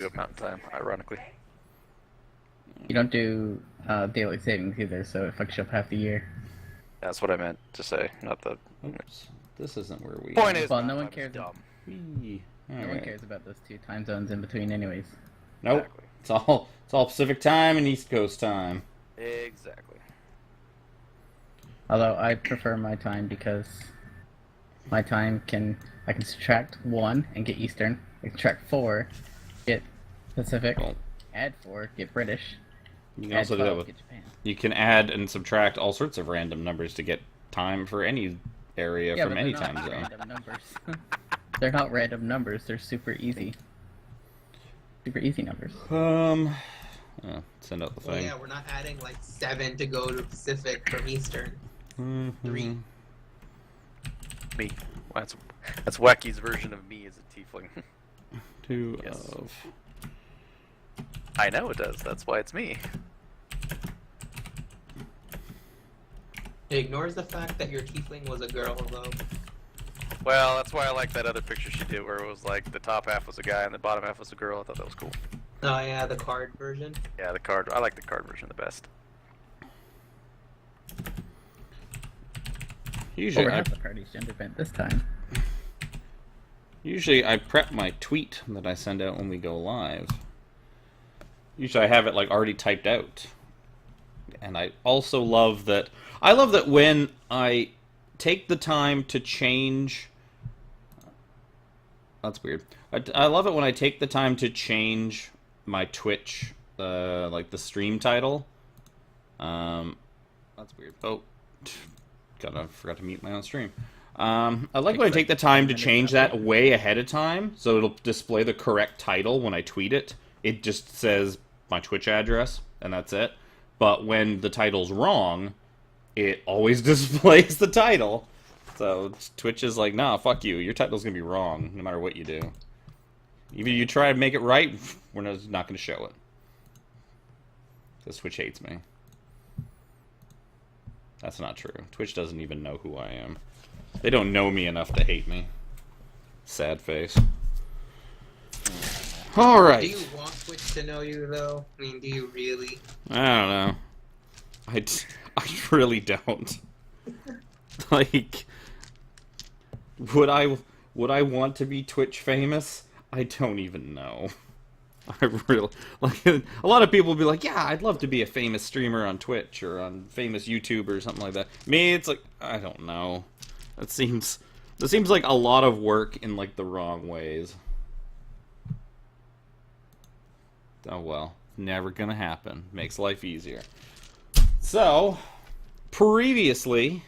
do Mountain Time, ironically. You don't do daylight savings either, so it fucks you up half the year. That's what I meant to say, not the... Oops. This isn't where we Point are. is, Well, no Mountain one Time is cares. dumb. Whee. No one cares about those two time zones in between, anyways. Nope. Exactly. It's all Pacific time and East Coast time. Exactly. Although I prefer my time because my time I can subtract 1 and get Eastern. I can subtract 4, get Pacific. Well, Add 4, get British. you can Add also do 12, that with. get Japan. You can add and subtract all sorts of random numbers to get time for any area Yeah, from but any they're time not zone. random numbers. They're not random numbers. They're super easy. Super easy numbers. Send out the Well, thing. yeah, we're not adding like 7 to go to Pacific from Eastern. 3. Me. Well, that's Wacky's version of me as a tiefling. 2 Yes. of. I know it does. That's why it's me. It ignores the fact that your tiefling was a girl, though. Well, that's why I like that other picture she did where it was like the top half was a guy and the bottom half was a girl. I thought that was cool. Oh yeah, the card version. Yeah, the card. I like the card version the best. Usually, Over I, half the party's gender bent this time. usually I prep my tweet that I send out when we go live. Usually I have it like already typed out. And I also love that. I love that when I take the time to change. That's weird. I love it when I take the time to change my Twitch, like the stream title. That's weird. Oh, forgot to mute my own stream. I like when I take the time to change that way ahead of time, so it'll display the correct title when I tweet it. It just says my Twitch address, and that's it. But when the title's wrong, it always displays the title. So Twitch is like, nah, fuck you. Your title's gonna be wrong, no matter what you do. Even if you try to make it right, we're not gonna show it. Because Twitch hates me. That's not true. Twitch doesn't even know who I am. They don't know me enough to hate me. Sad face. Alright. Do you want Twitch to know you, though? I mean, do you really? I don't know. I really don't. Like, would I want to be Twitch famous? I don't even know. I really like. A lot of people will be like, "Yeah, I'd love to be a famous streamer on Twitch or on famous YouTube or something like that." Me, it's like, I don't know. That seems like a lot of work in like the wrong ways. Oh well, never gonna happen. Makes life easier. So, previously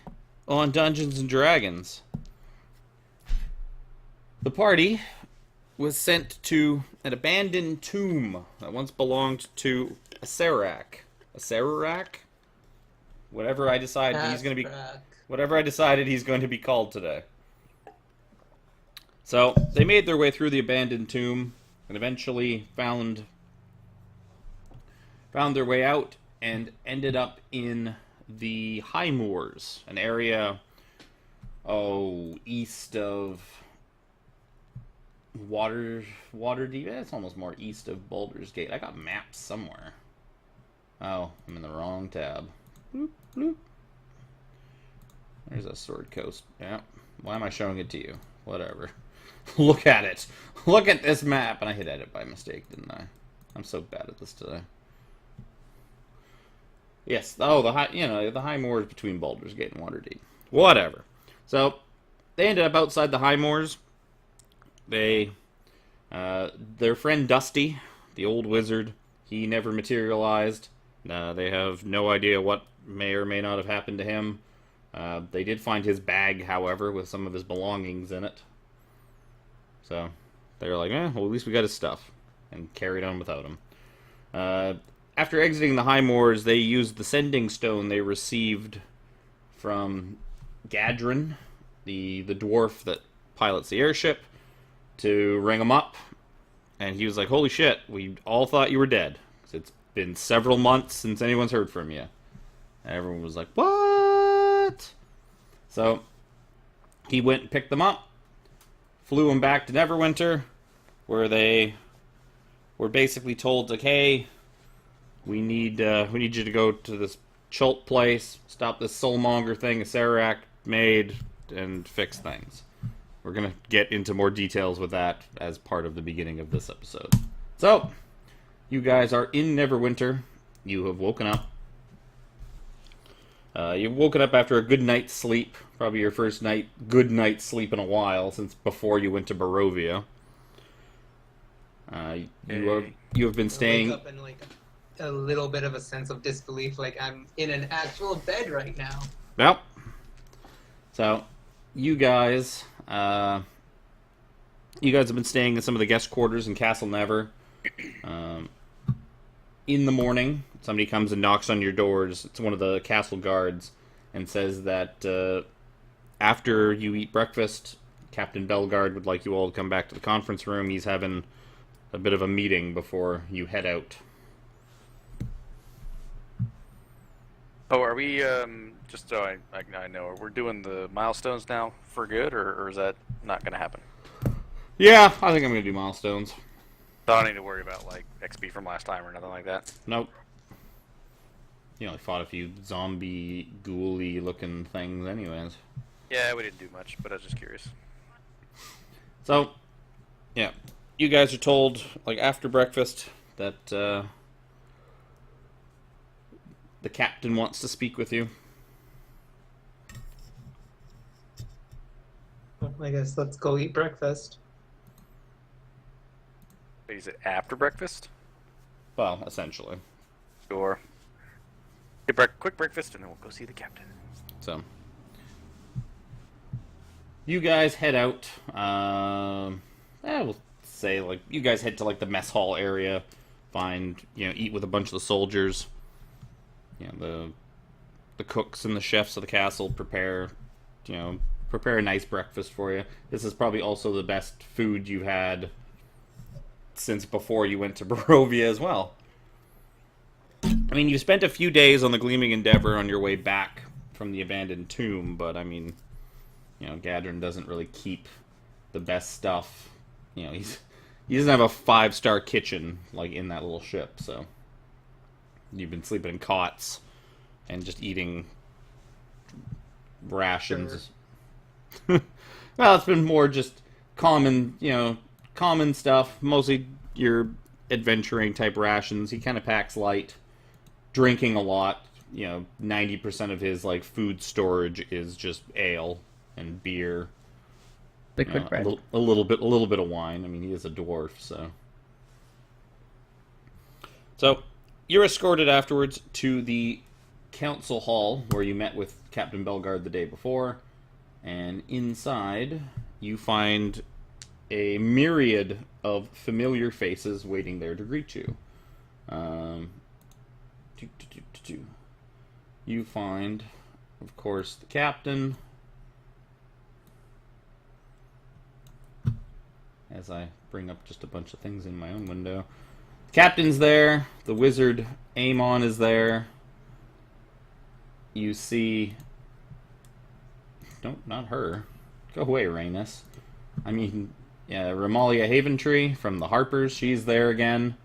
on Dungeons and Dragons, the party was sent to an abandoned tomb that once belonged to a Serac. A Serac? Whatever I decide he's going to be. Whatever I decided he's going to be called today. So they made their way through the abandoned tomb and eventually found their way out and ended up in the High Moors, an area east of Waterdeep. It's almost more east of Baldur's Gate. I got maps somewhere. Oh, I'm in the wrong tab. Bloop, bloop. There's a Sword Coast. Yeah. Why am I showing it to you? Whatever. Look at it. Look at this map. And I hit edit by mistake, didn't I? I'm so bad at this today. Yes. Oh, the High Moors between Baldur's Gate and Waterdeep. Whatever. So they ended up outside the High Moors. Their friend Dusty, the old wizard, he never materialized. They have no idea what may or may not have happened to him. They did find his bag, however, with some of his belongings in it. So they were like, well, at least we got his stuff, and carried on without him. After exiting the High Moors, they used the sending stone they received from Gadrin, the dwarf that pilots the airship, to ring him up. And he was like, holy shit, we all thought you were dead. It's been several months since anyone's heard from you. And everyone was like, what? So he went and picked them up, flew them back to Neverwinter, where they we're basically told, like, hey, we need you to go to this Chult place, stop this soulmonger thing Sararak made, and fix things. We're gonna get into more details with that as part of the beginning of this episode. So, you guys are in Neverwinter. You have woken up. You've woken up after a good night's sleep. Probably your first good night's sleep in a while, since before you went to Barovia. You have been staying. I wake up in like a little bit of a sense of disbelief, like I'm in an actual bed right now. Yep. So, you guys have been staying in some of the guest quarters in Castle Never. In the morning, somebody comes and knocks on your doors. It's one of the castle guards, and says that after you eat breakfast, Captain Bellegarde would like you all to come back to the conference room. He's having a bit of a meeting before you head out. Oh, are we, just so I know, we're doing the milestones now for good, or is that not going to happen? Yeah, I think I'm going to do milestones. So I don't need to worry about, like, XP from last time or nothing like that? Nope. You only fought a few zombie, ghouly looking things anyways. Yeah, we didn't do much, but I was just curious. So, yeah. You guys are told, like, after breakfast, that, the captain wants to speak with you. Well, I guess let's go eat breakfast. Wait, is it after breakfast? Well, essentially. Sure. Get quick breakfast, and then we'll go see the captain. So, you guys head out. We'll say, like, you guys head to, like, the mess hall area. Eat with a bunch of the soldiers. The cooks and the chefs of the castle prepare a nice breakfast for you. This is probably also the best food you've had since before you went to Barovia as well. I mean, you spent a few days on the Gleaming Endeavor on your way back from the abandoned tomb, but I mean, Gadrin doesn't really keep the best stuff. He doesn't have a 5-star kitchen like in that little ship, so you've been sleeping in cots and just eating rations. Sure. Well, it's been more just common stuff, mostly your adventuring type rations. He kind of packs light, drinking a lot. 90% of his like food storage is just ale and beer. Liquid bread. A little bit of wine. I mean, he is a dwarf, so. So, you're escorted afterwards to the council hall where you met with Captain Bellegarde the day before, and inside you find a myriad of familiar faces waiting there to greet you. You find, of course, the captain. As I bring up just a bunch of things in my own window. The captain's there. The wizard Amon is there. You see... Nope, not her. Go away, Rhaenys. I mean, Ramalia Haventree from the Harpers, she's there again.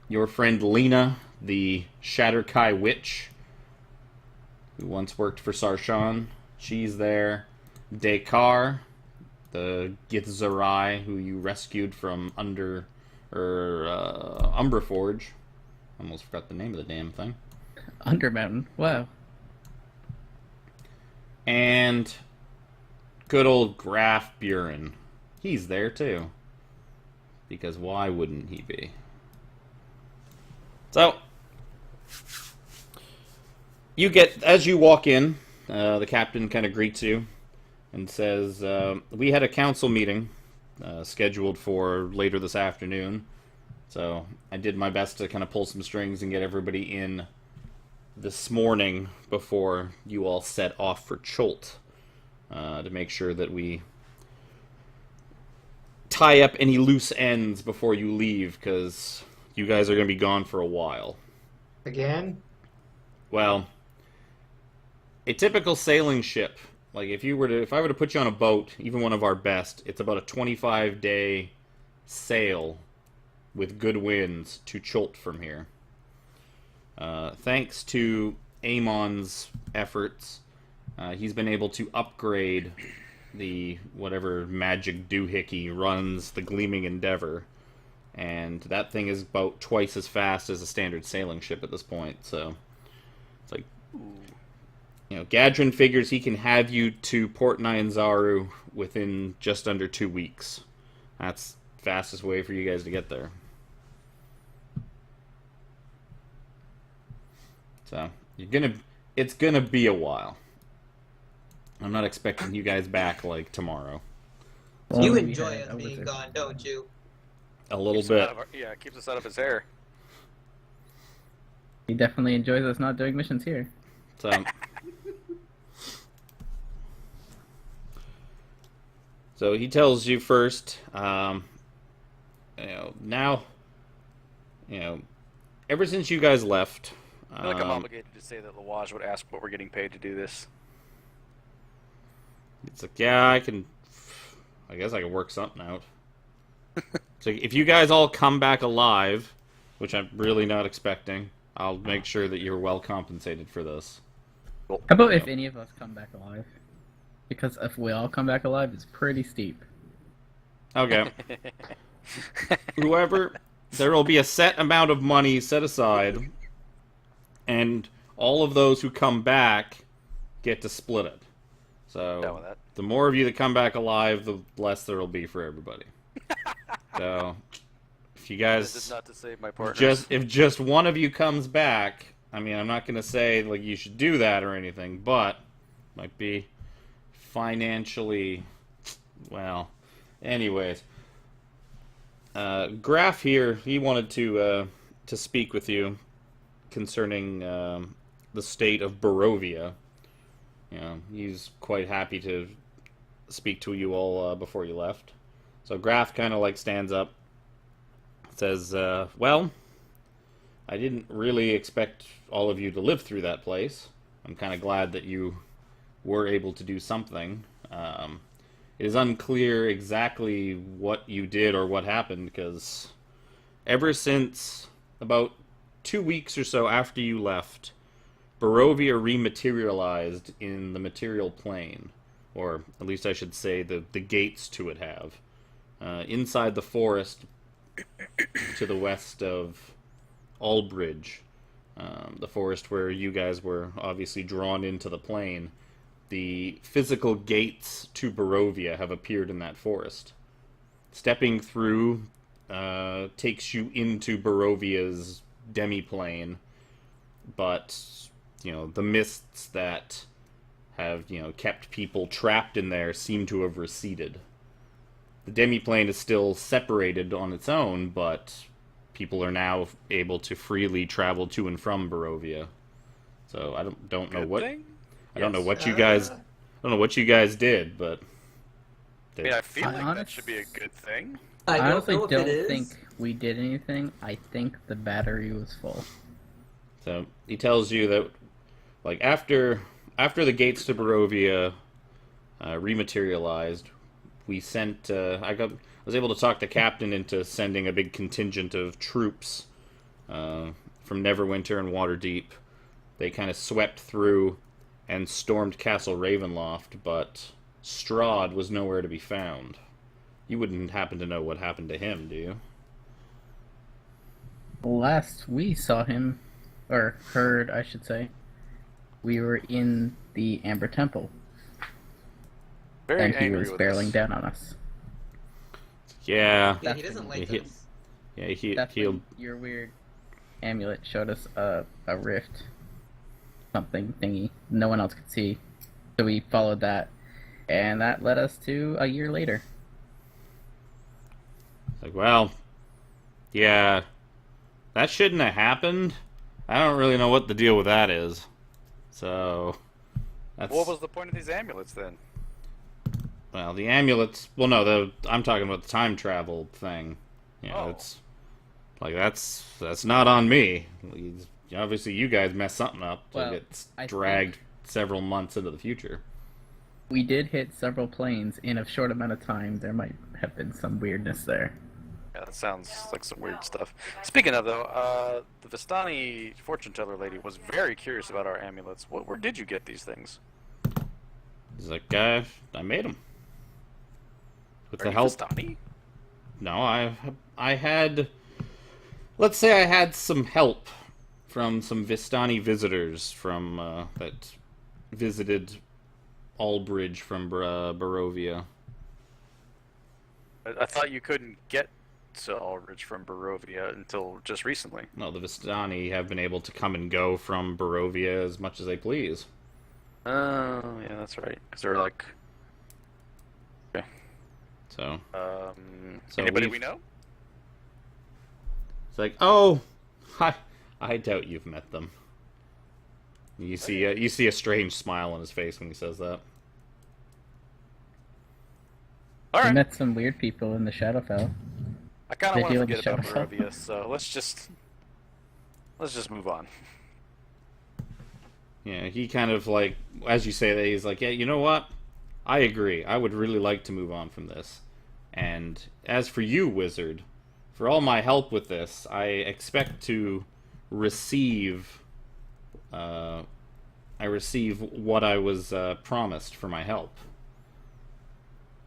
Your friend Lena, the Shatterkai Witch, who once worked for Sarshan, she's there. Dekar, the Githzerai, who you rescued from Umbraforge. Almost forgot the name of the damn thing. Undermountain. Wow. And good old Graf Buren. He's there too. Because why wouldn't he be? So, as you walk in, the captain kind of greets you and says, we had a council meeting scheduled for later this afternoon. So I did my best to kind of pull some strings and get everybody in this morning before you all set off for Chult, to make sure that we tie up any loose ends before you leave, because you guys are going to be gone for a while. Again? Well, a typical sailing ship, like if I were to put you on a boat, even one of our best, it's about a 25-day sail with good winds to Chult from here. Thanks to Amon's efforts, he's been able to upgrade the whatever magic doohickey runs the Gleaming Endeavor, and that thing is about twice as fast as a standard sailing ship at this point. So it's like, Gadrin figures he can have you to Port Nyanzaru within just under 2 weeks. That's the fastest way for you guys to get there. So it's gonna be a while. I'm not expecting you guys back like tomorrow. Well, You we enjoy had us a being wizard. gone, don't you? A little Keeps him bit. out of it keeps us out of his hair. He definitely enjoys us not doing missions here. So he tells you first, now, ever since you guys left, I feel like I'm obligated to say that Lawaj would ask what we're getting paid to do this. it's like, yeah, I guess I can work something out. So if you guys all come back alive, which I'm really not expecting, I'll make sure that you're well compensated for this. How about if any of us come back alive? Because if we all come back alive, it's pretty steep. Okay. There will be a set amount of money set aside, and all of those who come back get to split it. Down So with that. the more of you that come back alive, the less there will be for everybody. So if you This is guys not to save my partners. if just one of you comes back, I mean, I'm not going to say like you should do that or anything, but might be financially, well, anyways. Graf here, he wanted to speak with you concerning the state of Barovia. He's quite happy to speak to you all before you left. So Graf kind of like stands up, says, well, I didn't really expect all of you to live through that place. I'm kind of glad that you were able to do something. It is unclear exactly what you did or what happened, because ever since about 2 weeks or so after you left, Barovia rematerialized in the material plane, or at least I should say the gates to it have. Inside the forest to the west of Albridge, the forest where you guys were obviously drawn into the plane, the physical gates to Barovia have appeared in that forest. Stepping through takes you into Barovia's demiplane, but the mists that have kept people trapped in there seem to have receded. The demiplane is still separated on its own, but people are now able to freely travel to and from Barovia. So I don't know Good what thing? I don't know what you guys did, but I mean, I feel like that Honest- should be a good thing. I I don't honestly know if don't it is. think we did anything. I think the battery was full. so he tells you that like after the gates to Barovia rematerialized, we sent I was able to talk the captain into sending a big contingent of troops from Neverwinter and Waterdeep. They kind of swept through and stormed Castle Ravenloft, but Strahd was nowhere to be found. You wouldn't happen to know what happened to him, do you? Last we saw him, or heard, I should say, we were in the Amber Temple, Very and he angry was with barreling us. down on us. Yeah. Yeah, he doesn't like He- us. Yeah, he'll Definitely, your weird amulet showed us a rift, something thingy no one else could see. So we followed that, and that led us to a year later. like, well, yeah, that shouldn't have happened. I don't really know what the deal with that is. So that's What was the point of these amulets then? well, the amulets. Well, no, I'm talking about the time travel thing. Oh. It's like that's not on me. Obviously, you guys messed something up to Well, get I dragged several months into the future. We did hit several planes in a short amount of time. There might have been some weirdness there. Yeah, that sounds like some weird stuff. Speaking of though, the Vistani fortune teller lady was very curious about our amulets. Where did you get these things? He's like, I made them with Are the you help. Vistani? No, I had. Let's say I had some help from some Vistani visitors from that visited Albridge from Barovia. I thought you couldn't get to Aldrich from Barovia until just recently. No, the Vistani have been able to come and go from Barovia as much as they please. Oh, yeah, that's right. Because they're like, okay. So, Anybody we've- we know? It's like, oh, I doubt you've met them. You see a strange smile on his face when he says that. All We right. met some weird people in the Shadowfell. I kind They of want to deal with forget the about Shadowfell. Barovia, so let's just move on. Yeah, he kind of like, as you say that, he's like, yeah, you know what? I agree. I would really like to move on from this. And as for you, wizard, for all my help with this, I expect to receive. I receive what I was promised for my help.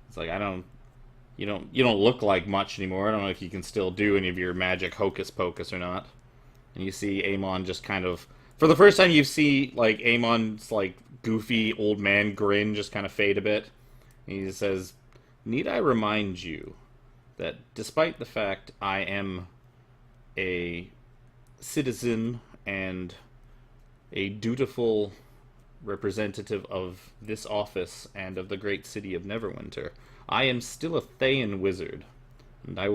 It's like you don't look like much anymore. I don't know if you can still do any of your magic hocus pocus or not. And you see Amon just kind of, for the first time, you see like Amon's like goofy old man grin just kind of fade a bit. And he says, "Need I remind you that despite the fact I am a citizen and a dutiful representative of this office and of the great city of Neverwinter, I am still a Thayan wizard, and I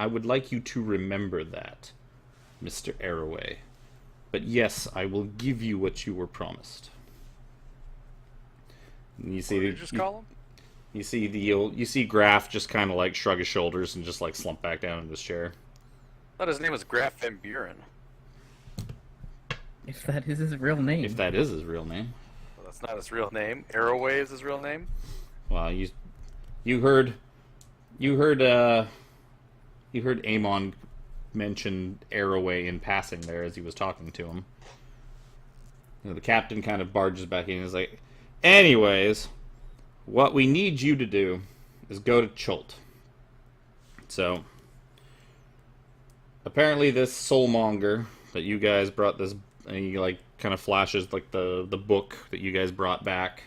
would like you to remember that, Mr. Arroway. But yes, I will give you what you were promised." And you see, What did you just call him? you see Graf just kind of like shrug his shoulders and just like slump back down in his chair. I thought his name was Graf Van Buren. If that is his real name. If that is his real name. Well, that's not his real name. Arrowway is his real name. Well, you heard Amon mention Arroway in passing there as he was talking to him. You know, the captain kind of barges back in and is like, anyways, what we need you to do is go to Chult. So, apparently this soulmonger that you guys brought this, and he like kind of flashes like the book that you guys brought back.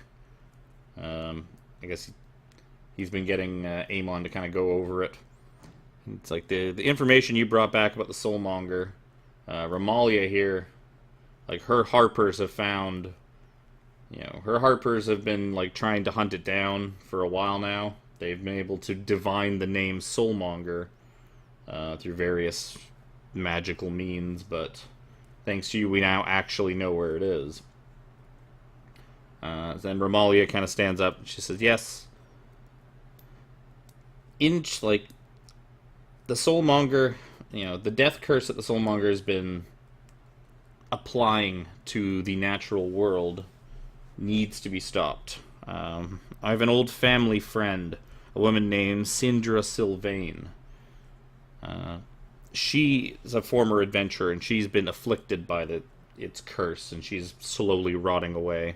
I guess he's been getting Amon to kind of go over it. It's like the information you brought back about the soulmonger. Ramalia here, like her harpers have found, her harpers have been like trying to hunt it down for a while now. They've been able to divine the name soulmonger through various magical means, but thanks to you, we now actually know where it is. Then Ramalia kind of stands up and she says, yes, like, the soulmonger, the death curse that the soulmonger has been applying to the natural world needs to be stopped. I have an old family friend, a woman named Sindra Sylvain. She is a former adventurer, and she's been afflicted by its curse, and she's slowly rotting away.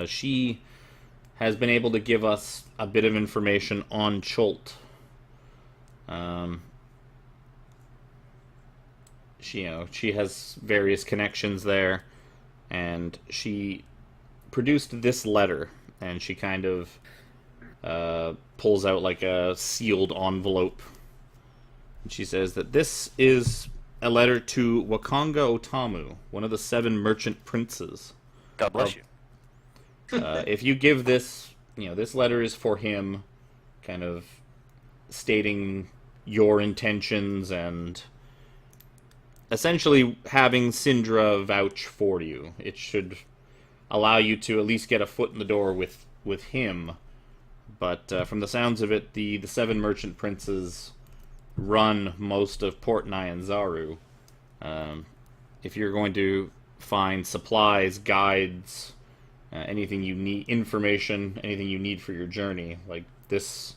She has been able to give us a bit of information on Chult. She has various connections there, and she produced this letter, and she kind of pulls out like a sealed envelope. And she says that this is a letter to Wakanga Otamu, one of the 7 merchant princes. God bless you. If you give this, this letter is for him, kind of stating your intentions and essentially having Sindra vouch for you. It should allow you to at least get a foot in the door with him. But from the sounds of it, the 7 merchant princes run most of Port Nyanzaru. If you're going to find supplies, guides, anything you need, information, anything you need for your journey, like this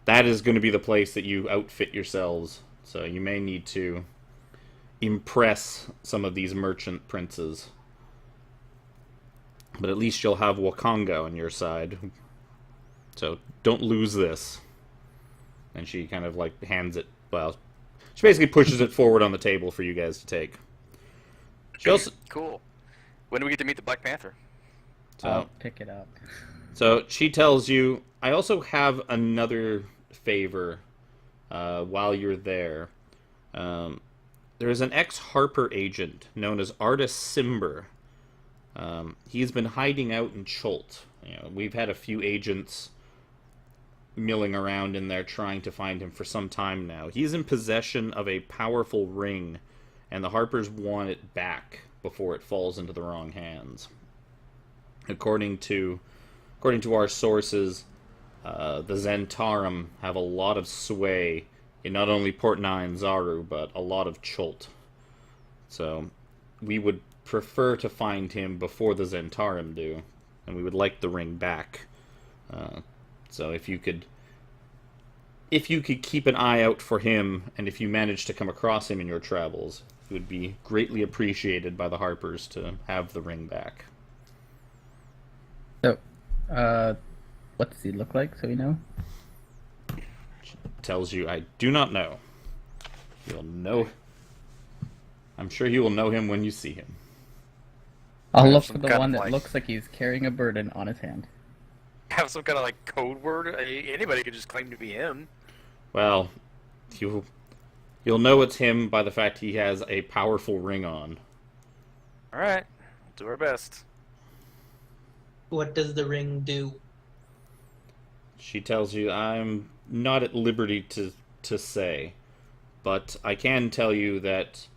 that is going to be the place that you outfit yourselves. So you may need to impress some of these merchant princes. But at least you'll have Wakanga on your side. So don't lose this. And she kind of like hands it, well, she basically pushes it forward on the table for you guys to take. She also, Cool. When do we get to meet the Black Panther? I'll pick it up. So she tells you, I also have another favor while you're there. There is an ex-Harper agent known as Artis Simber. He's been hiding out in Cholt. You know, we've had a few agents milling around in there trying to find him for some time now. He's in possession of a powerful ring, and the Harpers want it back before it falls into the wrong hands. According to our sources, the Zentarum have a lot of sway in not only Port Nine Zaru, but a lot of Cholt. So we would prefer to find him before the Zentarum do, and we would like the ring back. So if you could keep an eye out for him, and if you manage to come across him in your travels, it would be greatly appreciated by the Harpers to have the ring back. So, what does he look like, so we know? Tells you, I do not know. You'll know. I'm sure you will know him when you see him. I'll look some for the kind one of, that like- looks like he's carrying a burden on his hand. Have some kind of like code word? Anybody could just claim to be him. Well, you'll know it's him by the fact he has a powerful ring on. All right, we'll do our best. What does the ring do? She tells you, I'm not at liberty to say, but I can tell you that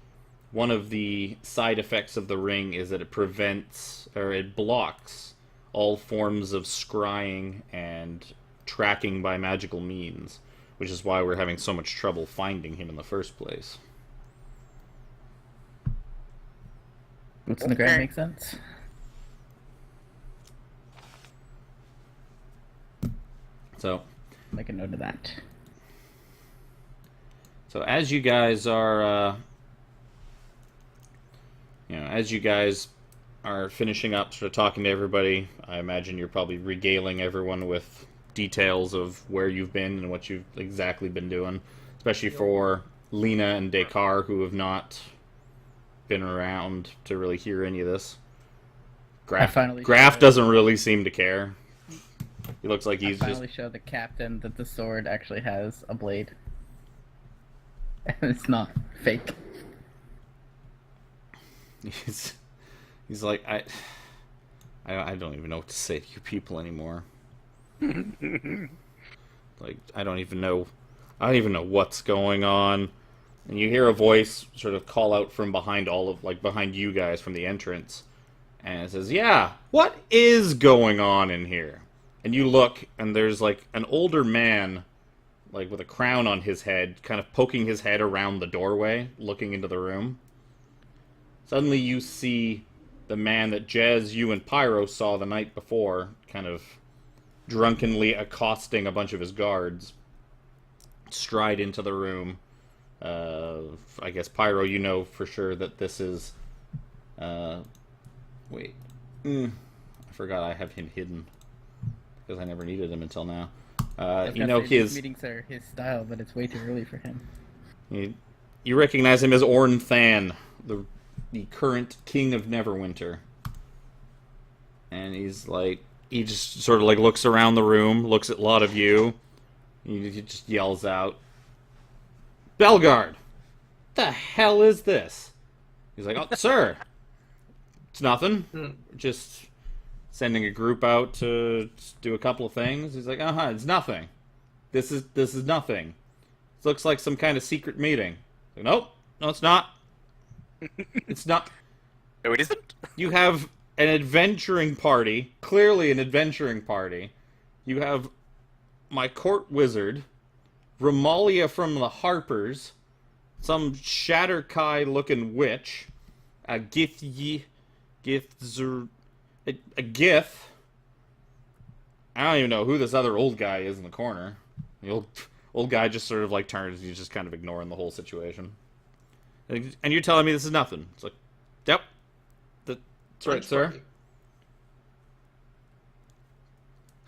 one of the side effects of the ring is that it prevents, or it blocks, all forms of scrying and tracking by magical means, which is why we're having so much trouble finding him in the first place. Boots on the ground Okay. makes sense. So, Make a note of that. So as you guys are, as you guys are finishing up, sort of talking to everybody, I imagine you're probably regaling everyone with details of where you've been and what you've exactly been doing, especially for Lena and Descartes, who have not been around to really hear any of this. Graf finally Graf showed- doesn't really seem to care. He looks like I he's just... finally show the captain that the sword actually has a blade. And it's not fake. He's like, I don't even know what to say to you people anymore. Like, I don't even know what's going on. And you hear a voice sort of call out from behind behind you guys from the entrance. And it says, yeah, what is going on in here? And you look, and there's like an older man, like with a crown on his head, kind of poking his head around the doorway, looking into the room. Suddenly you see the man that Jez, you, and Pyro saw the night before, kind of drunkenly accosting a bunch of his guards, stride into the room. I guess, Pyro, you know for sure that this is... wait. I forgot I have him hidden, because I never needed him until now. You know These his... meetings are his style, but it's way too early for him. You recognize him as Orn Than, the current King of Neverwinter. And he's like, he just sort of like looks around the room, looks at a lot of you, and he just yells out, Belgard! The hell is this? He's like, oh, sir! It's nothing. Just sending a group out to do a couple of things. He's like, it's nothing. This is nothing. This looks like some kind of secret meeting. Like, nope, no, it's not. It's not. No, it isn't. You have an adventuring party, clearly an adventuring party. You have my court wizard, Romalia from the Harpers, some Shatterkai-looking witch, a Gith. I don't even know who this other old guy is in the corner. The old guy just sort of like turns. He's just kind of ignoring the whole situation. And you're telling me this is nothing? It's like, yep, that's right, Lunch sir. party.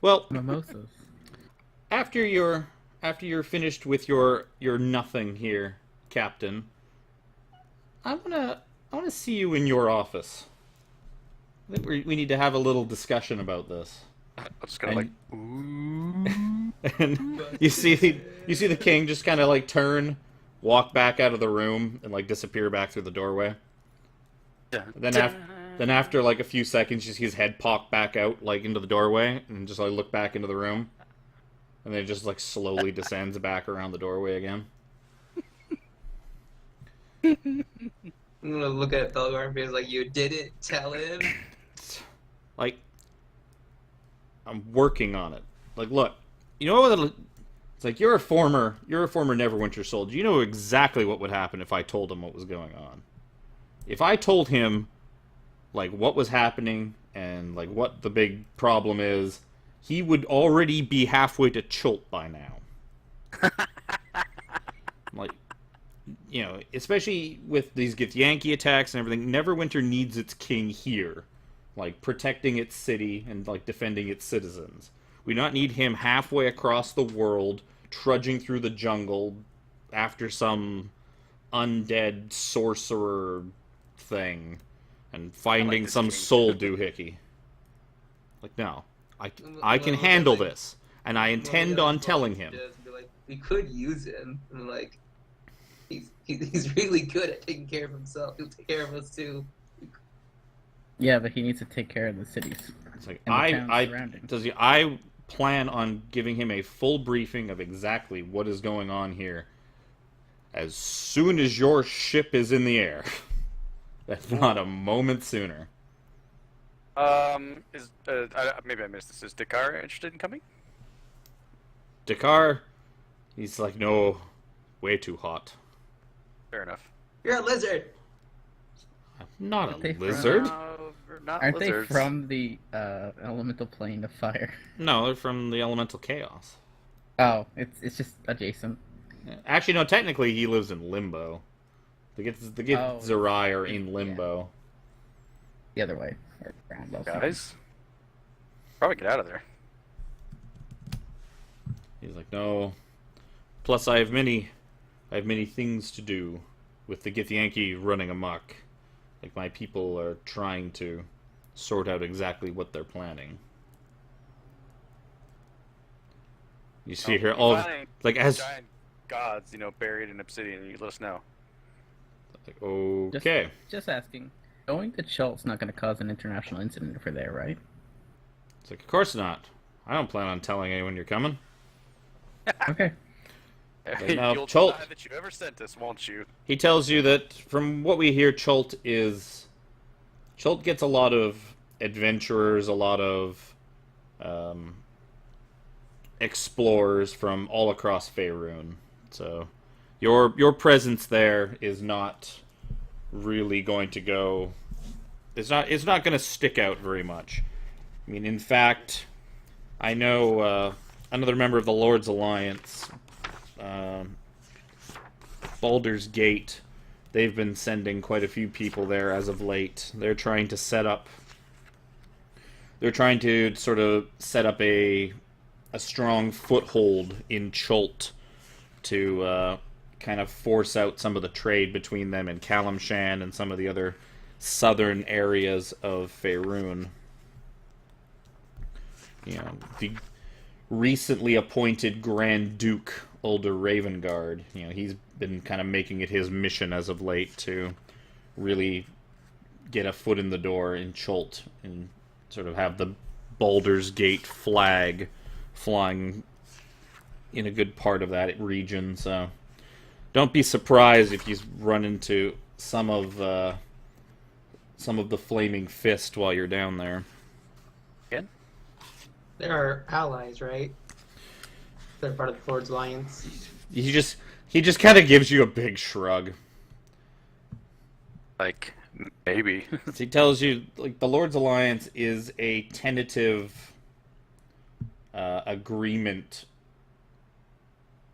Well, Mimosas. after you're finished with your nothing here, Captain, I wanna see you in your office. I think we need to have a little discussion about this. I'm just gonna like, ooh. And you see the king just kind of like turn, walk back out of the room, and like disappear back through the doorway. Then after like a few seconds, you see his head pop back out like into the doorway, and just like look back into the room, and then it just like slowly descends back around the doorway again. I'm gonna look at Belgar and be like, "You didn't tell him." Like, I'm working on it. Like, look, you know what? It's like you're a former Neverwinter soldier. You know exactly what would happen if I told him what was going on. If I told him, like, what was happening and like what the big problem is, he would already be halfway to Chult by now. Like, you know, especially with these Githyanki attacks and everything, Neverwinter needs its king here, like protecting its city and like defending its citizens. We do not need him halfway across the world, trudging through the jungle after some undead sorcerer thing and finding this some king. soul doohickey. Like, no, I can Well, handle like- this, and I intend on telling him. Just be like, we could use him. And like, he's really good at taking care of himself. He'll take care of us too. Yeah, but he needs to take care of the cities. It's like And the towns surrounding. I plan on giving him a full briefing of exactly what is going on here as soon as your ship is in the air. That's not a moment sooner. Maybe I missed this. Is Dakar interested in coming? Dakar, he's like, no, way too hot. Fair enough. You're a lizard. I'm not Aren't they a from- lizard. We're not Aren't lizards. they from the elemental plane of fire? No, they're from the elemental chaos. Oh, it's just adjacent. Actually, no, technically he lives in limbo. The Oh. Zerai are in limbo. The other way. Or around, also. Guys, probably get out of there. He's like, no. Plus, I have many things to do with the Githyanki running amok. Like, my people are trying to sort out exactly what they're planning. You see here all Fine. like as Giant gods, buried in obsidian. You let us know. like, okay. Just asking. Going to Chult's not going to cause an international incident if we're there, right? It's like, of course not. I don't plan on telling anyone you're coming. Okay. now, You'll Chult- deny that you ever sent us, won't you? He tells you that from what we hear, Chult gets a lot of adventurers, a lot of explorers from all across Faerun. So your presence there is not really going to go. It's not going to stick out very much. I mean, in fact, I know another member of the Lord's Alliance, Baldur's Gate. They've been sending quite a few people there as of late. They're trying to sort of set up a strong foothold in Chult to kind of force out some of the trade between them and Kalimshan and some of the other southern areas of Faerun. You know, the recently appointed Grand Duke Ulder Ravengard, he's been kind of making it his mission as of late to really get a foot in the door in Chult and sort of have the Baldur's Gate flag flying in a good part of that region. So don't be surprised if you run into some of the Flaming Fist while you're down there. Again? They're our allies, right? They're part of the Lord's Alliance. He just kind of gives you a big shrug. Like, maybe. He tells you, like, the Lord's Alliance is a tentative agreement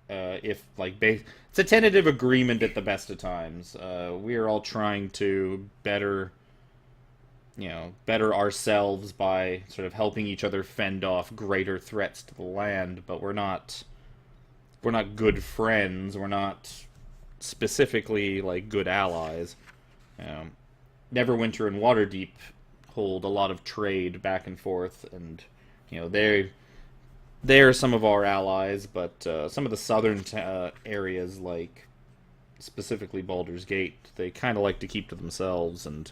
if like it's a tentative agreement at the best of times. We are all trying to better ourselves by sort of helping each other fend off greater threats to the land, but we're not good friends. We're not specifically like good allies. Neverwinter and Waterdeep hold a lot of trade back and forth, and they're some of our allies, but some of the southern areas, like specifically Baldur's Gate, they kind of like to keep to themselves and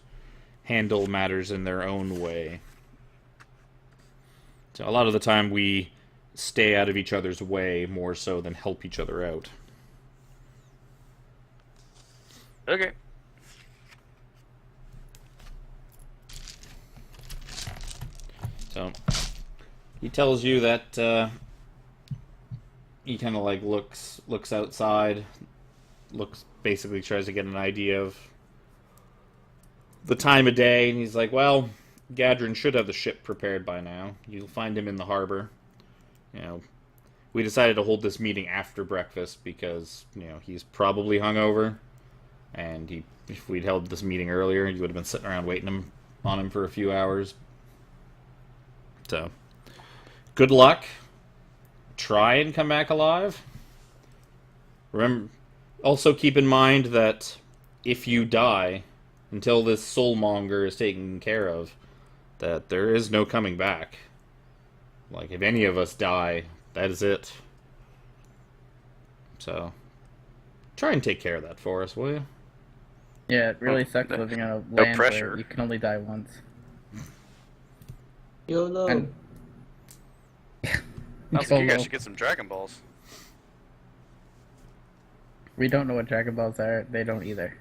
handle matters in their own way. So a lot of the time we stay out of each other's way more so than help each other out. Okay. So he tells you that he kind of like looks outside, basically tries to get an idea of the time of day, and he's like, well, Gadrin should have the ship prepared by now. You'll find him in the harbor. We decided to hold this meeting after breakfast because, he's probably hungover, and if we'd held this meeting earlier, you would have been sitting around waiting on him for a few hours. So, good luck. Try and come back alive. Remember, also keep in mind that if you die, until this soulmonger is taken care of, that there is no coming back. Like, if any of us die, that is it. So, try and take care of that for us, will you? Yeah, it really sucks living on a no land pressure. where you can only die once. YOLO. And- I was like, you guys YOLO. should get some Dragon Balls. We don't know what Dragon Balls are. They don't either.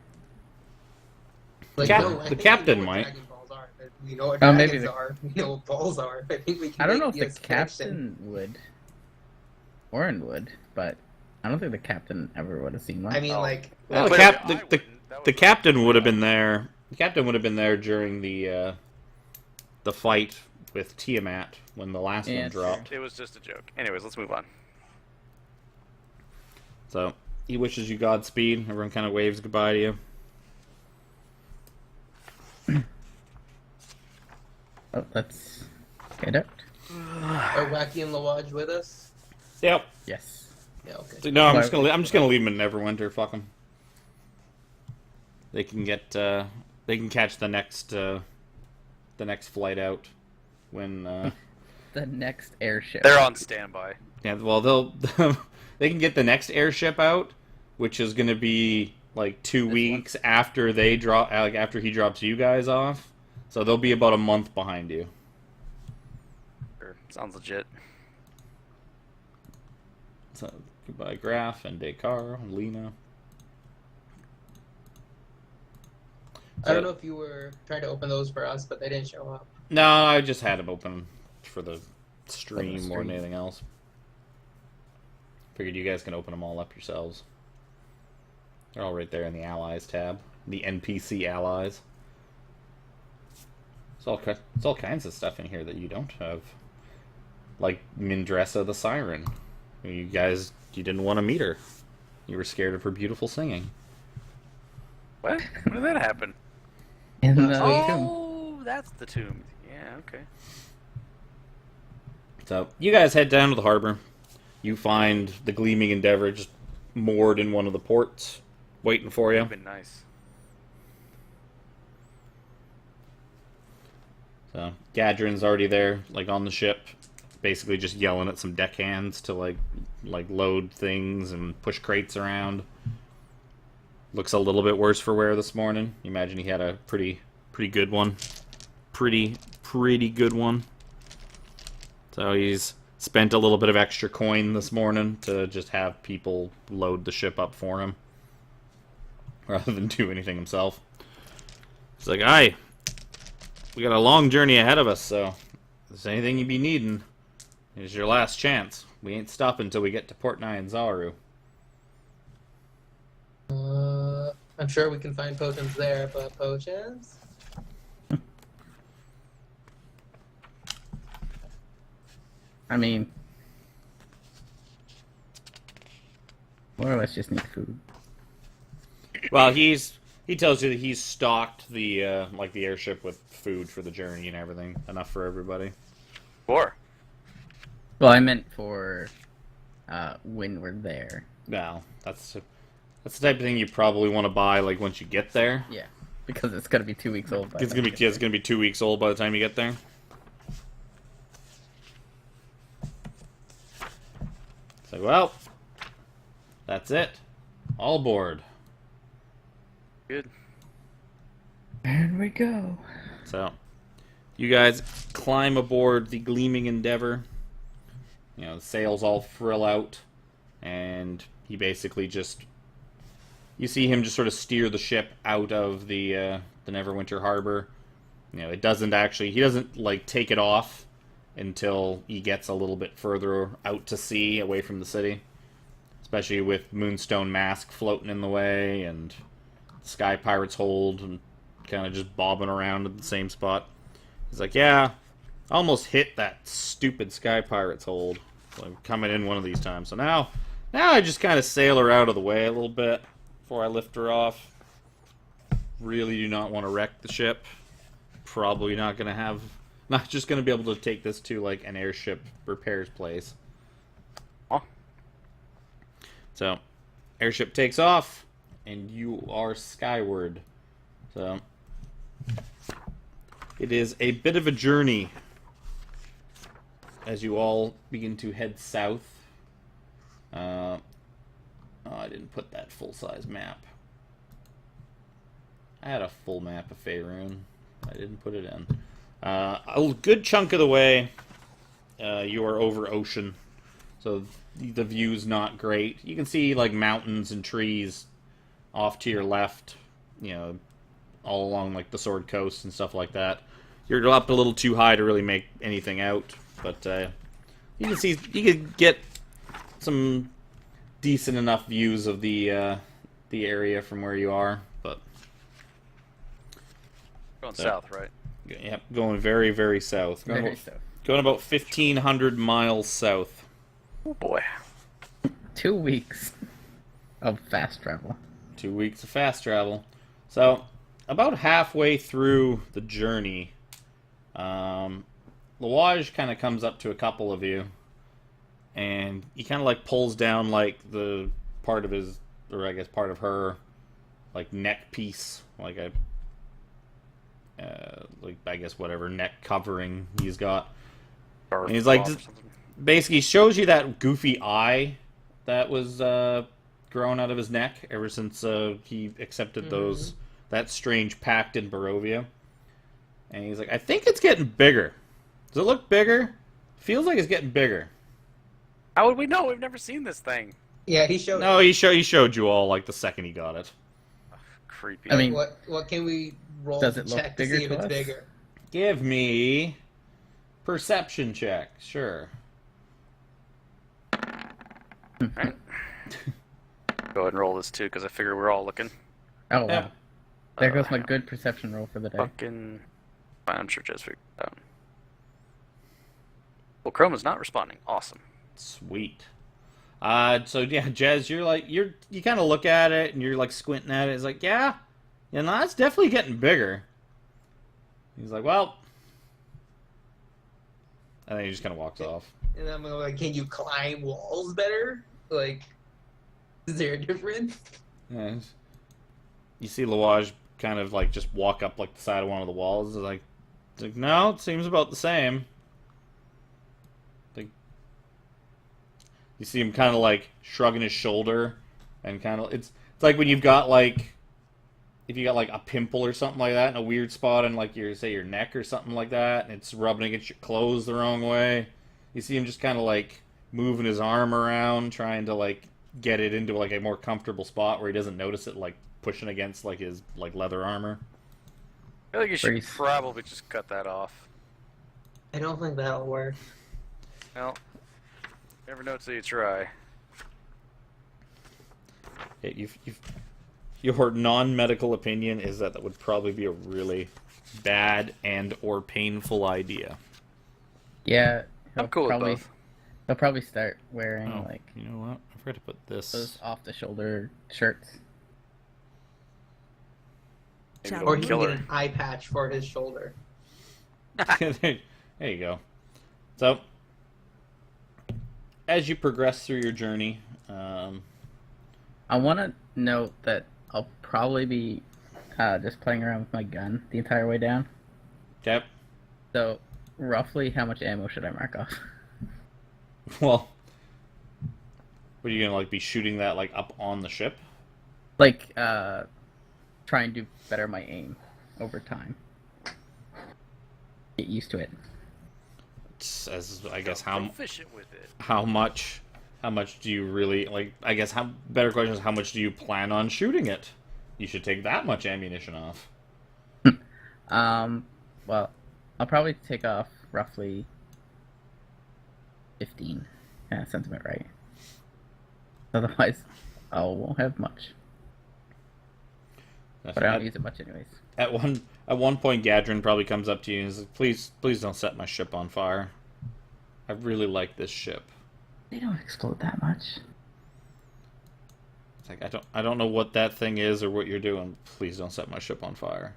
Like, Cap- no, I the think captain we know what might. Dragon Balls are, but we know what Oh, dragons maybe are. We know what balls are. I think we can I don't know if make the connection. captain would. Warren would, but I don't think the captain ever would have seen one. I mean, Oh. like, Well, But the I the wouldn't. That was the my captain point. would have been there. The captain would have been there during the fight with Tiamat when the last Yeah, one sure. dropped. It was just a joke. Anyways, let's move on. So he wishes you Godspeed. Everyone kind of waves goodbye to you. Oh, let's get out. are Wacky and Lawaj with us? Yep. Yes. Yeah, okay. So, no, I'm Why- just gonna leave them in Neverwinter. Fuck them. They can get. They can catch the next flight out when. The next airship. They're on standby. Yeah. Well, they'll. They can get the next airship out, which is gonna be like 2 This weeks after they drop. Like after he drops you guys off. So they'll be about a month behind you. Sure. Sounds legit. So goodbye, Graf and Descartes and Lena. I don't know if you were trying to open those for us, but they didn't show up. No, I just had them open for the stream more than stream. anything else. Figured you guys can open them all up yourselves. They're all right there in the Allies tab. The NPC Allies. It's all kinds of stuff in here that you don't have. Like Mindressa the Siren. You didn't want to meet her. You were scared of her beautiful singing. What? When did that happen? in the tomb. Oh, that's the tomb. Yeah, okay. So, you guys head down to the harbor. You find the Gleaming Endeavor just moored in one of the ports, waiting for you. Would've been nice. So Gadrin's already there, like on the ship, basically just yelling at some deckhands to like load things and push crates around. Looks a little bit worse for wear this morning. You imagine he had a pretty good one, pretty good one. So he's spent a little bit of extra coin this morning to just have people load the ship up for him, rather than do anything himself. It's like, aye. We got a long journey ahead of us, so if there's anything you be needing, here's your last chance. We ain't stopping until we get to Port Nyanzaru. I'm sure we can find potions there, but potions? I mean, More of us just need food. Well, he tells you that he's stocked the like the airship with food for the journey and everything, enough for everybody. Four. Well, I meant for when we're there. Now, that's the type of thing you probably want to buy like once you get there. Yeah, because it's gonna be 2 weeks old. It's gonna be 2 weeks old by the time you get there. It's like, well, that's it. All aboard. Good. There we go. So, you guys climb aboard the Gleaming Endeavor. You know, the sails all frill out, and he basically just... You see him just sort of steer the ship out of the Neverwinter Harbor. You know, it doesn't actually... He doesn't, like, take it off until he gets a little bit further out to sea, away from the city. Especially with Moonstone Mask floating in the way, and Sky Pirate's Hold, and kind of just bobbing around at the same spot. He's like, yeah, I almost hit that stupid Sky Pirate's Hold. So I'm coming in one of these times. So now I just kind of sail her out of the way a little bit before I lift her off. Really do not want to wreck the ship. Probably not going to have... Not just going to be able to take this to, like, an airship repairs place. Oh. So, airship takes off, and you are skyward. So, it is a bit of a journey as you all begin to head south. Oh, I didn't put that full-size map. I had a full map of Faerun. I didn't put it in. A good chunk of the way, you are over ocean, so the view's not great. You can see, like, mountains and trees off to your left, you know, all along, like, the Sword Coast and stuff like that. You're up a little too high to really make anything out, but you can get some decent enough views of the area from where you are, but... Going south, right? Yep, going very, very south. Going about 1,500 miles south. Oh boy. 2 weeks of fast travel. 2 weeks of fast travel. So, about halfway through the journey, Lawaj kind of comes up to a couple of you, and he kind of like pulls down like the part of his, or I guess part of her, like neck piece, like a like I guess whatever neck covering he's got. And he's like, basically shows you that goofy eye that was grown out of his neck ever since he accepted that strange pact in Barovia. And he's like, I think it's getting bigger. Does it look bigger? Feels like it's getting bigger. How would we know? We've never seen this thing. Yeah, he showed. No, he showed you all like the second he got it. Creepy. I mean, what can we roll does to it look check to bigger see if to it's us? bigger? Give me perception check. Sure. Right. Go ahead and roll this too, because I figure we're all looking. Oh, Yeah. wow. There goes my hang on. good perception roll for the day. Fucking. I'm sure Jez figured it out. Well, Chrome is not responding. Awesome. Sweet. So yeah, Jez, you kind of look at it and you're like squinting at it. It's like, yeah, no, that's definitely getting bigger. He's like, well, and then he just kind of walks off. And I'm like, can you climb walls better? Like, is there a difference? Yeah, you see Lawaj kind of like just walk up like the side of one of the walls. It's like no, it seems about the same. Like, you see him kind of like shrugging his shoulder, and kind of it's like when you've got like if you got like a pimple or something like that in a weird spot in like your neck or something like that, and it's rubbing against your clothes the wrong way. You see him just kind of like moving his arm around, trying to like get it into like a more comfortable spot where he doesn't notice it like pushing against like his like leather armor. I feel like you should Breeze. probably just cut that off. I don't think that'll work. Well, never know till you try. Yeah, your non-medical opinion is that would probably be a really bad and or painful idea. Yeah, I'm cool with both. They'll probably start wearing Oh, like you know what? I forgot to put Those this. off-the-shoulder shirts. Maybe Or it'll he kill can get her. an eye patch for his shoulder. There you go. So, as you progress through your journey, I want to note that I'll probably be just playing around with my gun the entire way down. okay. So, roughly how much ammo should I mark off? Well, what are you gonna like be shooting that like up on the ship? Like, try and do better my aim over time. Get used to it. As I guess Become proficient with it. how much do you really like? I guess how better question is how much do you plan on shooting it? You should take that much ammunition off. Well, I'll probably take off roughly 15. Yeah, sounds about right. Otherwise, I won't have much. But I don't use it much anyways. At one point, Gadrin probably comes up to you and says, "Please don't set my ship on fire. I really like this ship." They don't explode that much. It's like I don't know what that thing is or what you're doing. Please don't set my ship on fire.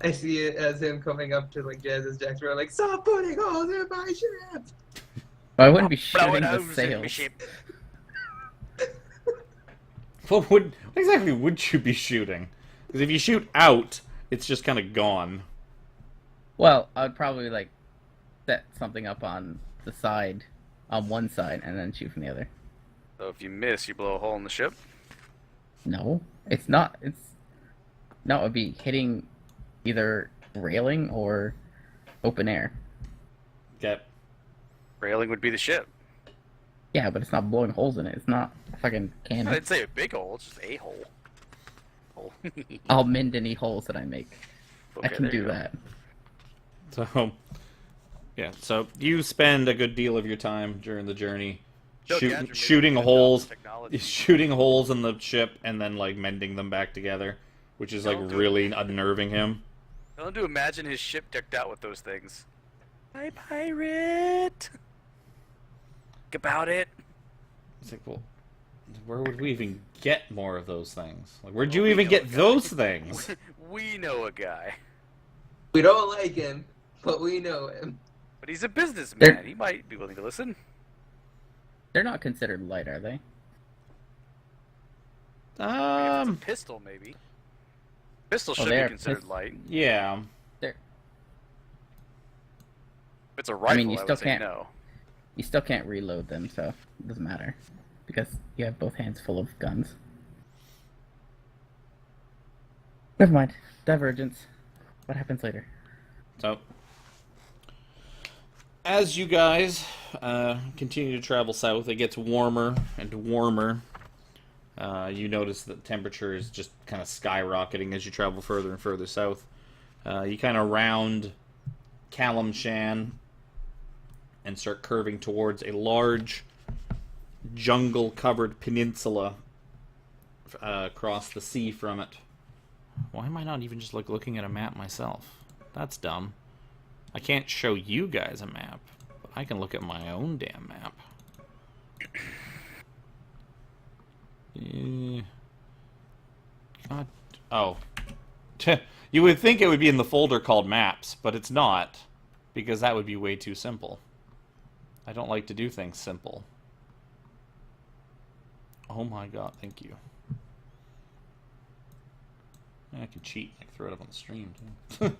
I see it as him coming up to like Jazz's Jackson, like, "Stop putting holes in my ship!" But I wouldn't be Blowing shooting the holes in my sails. ship. What exactly would you be shooting? Because if you shoot out, it's just kind of gone. Well, I'd probably like set something up on the side, on one side, and then shoot from the other. So if you miss, you blow a hole in the ship. No, it's not. No, it'd be hitting either railing or open air. Okay. Railing would be the ship. Yeah, but it's not blowing holes in it. It's not a fucking cannon. I'd say a big hole. It's just a hole. Hole. I'll mend any holes that I make. I Okay, can there you do go. that. So, yeah. So you spend a good deal of your time during the journey Joe Gadrin made shooting it with holes, technology. shooting holes in the ship, and then like mending them back together, which is like Don't do it. really unnerving him. Tell him to imagine his ship decked out with those things. Hi, pirate! Think about it. It's like, well, where would we even get more of those things? Like, where'd Well, you we even know get a guy. those things? We know a guy. We don't like him, but we know him. But he's a businessman. They're- He might be willing to listen. They're not considered light, are they? If it's a pistol, maybe. Pistol should be they're considered light. Yeah. They're. If it's a rifle, I, mean, you would still say can't- no. You still can't reload them, so it doesn't matter because you have both hands full of guns. Never mind. Divergence. What happens later? So, as you guys continue to travel south, it gets warmer and warmer. You notice that the temperature is just kind of skyrocketing as you travel further and further south. You kind of round Calamshan and start curving towards a large jungle-covered peninsula across the sea from it. Why am I not even just looking at a map myself? That's dumb. I can't show you guys a map, but I can look at my own damn map. God. Oh. You would think it would be in the folder called Maps, but it's not, because that would be way too simple. I don't like to do things simple. Oh my god, thank you. I can cheat. I can throw it up on the stream, too.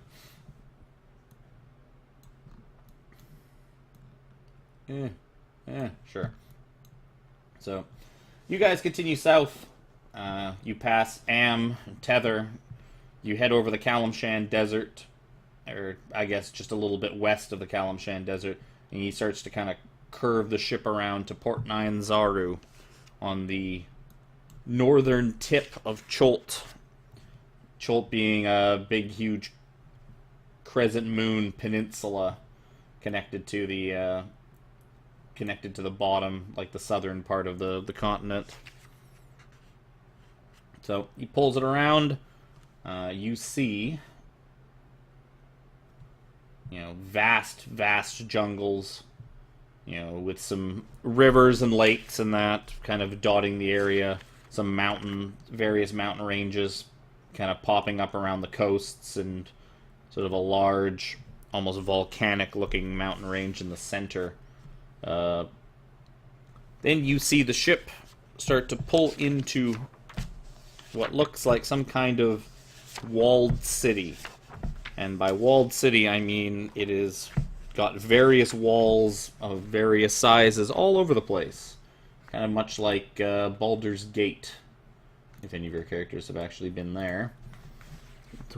Sure. So, you guys continue south. You pass Am, Tether. You head over the Calamshan Desert, or I guess just a little bit west of the Calamshan Desert, and he starts to kind of curve the ship around to Port Nyanzaru on the northern tip of Cholt. Cholt being a big, huge crescent moon peninsula connected to the bottom, like the southern part of the continent. So he pulls it around. You see, vast, vast jungles with some rivers and lakes and that kind of dotting the area. Some various mountain ranges kind of popping up around the coasts, and sort of a large, almost volcanic-looking mountain range in the center. Then you see the ship start to pull into what looks like some kind of walled city. And by walled city, I mean it is got various walls of various sizes all over the place. Kind of much like Baldur's Gate, if any of your characters have actually been there.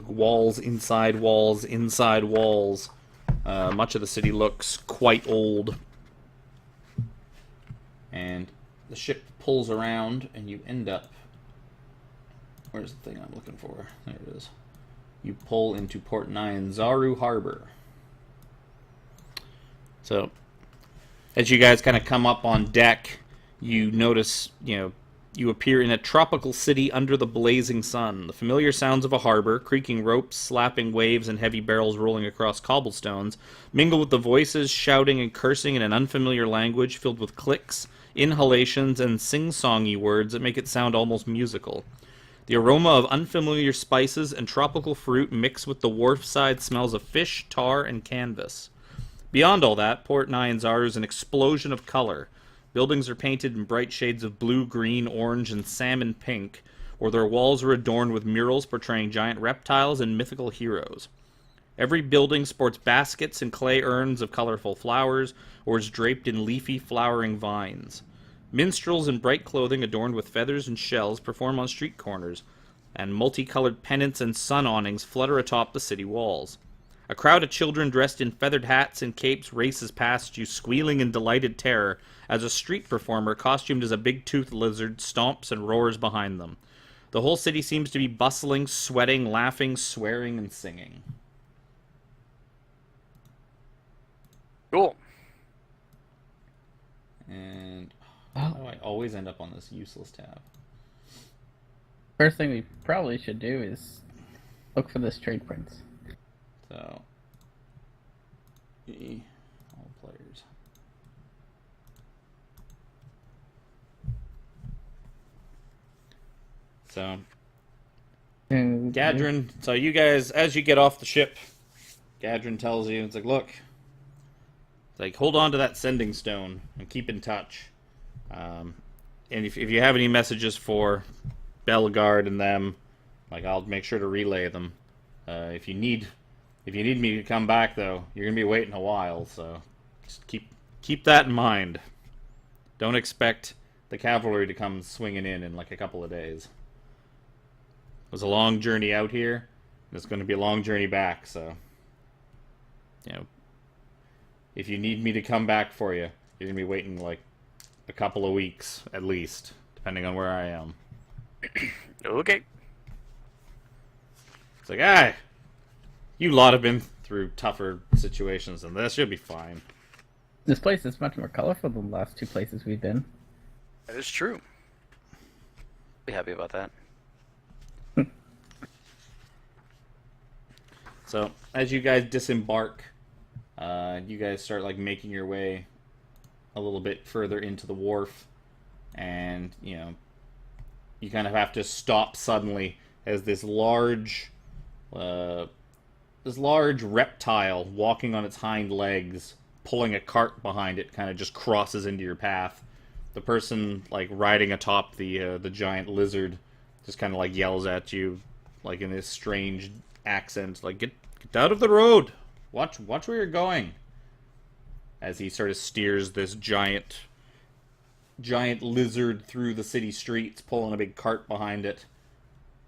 Walls inside walls inside walls. Much of the city looks quite old. And the ship pulls around, and you end up... Where's the thing I'm looking for? There it is. You pull into Port 9 Zaru Harbor. So, as you guys kind of come up on deck, you notice, you appear in a tropical city under the blazing sun. The familiar sounds of a harbor, creaking ropes, slapping waves, and heavy barrels rolling across cobblestones, mingle with the voices shouting and cursing in an unfamiliar language filled with clicks, inhalations, and sing-songy words that make it sound almost musical. The aroma of unfamiliar spices and tropical fruit mix with the wharf-side smells of fish, tar, and canvas. Beyond all that, Port 9 Zaru is an explosion of color. Buildings are painted in bright shades of blue, green, orange, and salmon pink, or their walls are adorned with murals portraying giant reptiles and mythical heroes. Every building sports baskets and clay urns of colorful flowers, or is draped in leafy, flowering vines. Minstrels in bright clothing adorned with feathers and shells perform on street corners, and multicolored pennants and sun awnings flutter atop the city walls. A crowd of children dressed in feathered hats and capes races past you, squealing in delighted terror, as a street performer costumed as a big-toothed lizard stomps and roars behind them. The whole city seems to be bustling, sweating, laughing, swearing, and singing. Cool. And how do I always end up on this useless tab? First thing we probably should do is look for this trade prints. So, all players. So, Gadrin, so you guys, as you get off the ship, Gadrin tells you, it's like, look, it's like, hold on to that sending stone and keep in touch. And if you have any messages for Bellegarde and them, like, I'll make sure to relay them. If you need me to come back, though, you're gonna be waiting a while. So just keep that in mind. Don't expect the cavalry to come swinging in like a couple of days. It was a long journey out here, and it's going to be a long journey back. So, if you need me to come back for you, you're gonna be waiting like a couple of weeks at least, depending on where I am. Okay. It's like, you lot have been through tougher situations than this. You'll be fine. This place is much more colorful than the last two places we've been. That is true. Be happy about that. So, as you guys disembark, you guys start like making your way a little bit further into the wharf, and you kind of have to stop suddenly as this large reptile walking on its hind legs, pulling a cart behind it, kind of just crosses into your path. The person like riding atop the giant lizard just kind of like yells at you, like in this strange accent, like get out of the road, watch where you're going. As he sort of steers this giant lizard through the city streets, pulling a big cart behind it.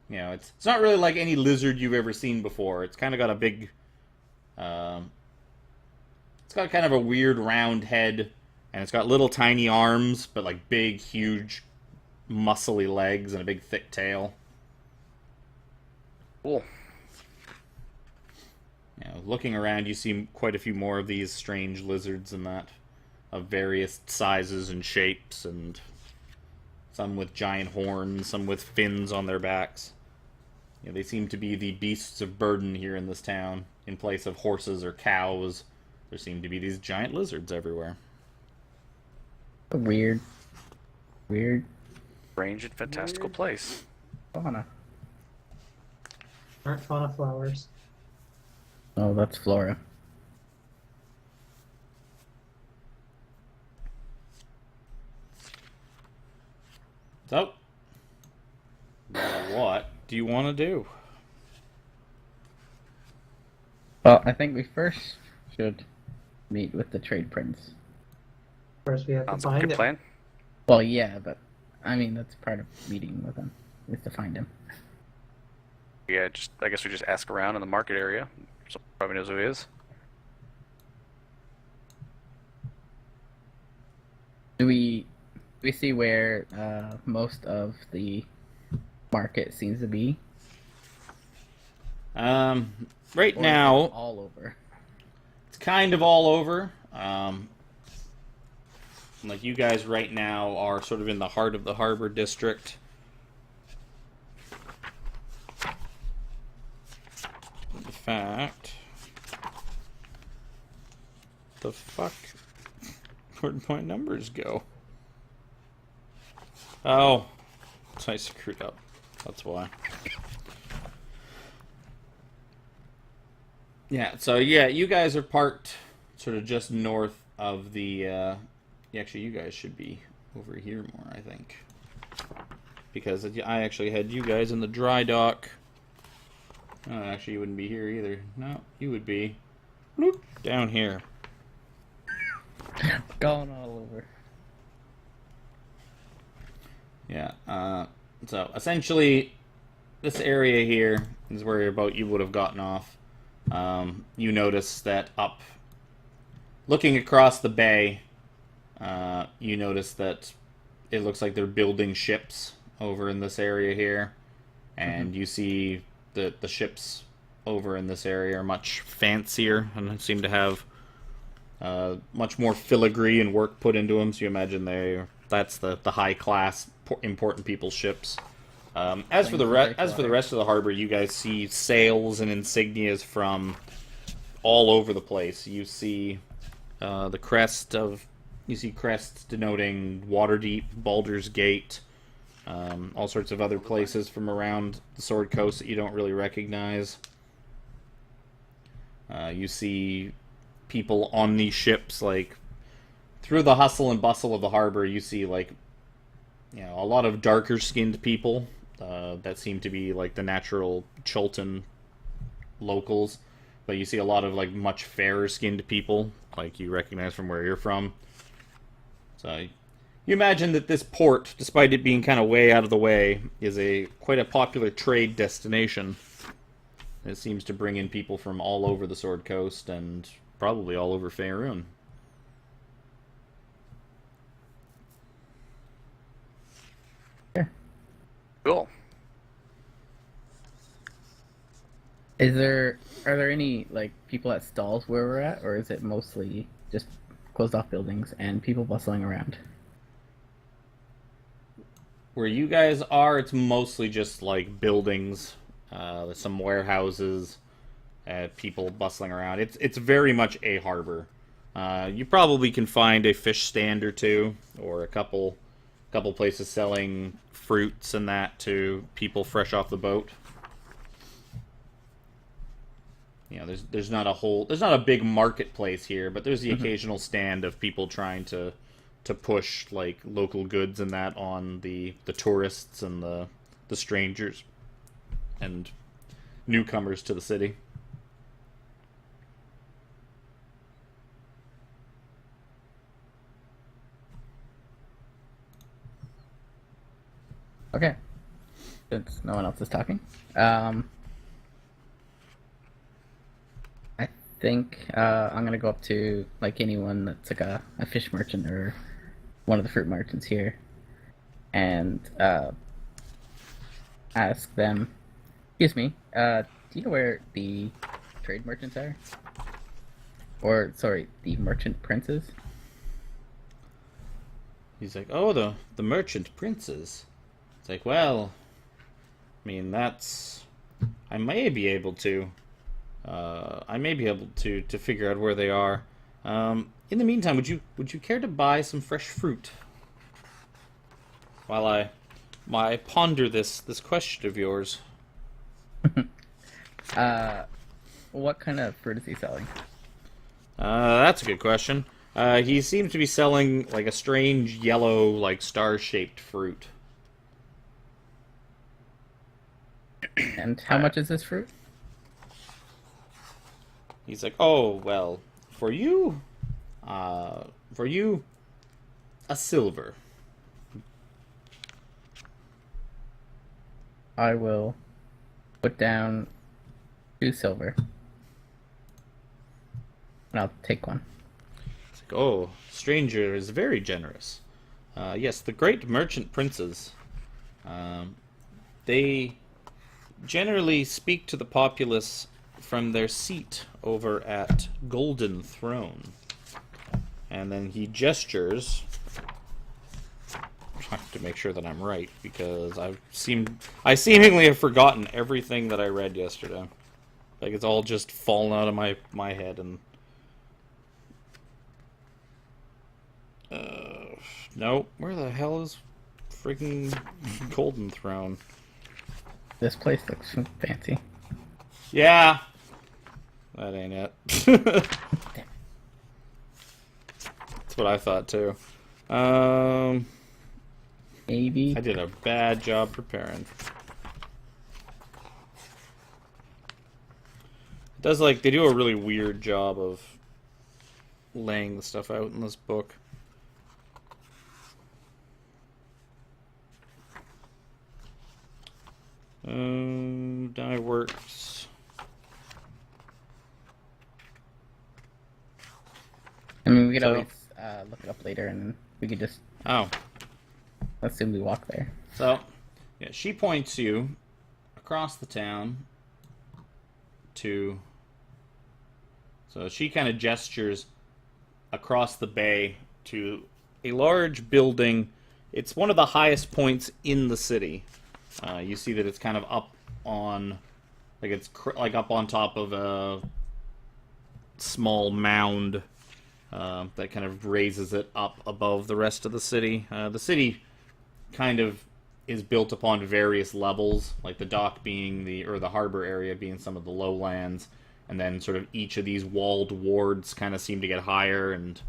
It's not really like any lizard you've ever seen before. It's kind of got a big, it's got kind of a weird round head, and it's got little tiny arms, but like big, huge, muscly legs and a big thick tail. Cool. Looking around, you see quite a few more of these strange lizards and that, of various sizes and shapes, and some with giant horns, some with fins on their backs. They seem to be the beasts of burden here in this town. In place of horses or cows, there seem to be these giant lizards everywhere. A weird, weird Strange and fantastical place. fauna. Aren't fauna flowers. Oh, that's flora. So, what do you want to do? Well, I think we first should meet with the trade prince. First, we have to Sounds like a find good it. plan. Well, yeah, but I mean that's part of meeting with him is to find him. Yeah, I guess we just ask around in the market area. Someone probably knows who he is. Do we see where most of the market seems to be? Right Or is now, it all over. it's kind of all over. Like you guys right now are sort of in the heart of the harbor district. In fact, the fuck? Where'd my numbers go? Oh, I screwed up. That's why. Yeah, so yeah, you guys are parked sort of just north of the, actually you guys should be over here more, I think. Because I actually had you guys in the dry dock. Oh, actually you wouldn't be here either. No, you would be bloop, down here. Going all over. Yeah, so essentially this area here is where about you would have gotten off. You notice that looking across the bay, you notice that it looks like they're building ships over in this area here, and you see the ships over in this area are much fancier and seem to have much more filigree and work put into them. So you imagine that's the high class important people's ships. As for the rest of the harbor, you guys see sails and insignias from all over the place. You see crests denoting Waterdeep, Baldur's Gate, all sorts of other places from around the Sword Coast that you don't really recognize. You see people on these ships, like through the hustle and bustle of the harbor. You see a lot of darker skinned people. That seem to be like the natural Chultan locals, but you see a lot of like much fairer skinned people, like you recognize from where you're from. So you imagine that this port, despite it being kind of way out of the way, is quite a popular trade destination. It seems to bring in people from all over the Sword Coast and probably all over Faerun. Cool. Are there any like people at stalls where we're at, or is it mostly just closed off buildings and people bustling around? Where you guys are, it's mostly just like buildings, there's some warehouses, people bustling around. It's very much a harbor. You probably can find a fish stand or two, or a couple places selling fruits and that to people fresh off the boat. There's not a big marketplace here, but there's the occasional stand of people trying to push like local goods and that on the tourists and the strangers and newcomers to the city. Okay. Since no one else is talking, I think I'm gonna go up to like anyone that's like a fish merchant or one of the fruit merchants here, and ask them. Excuse me. Do you know where the trade merchants are? Or sorry, the merchant princes? He's like, oh, the merchant princes. It's like, well, I mean, I may be able to figure out where they are. In the meantime, would you care to buy some fresh fruit while I ponder this question of yours? What kind of fruit is he selling? That's a good question. He seems to be selling like a strange yellow, like star-shaped fruit. And how much is this fruit? He's like, oh well, for you, a silver. I will put down 2 silver. And I'll take one. It's like, oh, stranger is very generous. Yes, the great merchant princes. They generally speak to the populace from their seat over at Golden Throne. And then he gestures. I have to make sure that I'm right because I seemingly have forgotten everything that I read yesterday. Like it's all just fallen out of my head and no, where the hell is freaking Golden Throne? This place looks fancy. Yeah. That ain't it. That's what I thought too. Maybe. I did a bad job preparing. It does they do a really weird job of laying the stuff out in this book. Dye works. I mean, we could So- always look it up later, and we could just Oh, assume we walk there. so yeah, she points you across the town to. So she kind of gestures across the bay to a large building. It's one of the highest points in the city. You see that it's kind of up on, up on top of a small mound that kind of raises it up above the rest of the city. The city kind of is built upon various levels, like the dock being the harbor area being some of the lowlands, and then sort of each of these walled wards kind of seem to get higher, and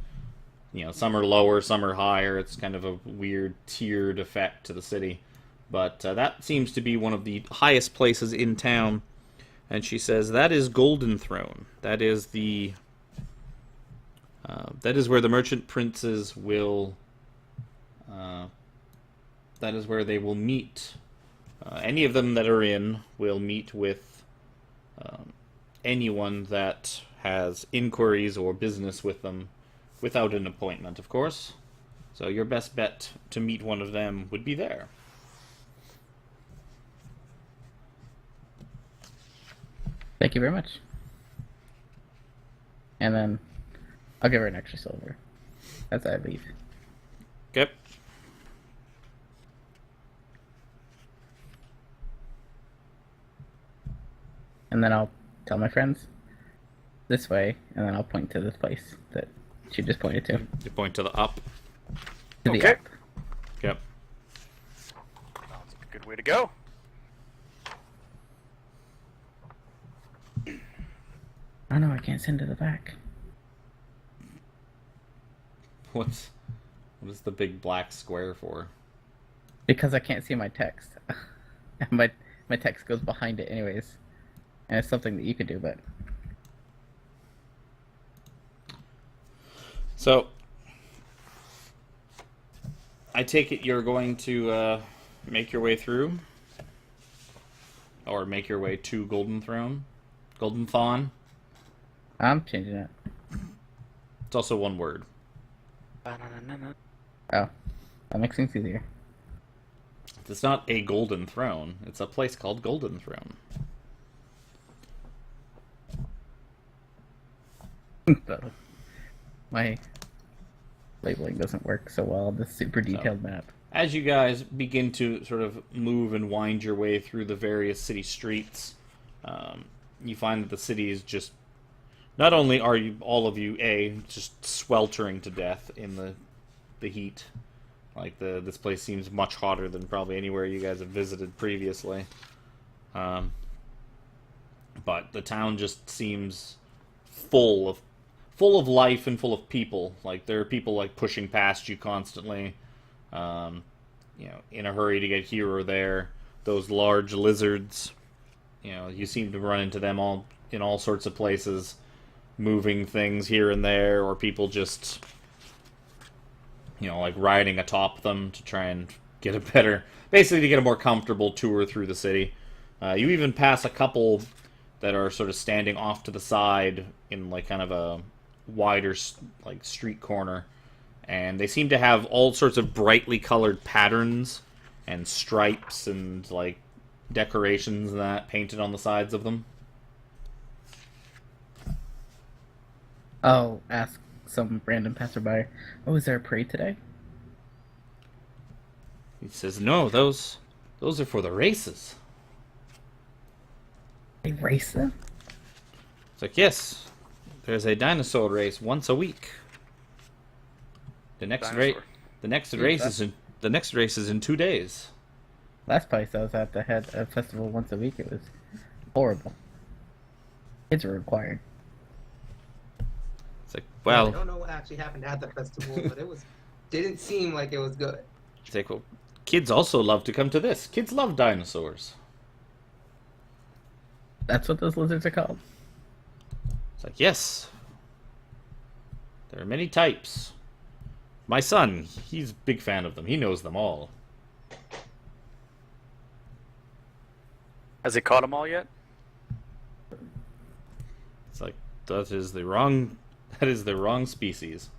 some are lower, some are higher. It's kind of a weird tiered effect to the city. But that seems to be one of the highest places in town. And she says, that is Golden Throne. That is that is where the merchant princes will... that is where they will meet. Any of them that are in will meet with anyone that has inquiries or business with them, without an appointment, of course. So your best bet to meet one of them would be there. Thank you very much. And then I'll give her an extra silver as I leave. Okay. And then I'll tell my friends this way, and then I'll point to this place that she just pointed to. You point to the up. To the Okay. up. Yep. Sounds like a good way to go. Oh no, I can't send to the back. What is the big black square for? Because I can't see my text. my text goes behind it anyways. And it's something that you could do, but So, I take it you're going to make your way through? Or make your way to Golden Throne? Golden Fawn? I'm changing it. It's also one word. Ba-na-na-na-na. Oh, that makes things easier. It's not a golden throne. It's a place called Golden Throne. My labeling doesn't work so well on this super detailed map. As you guys begin to sort of move and wind your way through the various city streets, you find that the city is just not only are you all of you just sweltering to death in the heat, like this place seems much hotter than probably anywhere you guys have visited previously. But the town just seems full of life and full of people. Like there are people like pushing past you constantly, in a hurry to get here or there. Those large lizards, you seem to run into them all in all sorts of places, moving things here and there, or people just, like riding atop them to try and get basically to get a more comfortable tour through the city. You even pass a couple that are sort of standing off to the side in like kind of a wider like street corner, and they seem to have all sorts of brightly colored patterns and stripes and like decorations and that painted on the sides of them. I'll ask some random passerby, oh, is there a parade today? He says, no, those are for the races. They race them? It's like, yes, there's a dinosaur race once a week. The next race is in 2 days. Last place I was at, they had a festival once a week. It was horrible. Kids were required. It's like, I well, don't know what actually happened at the festival, but didn't seem like it was good. it's like, well, kids also love to come to this. Kids love dinosaurs. That's what those lizards are called. It's like, yes, there are many types. My son, he's a big fan of them. He knows them all. Has he caught them all yet? It's like, that is the wrong species.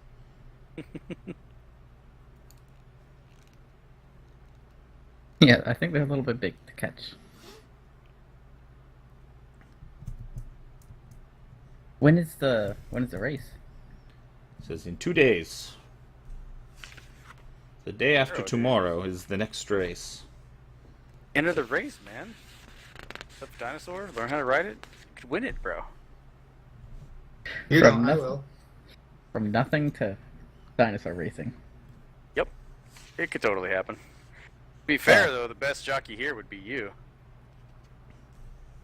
Yeah, I think they're a little bit big to catch. When is the race? It says in 2 days. The day after Dude. tomorrow is the next race. Enter the race, man. Up dinosaur, learn how to ride it. You could win it, bro. You From know, I nothing. will. From nothing to dinosaur racing. Yep. It could totally happen. To be fair, though, the best jockey here would be you.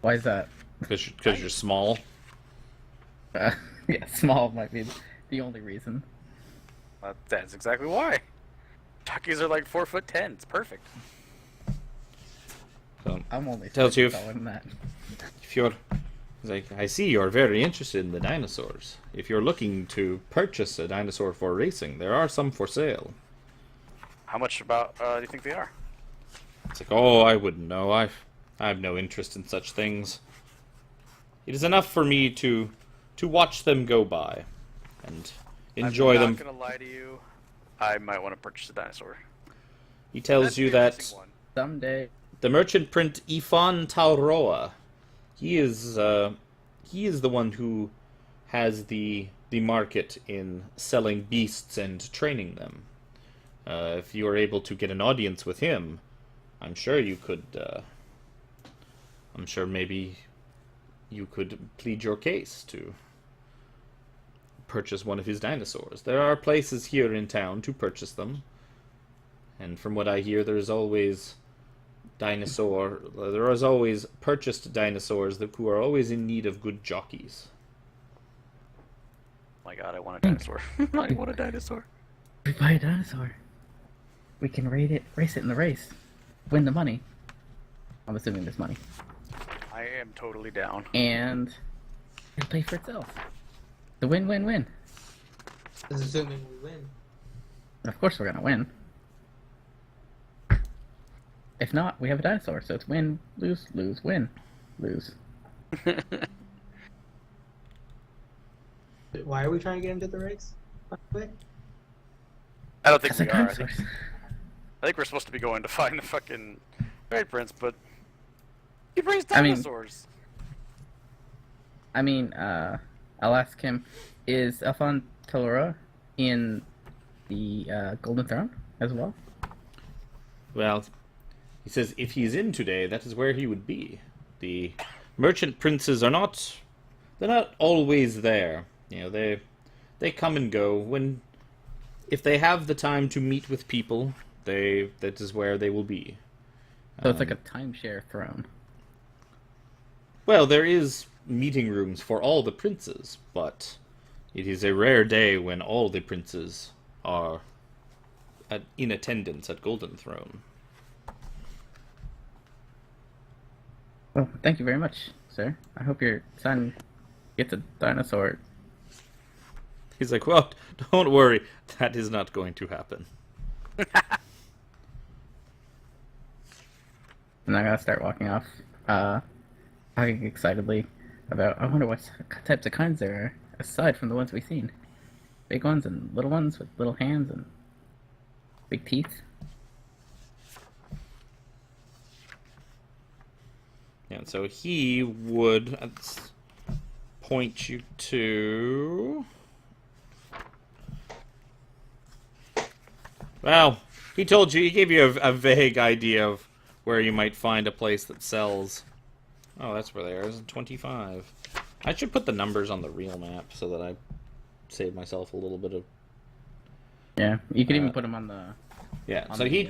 Why is that? Because you're small. Yeah, small might be the only reason. That's exactly why. Jockeys are like 4'10". It's perfect. So, I'm only Tells you taller than that. if you're, it's like, I see you're very interested in the dinosaurs. If you're looking to purchase a dinosaur for racing, there are some for sale. How much about do you think they are? It's like, oh, I wouldn't know. I have no interest in such things. It is enough for me to watch them go by and enjoy them. I'm not gonna lie to you. I might want to purchase a dinosaur. He tells you that Someday. the merchant print Ifan Tauroa, he is the one who has the market in selling beasts and training them. If you are able to get an audience with him, I'm sure you could. I'm sure maybe you could plead your case to purchase one of his dinosaurs. There are places here in town to purchase them, and from what I hear, there is always purchased dinosaurs who are always in need of good jockeys. Oh my god, I want a dinosaur. I want a dinosaur. We buy a dinosaur. We can race it in the race. Win the money. I'm assuming there's money. I am totally down. And it'll pay for itself. The win-win-win. This is assuming we win. And of course we're gonna win. If not, we have a dinosaur, so it's win, lose, lose, win, lose. Why are we trying to get him to the race? By the way? I don't think That's we a are. dinosaur. I think we're supposed to be going to find the fucking Fairy Prince, but he brings I mean- dinosaurs. I'll ask him, is Alphon Telura in the Golden Throne as well? Well, he says if he's in today, that is where he would be. The merchant princes are not they're not always there. You know, they come and go when if they have the time to meet with people, that is where they will be. So it's like a timeshare throne. Well, there is meeting rooms for all the princes, but it is a rare day when all the princes are in attendance at Golden Throne. Well, thank you very much, sir. I hope your son gets a dinosaur. He's like, well, don't worry, that is not going to happen. And I gotta start walking off, talking excitedly about, I wonder what types of kinds there are, aside from the ones we've seen. Big ones and little ones with little hands and big teeth. And so he would point you to... Well, he told you, he gave you a vague idea of where you might find a place that sells... Oh, that's where they are. It's 25. I should put the numbers on the real map so that I save myself a little bit of... Yeah, you could even put them on the... Yeah, on so the,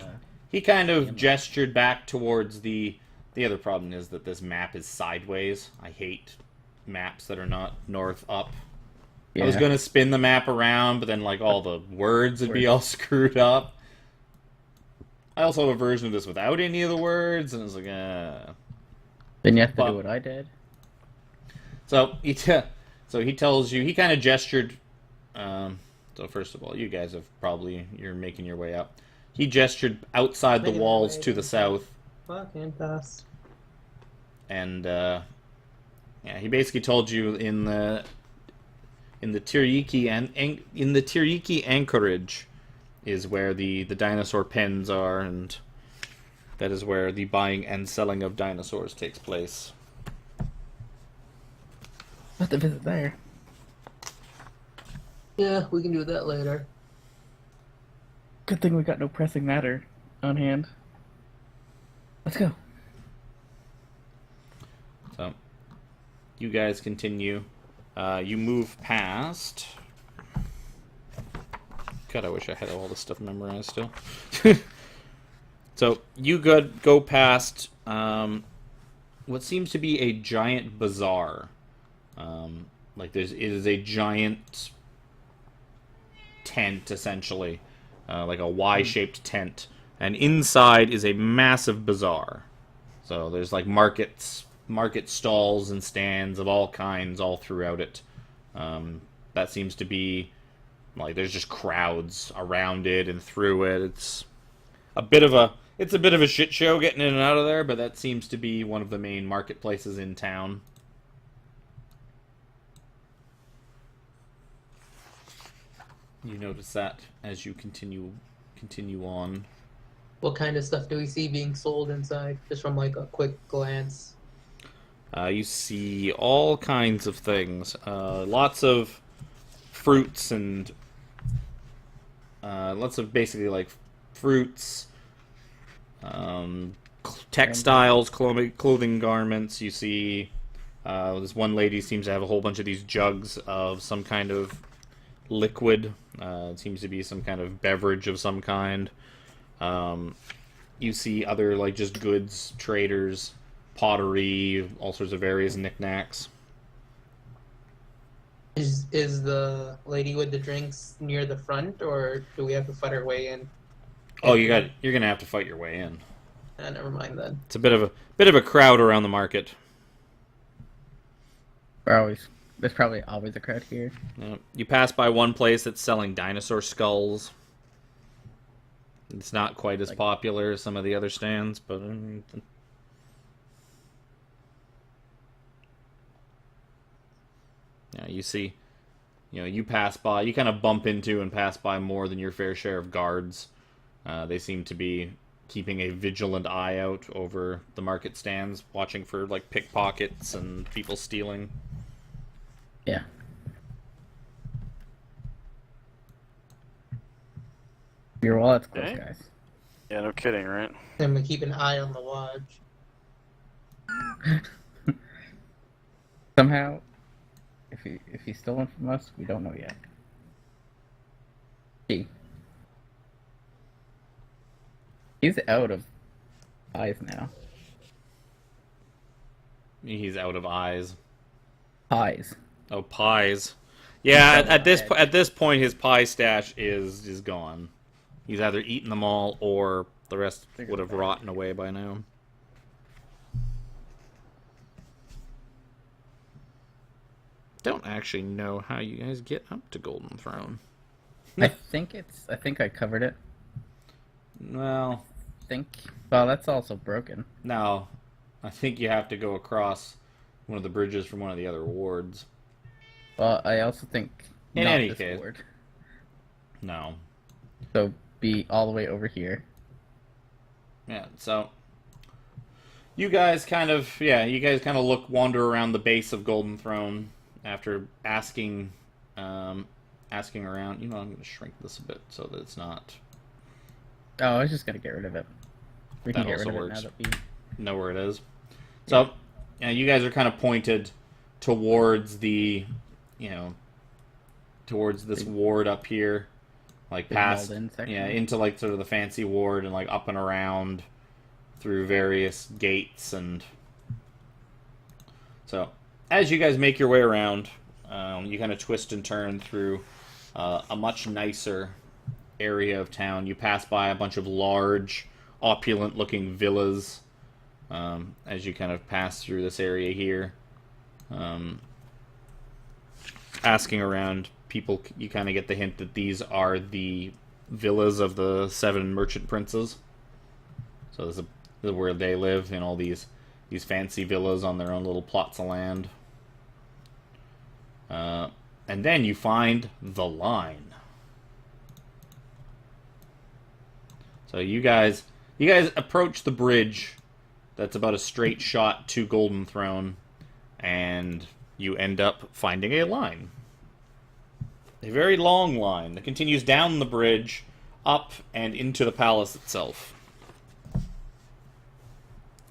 he kind of gestured back towards the... The other problem is that this map is sideways. I hate maps that are not north up. Yeah. I was going to spin the map around, but then like all the words would be all screwed up. I also have a version of this without any of the words, and it's like, Then you have to Well- do what I did. So he tells you, he kind of gestured, so first of all, you guys you're making your way up. He gestured outside the Making walls my way to the to- south, Fucking fast. and, yeah, he basically told you in the Tiriki in the Tiriki anchorage is where the dinosaur pens are, and that is where the buying and selling of dinosaurs takes place. I'll have to visit there. Yeah, we can do that later. Good thing we got no pressing matter on hand. Let's go. So, you guys continue. You move past. God, I wish I had all this stuff memorized still. So, you go past what seems to be a giant bazaar. It is a giant tent, essentially. Like a Y-shaped tent. And inside is a massive bazaar. So, there's like market stalls and stands of all kinds all throughout it. That seems to be like there's just crowds around it and through it. It's a bit of a shit show getting in and out of there, but that seems to be one of the main marketplaces in town. You notice that as you continue on. What kind of stuff do we see being sold inside? Just from like a quick glance. You see all kinds of things. Lots of fruits and lots of basically like fruits, textiles, clothing garments. You see this one lady seems to have a whole bunch of these jugs of some kind of liquid. It seems to be some kind of beverage of some kind. You see other like just goods traders, pottery, all sorts of various knickknacks. Is the lady with the drinks near the front, or do we have to fight our way in? Oh, you're gonna have to fight your way in. Never mind then. It's a bit of a crowd around the market. There's probably always a crowd here. You pass by one place that's selling dinosaur skulls. It's not quite as popular as some of the other stands, but yeah, you see, you pass by, you kind of bump into and pass by more than your fair share of guards. They seem to be keeping a vigilant eye out over the market stands, watching for like pickpockets and people stealing. Yeah. Your wallet's close, Okay. guys. Yeah, no kidding, right? And we keep an eye on the watch. Somehow, If he's stolen from us, we don't know yet. He. He's out of eyes now. He's out of eyes. Pies. Oh, pies. Yeah, He's out of head. at this point, his pie stash is gone. He's either eaten them all, or the rest would have rotten away by now. Don't actually know how you guys get up to Golden Throne. I think I covered it. Well, Well, that's also broken. no. I think you have to go across one of the bridges from one of the other wards. Well, I also think In not any this case. ward. No. So be all the way over here. Yeah, so you guys kind of wander around the base of Golden Throne after asking around. You know, I'm going to shrink this a bit so that it's not. Oh, I was just gonna get rid of it. We can That get rid also of it works. now that we. Know where it is. So, you guys are kind of pointed towards towards this ward up here, like Big past, walled-in section. into like sort of the fancy ward and like up and around through various gates. And so, as you guys make your way around, you kind of twist and turn through a much nicer area of town. You pass by a bunch of large, opulent-looking villas. As you kind of pass through this area here, asking around, people, you kind of get the hint that these are the villas of the 7 merchant princes. So this is where they live, in all these fancy villas on their own little plots of land. And then you find the line. So you guys approach the bridge. That's about a straight shot to Golden Throne, and you end up finding a line. A very long line that continues down the bridge, up and into the palace itself.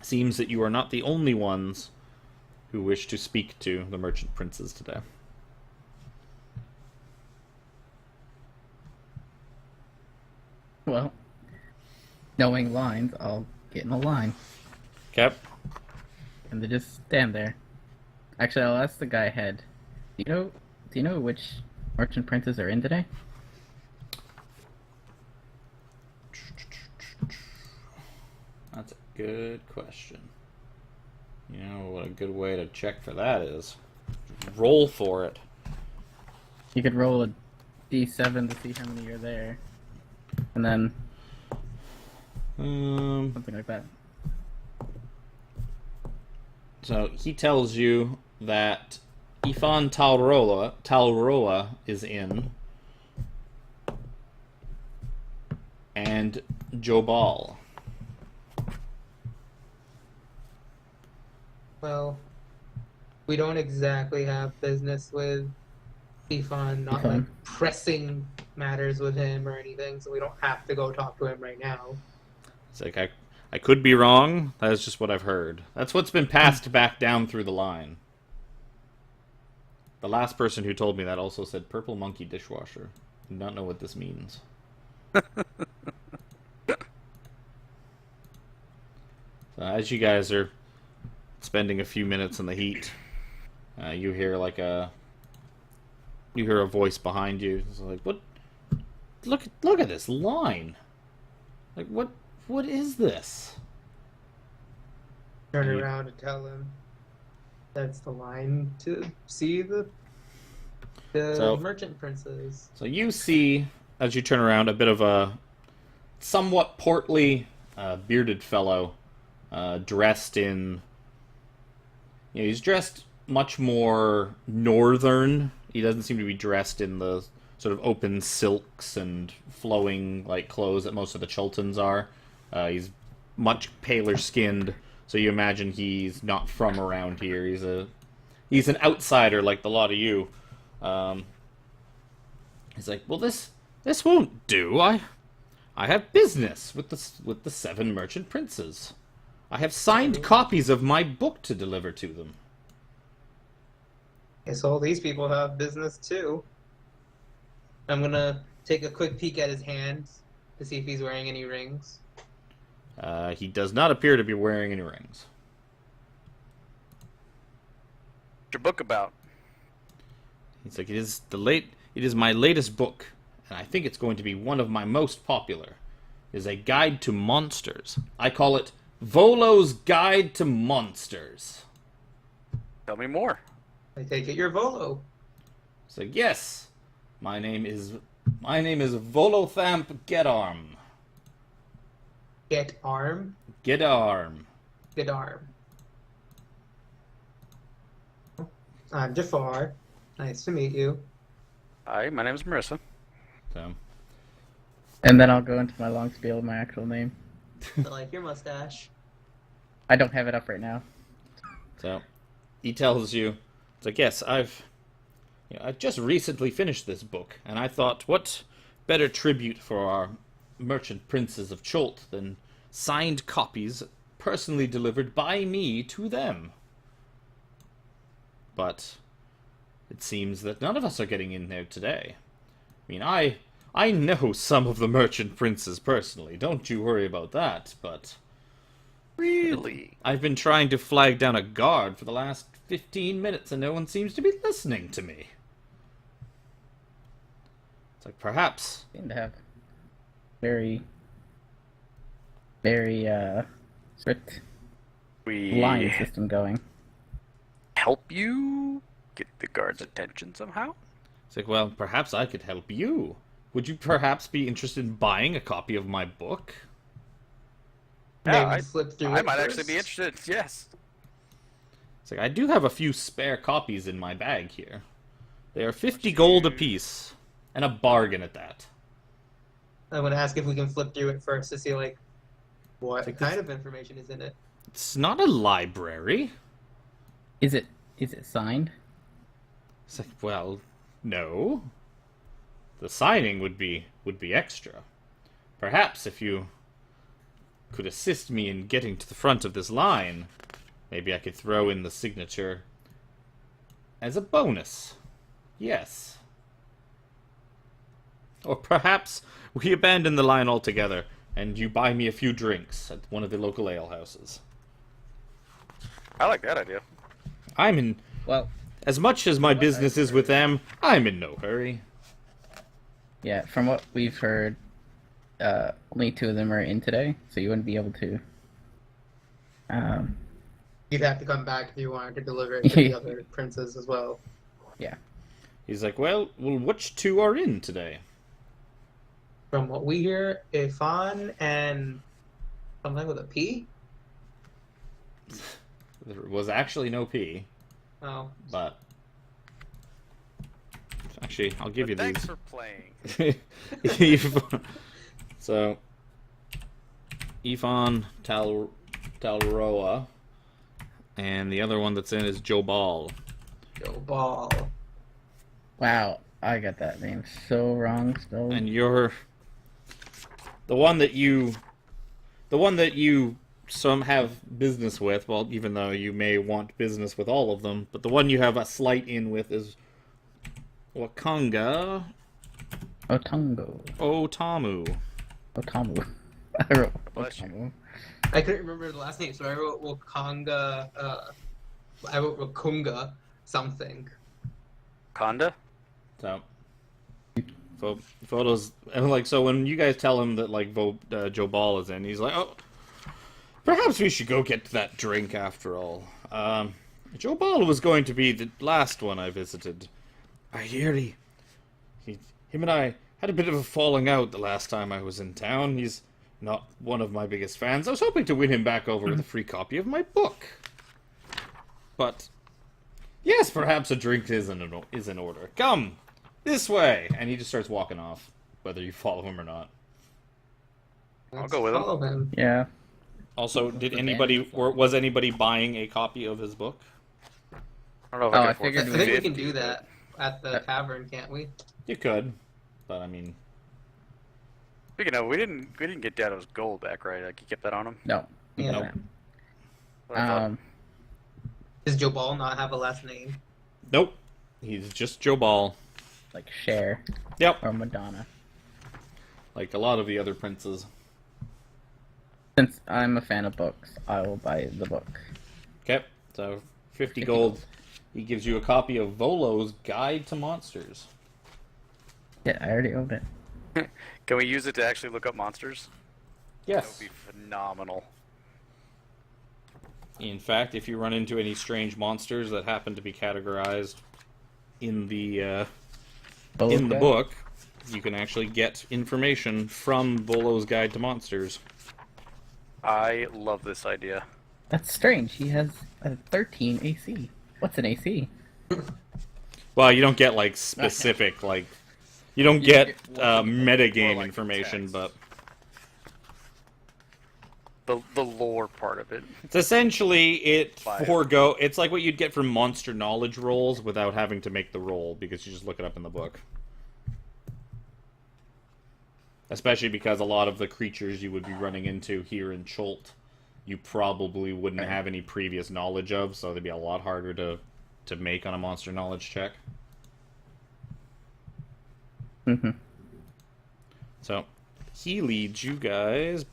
Seems that you are not the only ones who wish to speak to the merchant princes today. Well, knowing lines, I'll get in a line. Okay. And they just stand there. Actually, I'll ask the guy ahead. Do you know which merchant princes are in today? That's a good question. You know what a good way to check for that is? Roll for it. You could roll a d7 to see how many are there. And then something like that. So he tells you that Ifan Talroa is in, and Jobal. Well, we don't exactly have business with Stefan, not like pressing matters with him or anything, so we don't have to go talk to him right now. It's like, I could be wrong. That is just what I've heard. That's what's been passed back down through the line. The last person who told me that also said purple monkey dishwasher. I do not know what this means. So as you guys are spending a few minutes in the heat, you hear a voice behind you. It's like, what? Look at this line. Like, what is this? Turn around and tell him that's the line to see the merchant princes. So you see, as you turn around, a bit of a somewhat portly, bearded fellow, dressed in. You know, he's dressed much more northern. He doesn't seem to be dressed in the sort of open silks and flowing like clothes that most of the Chultans are. He's much paler skinned, so you imagine he's not from around here. He's an outsider like the lot of you. He's like, well, this won't do. I have business with the 7 merchant princes. I have signed copies of my book to deliver to them. Guess all these people have business too. I'm gonna take a quick peek at his hands to see if he's wearing any rings. He does not appear to be wearing any rings. What's your book about? He's like, it is my latest book, and I think it's going to be one of my most popular. It is a guide to monsters. I call it Volo's Guide to Monsters. Tell me more. I take it you're Volo. It's like, yes, my name is Volothamp Getarm. Get arm. Getarm. Get arm. I'm Jafar. Nice to meet you. Hi, my name is Marissa. So, And then I'll go into my long spiel of my actual name. I like your mustache. I don't have it up right now. so he tells you, it's like, yes, I've just recently finished this book, and I thought, what better tribute for our merchant princes of Cholt than signed copies personally delivered by me to them? But it seems that none of us are getting in there today. I mean, I know some of the merchant princes personally, don't you worry about that, but Really? I've been trying to flag down a guard for the last 15 minutes and no one seems to be listening to me. It's like, perhaps... Seem to have very, very strict We line system going. help you get the guard's attention somehow? It's like, well, perhaps I could help you. Would you perhaps be interested in buying a copy of my book? Yeah, Maybe flip through I it might first. actually be interested. Yes. It's like, I do have a few spare copies in my bag here. They are 50 gold apiece, and a bargain at that. I'm gonna ask if we can flip through it first to see like what Like kind of information is in it. It's not a library. Is it signed? It's like, well, no. The signing would be extra. Perhaps if you could assist me in getting to the front of this line, maybe I could throw in the signature as a bonus. Yes. Or perhaps we abandon the line altogether and you buy me a few drinks at one of the local alehouses. I like that idea. I'm in... Well, As much as my business is with them, I'm in no hurry. yeah, from what we've heard, only 2 of them are in today, so you wouldn't be able to. You'd have to come back if you wanted to deliver it to the other princes as well. Yeah. He's like, well, which 2 are in today? From what we hear, Ifan and something with a P? There was actually no P, Oh. but... Actually, I'll give you Thanks these. for playing. So, Ifan Talroa, and the other one that's in is Jobal. Joe Ball. Wow, I got that name so wrong. So And you're the one that you some have business with. Well, even though you may want business with all of them, but the one you have a slight in with is Wakanga Otango. Otamu. Otamu. I wrote Bless you. Otamu. I couldn't remember the last name, so I wrote Wakanga. I wrote Wakunga something. Conda? So, photos and like so when you guys tell him that like Joe Ball is in, he's like, oh, perhaps we should go get that drink after all. Joe Ball was going to be the last one I visited. I hear him and I had a bit of a falling out the last time I was in town. He's not one of my biggest fans. I was hoping to win him back over with a free copy of my book. But yes, perhaps a drink is in order. Come this way, and he just starts walking off, whether you follow him or not. I'll go with him. Follow him. Yeah. Also, was anybody buying a copy of his book? I don't know if Oh, I can I afford figured I think we 50, can do but- that at the tavern, can't we? You could, but I mean, Speaking of, we didn't get Dado's gold back, right? Like, you kept that on him? No. Yeah. Nope. What I thought. Um. Does Joe Ball not have a last name? nope. He's just Joe Ball. Like Cher Yep. or Madonna. Like a lot of the other princes. Since I'm a fan of books, I will buy the book. Okay, so 50 50 gold. gold. He gives you a copy of Volo's Guide to Monsters. Yeah, I already own it. Can we use it to actually look up monsters? That Yes. would be phenomenal. In fact, if you run into any strange monsters that happen to be categorized in the Book. book, you can actually get information from Volo's Guide to Monsters. I love this idea. That's strange. He has a 13 AC. What's an AC? Well, you don't get like specific like you don't get metagame more like information, text. but The lore part of it. it's essentially Bio. It's like what you'd get from monster knowledge rolls without having to make the roll because you just look it up in the book. Especially because a lot of the creatures you would be running into here in Cholt, you probably wouldn't have any previous knowledge of, so they'd be a lot harder to make on a monster knowledge check. Mm-hmm. So he leads you guys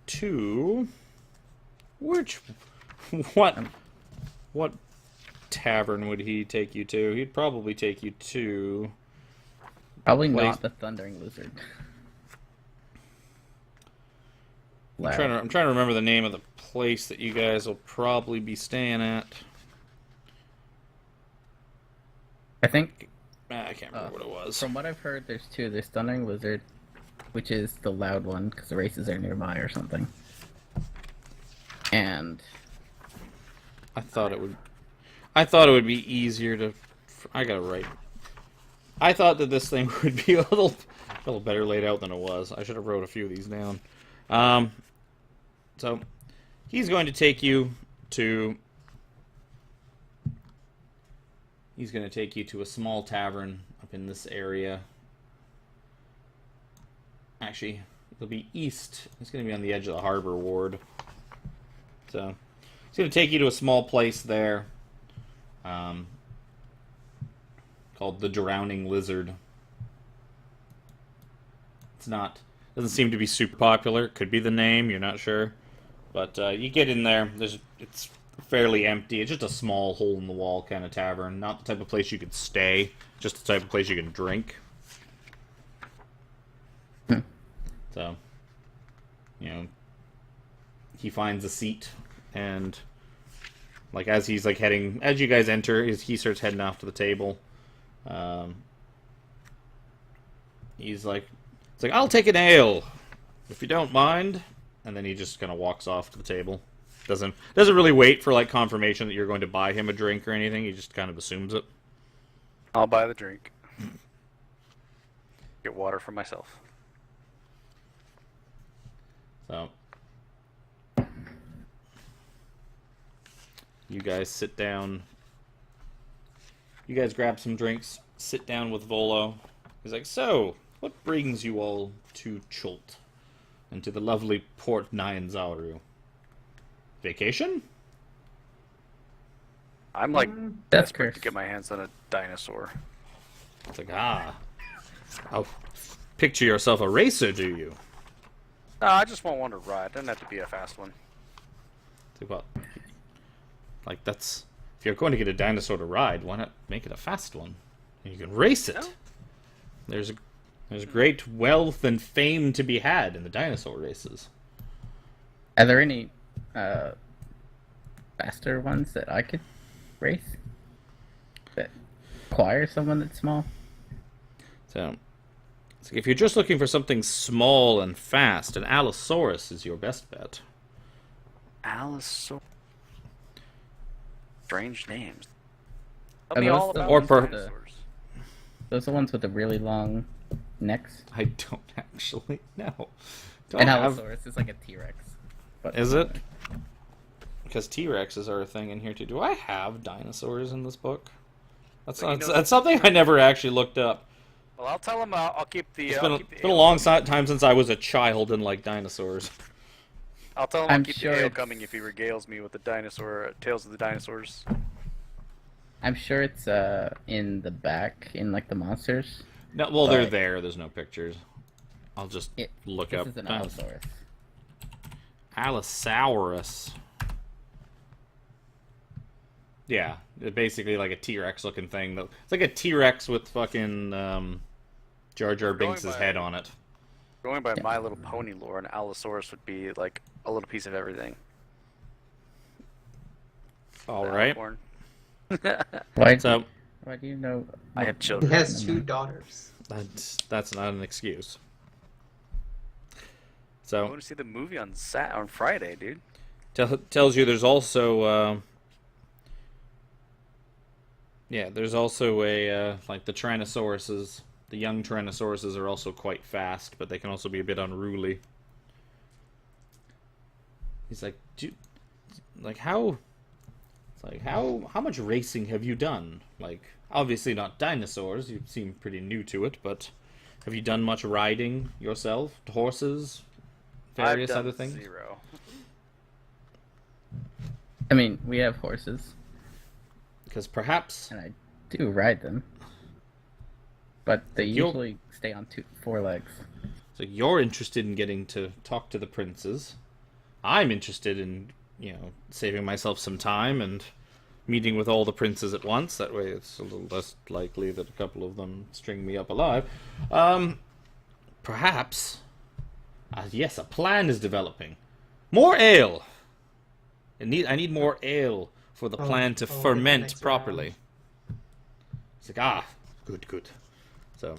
to what tavern would he take you to? He'd probably take you to Probably Place- not the Thundering Lizard. I'm trying to remember the name of the place that you guys will probably be staying at. I think, I can't remember what it was. from what I've heard, there's two. There's Thundering Lizard, which is the loud one because the races are nearby or something. And I thought it would be easier to. I got it right. I thought that this thing would be a little better laid out than it was. I should have wrote a few of these down. So he's going to take you to. He's going to take you to a small tavern up in this area. Actually, it'll be east. It's going to be on the edge of the harbor ward. So he's going to take you to a small place there. Called the Drowning Lizard. Doesn't seem to be super popular. Could be the name, you're not sure. But you get in there, it's fairly empty. It's just a small hole in the wall kind of tavern. Not the type of place you could stay, just the type of place you can drink. So, he finds a seat and as he's as you guys enter, he starts heading off to the table. He's like, I'll take an ale, if you don't mind. And then he just kind of walks off to the table. Doesn't really wait for confirmation that you're going to buy him a drink or anything. He just kind of assumes it. I'll buy the drink. Get water for myself. So you guys sit down. You guys grab some drinks, sit down with Volo. He's like, so, what brings you all to Cholt and to the lovely Port Nyanzaru? Vacation? I'm that's desperate to cursed. get my hands on a dinosaur. It's like, oh, picture yourself a racer, do you? No, I just want one to ride. Doesn't have to be a fast one. It's like, that's... If you're going to get a dinosaur to ride, why not make it a fast one? And you can race it. No. There's great wealth and fame to be had in the dinosaur races. Are there any faster ones that I could race? That require someone that's small? So if you're just looking for something small and fast, an Allosaurus is your best bet. Allosaurus. Strange names. Are Tell me those all the about ones with dinosaurs. Those are the ones with the really long necks? I don't actually know. An Allosaurus is like a T-Rex. But Is it? Because T-Rexes are a thing in here too. Do I have dinosaurs in this book? That's something I never actually looked up. Well, I'll tell him. I'll keep the. It's I'll been keep the a ale long coming. time since I was a child and liked dinosaurs. I'll tell him I'll I'm keep sure the ale it's- coming if he regales me with the dinosaur tales of the dinosaurs. I'm sure it's in the back in like the monsters. No, well, they're But there. There's no pictures. I'll just look this up. is an Allosaurus. Allosaurus. Yeah, basically like a T-Rex looking thing. It's like a T-Rex with fucking Jar Jar Going Binks' by- head on it. Going by My Little Pony lore, an Allosaurus would be like a little piece of everything. All The right. alicorn. Why? So Why do you know? I have He children. has 2 daughters. that's not an excuse. I So want to see the movie on Friday, dude. tells you there's also there's also a like the Tyrannosauruses. The young Tyrannosauruses are also quite fast, but they can also be a bit unruly. He's like, how? It's like how much racing have you done? Like, obviously not dinosaurs. You seem pretty new to it, but have you done much riding yourself? Horses, various I've done other things. 0. I mean, we have horses, Because perhaps and I do ride them, but they You'll- usually stay on 4 legs. so you're interested in getting to talk to the princes. I'm interested in, saving myself some time and meeting with all the princes at once. That way it's a little less likely that a couple of them string me up alive. Perhaps, yes, a plan is developing. More ale! I need more ale for the plan to the ferment next properly. It's like, good. So,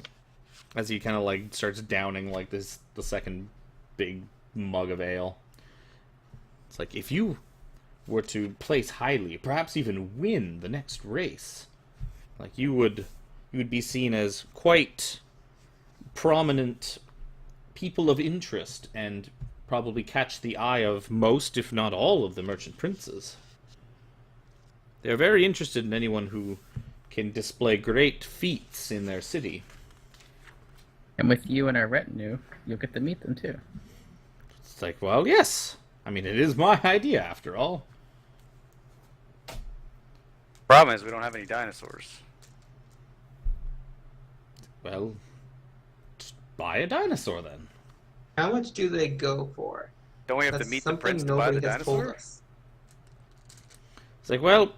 as he kind of like starts downing like the second big mug of ale. It's like, if you were to place highly, perhaps even win the next race, like you would be seen as quite prominent people of interest and probably catch the eye of most, if not all, of the merchant princes. They're very interested in anyone who can display great feats in their city. And with you and our retinue, you'll get to meet them too. It's like, well, yes. I mean, it is my idea, after all. Problem is, we don't have any dinosaurs. Well, just buy a dinosaur then. How much do they go for? Don't we have That's to meet the something prince to buy the nobody has told dinosaur? us. It's like, well,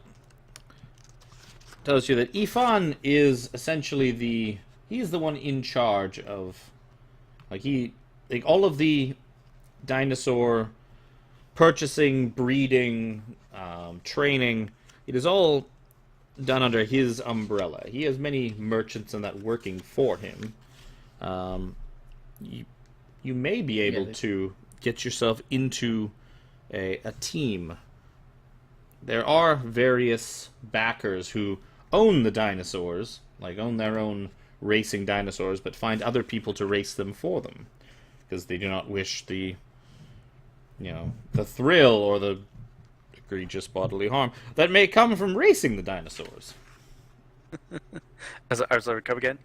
tells you that Ifan is essentially he's the one in charge of, all of the dinosaur purchasing, breeding, training. It is all done under his umbrella. He has many merchants and that working for him. You may be able to get yourself into a team. There are various backers who own the dinosaurs, like own their own racing dinosaurs, but find other people to race them for them, because they do not wish the thrill or the egregious bodily harm that may come from racing the dinosaurs. Sorry, come again?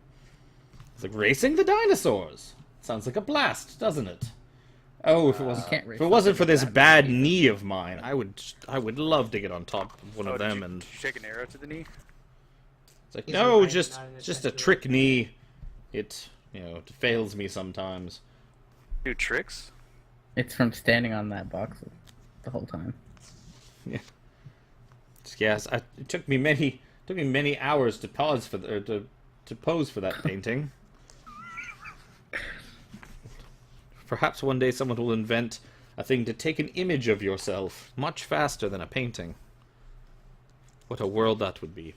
It's like, racing the dinosaurs. Sounds like a blast, doesn't it? Oh, if it wasn't can't race if it wasn't for something this that bad big. knee of mine, I would love to get on top of one Oh, of did them you, and did you shake an arrow to the knee? it's like, He's no, right, just not an just a essential. trick knee. It it fails me sometimes. Do tricks? It's from standing on that box the whole time. Yes, it took me many hours to pause for to pose for that painting. Perhaps one day someone will invent a thing to take an image of yourself much faster than a painting. What a world that would be.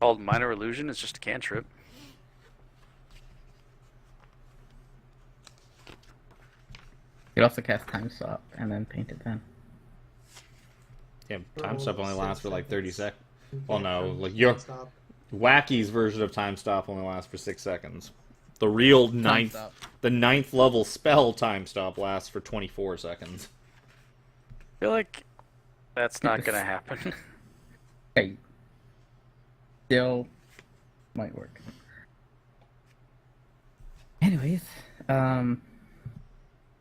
Called minor illusion. It's just a cantrip. You could also cast time stop and then paint it then. Yeah, For time all stop of only 6 lasts for like 30 seconds. seconds. Well, no, Yeah, like your stop. Wacky's version of time stop only lasts for 6 seconds. The real stop. the ninth level spell time stop lasts for 24 seconds. I feel like that's not gonna happen. Hey, still might work. Anyways,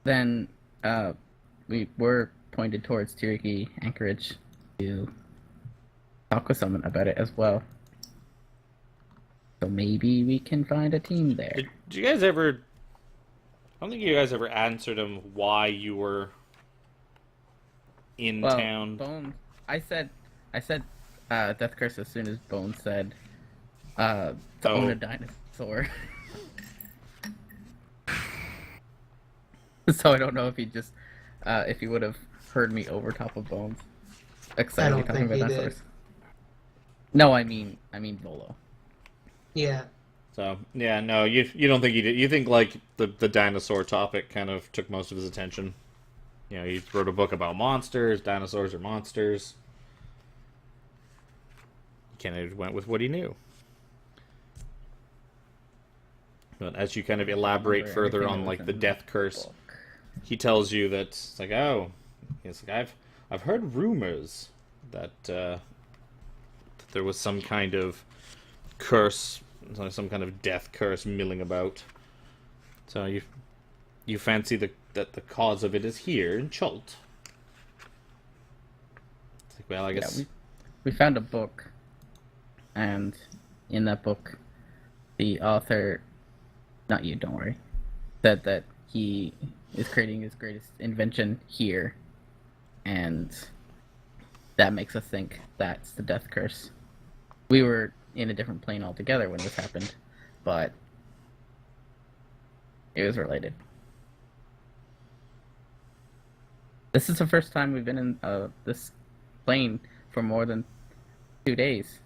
then we were pointed towards Tiriki Anchorage to talk with someone about it as well. So maybe we can find a team there. Did you guys ever? I don't think you guys ever answered him why you were in Well, town. Bones. I said, Death Curse as soon as Bones said, to own a dinosaur. So I don't know if he just, if he would have heard me over top of Bones, excitedly don't talking think about he dinosaurs. did. No, I mean Volo. Yeah. So yeah, no, you don't think he did. You think like the dinosaur topic kind of took most of his attention. You know, he wrote a book about monsters. Dinosaurs are monsters. He kind of went with what he knew. But as you kind of elaborate further Everything on that like was the in death curse, book. he tells you that it's like, oh, it's like I've heard rumors that that there was some kind of curse, some kind of death curse milling about. So you fancy that the cause of it is here in Chult. It's like, well, I guess We found a book, and in that book, the author, not you, don't worry, said that he is creating his greatest invention here, and that makes us think that's the death curse. We were in a different plane altogether when this happened, but it was related. This is the first time we've been in this plane for more than 2 days.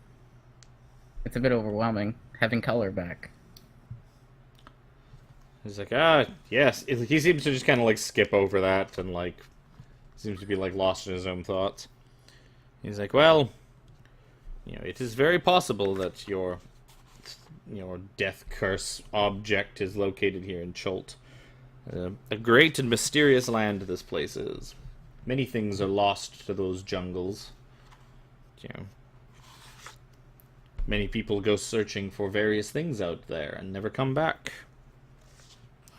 It's a bit overwhelming having color back. he's like, yes. He seems to just kind of like skip over that and like seems to be like lost in his own thoughts. He's like, well, you know, it is very possible that your death curse object is located here in Chult. A great and mysterious land this place is. Many things are lost to those jungles. You know, many people go searching for various things out there and never come back.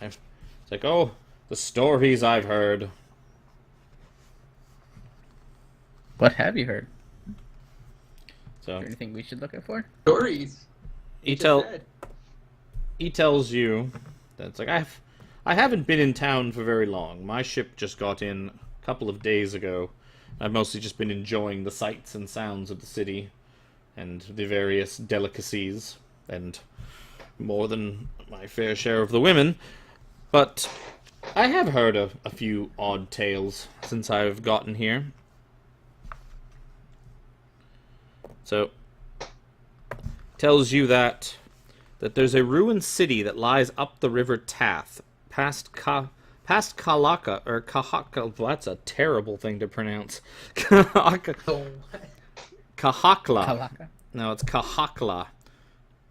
It's like, oh, the stories I've heard. What have you heard? So Is there anything we should look out for? Stories. he Just tell said. he tells you that it's like I haven't been in town for very long. My ship just got in a couple of days ago. I've mostly just been enjoying the sights and sounds of the city and the various delicacies and more than my fair share of the women. But I have heard of a few odd tales since I've gotten here. So tells you that there's a ruined city that lies up the river Tath, past Kalaka, or Kahaka. Well, that's a terrible thing to pronounce. Kahakla. Oh, Kalaka. No, it's Kahakla.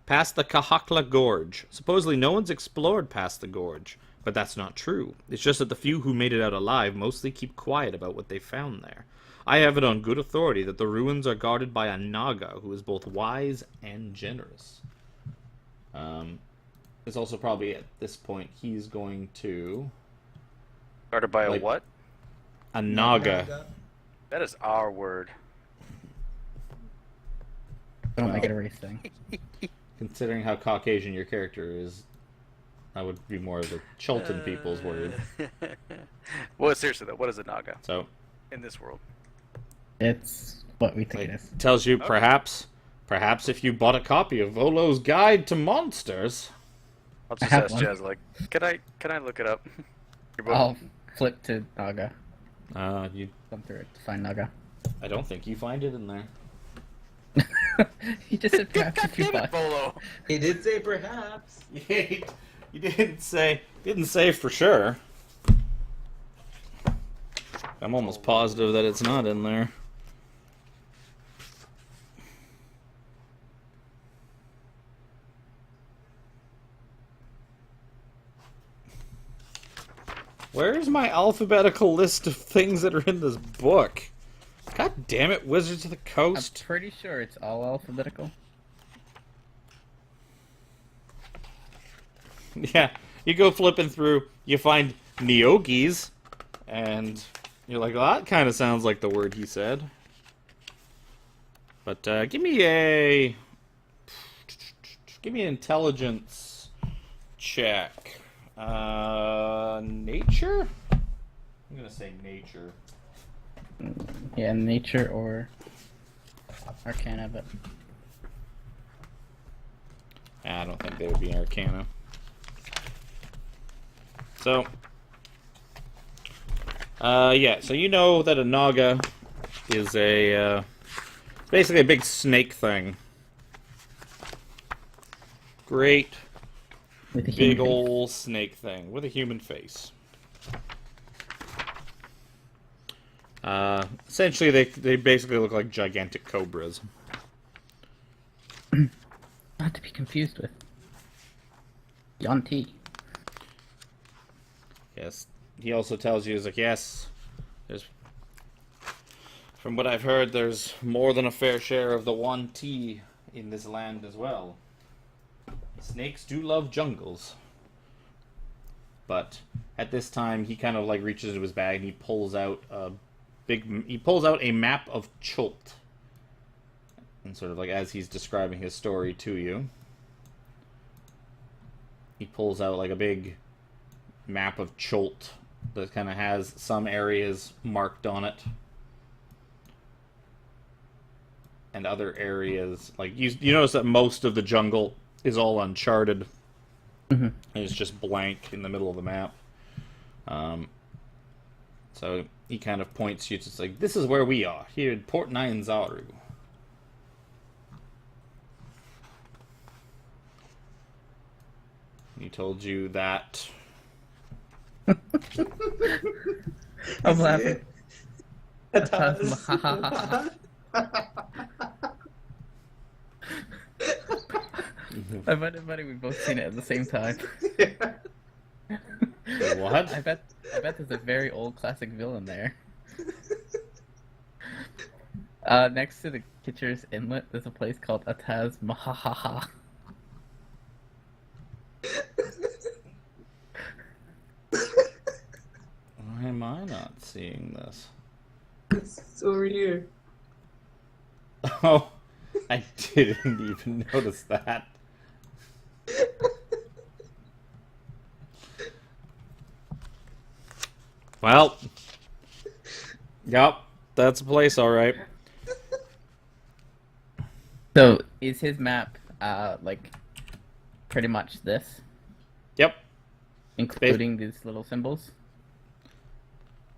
Past the Kahakla Gorge. Supposedly no one's explored past the gorge, but that's not true. It's just that the few who made it out alive mostly keep quiet about what they found there. I have it on good authority that the ruins are guarded by a Naga who is both wise and generous. It's also probably at this point he's going to... Started by Like- a what? A Naga. That is our word. Don't make it a race thing. Considering how Caucasian your character is, that would be more of the Chultan people's word. Well, seriously though, what is a Naga So, in this world? It's what we think it it is. tells you Okay. perhaps if you bought a copy of Volo's Guide to Monsters... I'll just have ask one. Jazz, like, can I look it up? Your book? I'll flip to Naga. You Come through it to find Naga. I don't think you find it in there. He just said perhaps God if you damn it, buy. Bolo! He did say perhaps. You didn't say for sure. I'm almost positive that it's not in there. Where's my alphabetical list of things that are in this book? God damn it, Wizards of the I'm Coast. pretty sure it's all alphabetical. Yeah, you go flipping through, you find Neogis, and you're like, well, that kind of sounds like the word he said. But give me an intelligence check. Nature? I'm gonna say nature. Yeah, nature or arcana, but I don't think they would be arcana. So, yeah. So you know that a naga is basically a big snake thing. Great with a big human face. ol' snake thing with a human face. Essentially, they basically look like gigantic cobras. Not to be confused with Yanti. Yes. He also tells you, he's like, yes, from what I've heard, there's more than a fair share of the Wanti in this land as well. Snakes do love jungles. But at this time, he kind of like reaches into his bag and he pulls out a map of Chult. And sort of like as he's describing his story to you, he pulls out like a big map of Chult that kind of has some areas marked on it. And other areas, like you notice that most of the jungle is all uncharted. Mm-hmm. And it's just blank in the middle of the map. So he kind of points you to, it's like, this is where we are, here in Port Nine Zaru. He told you that... I'm laughing. I find it funny we've both seen it at the same time. What? I bet there's a very old classic villain there. Next to the Kitcher's Inlet, there's a place called Ataz Mahahaha. Why am I not seeing this? It's over here. Oh, I didn't even notice that. Well, yep, that's a place, all right. So, is his map, like, pretty much this? Yep. Including these little symbols?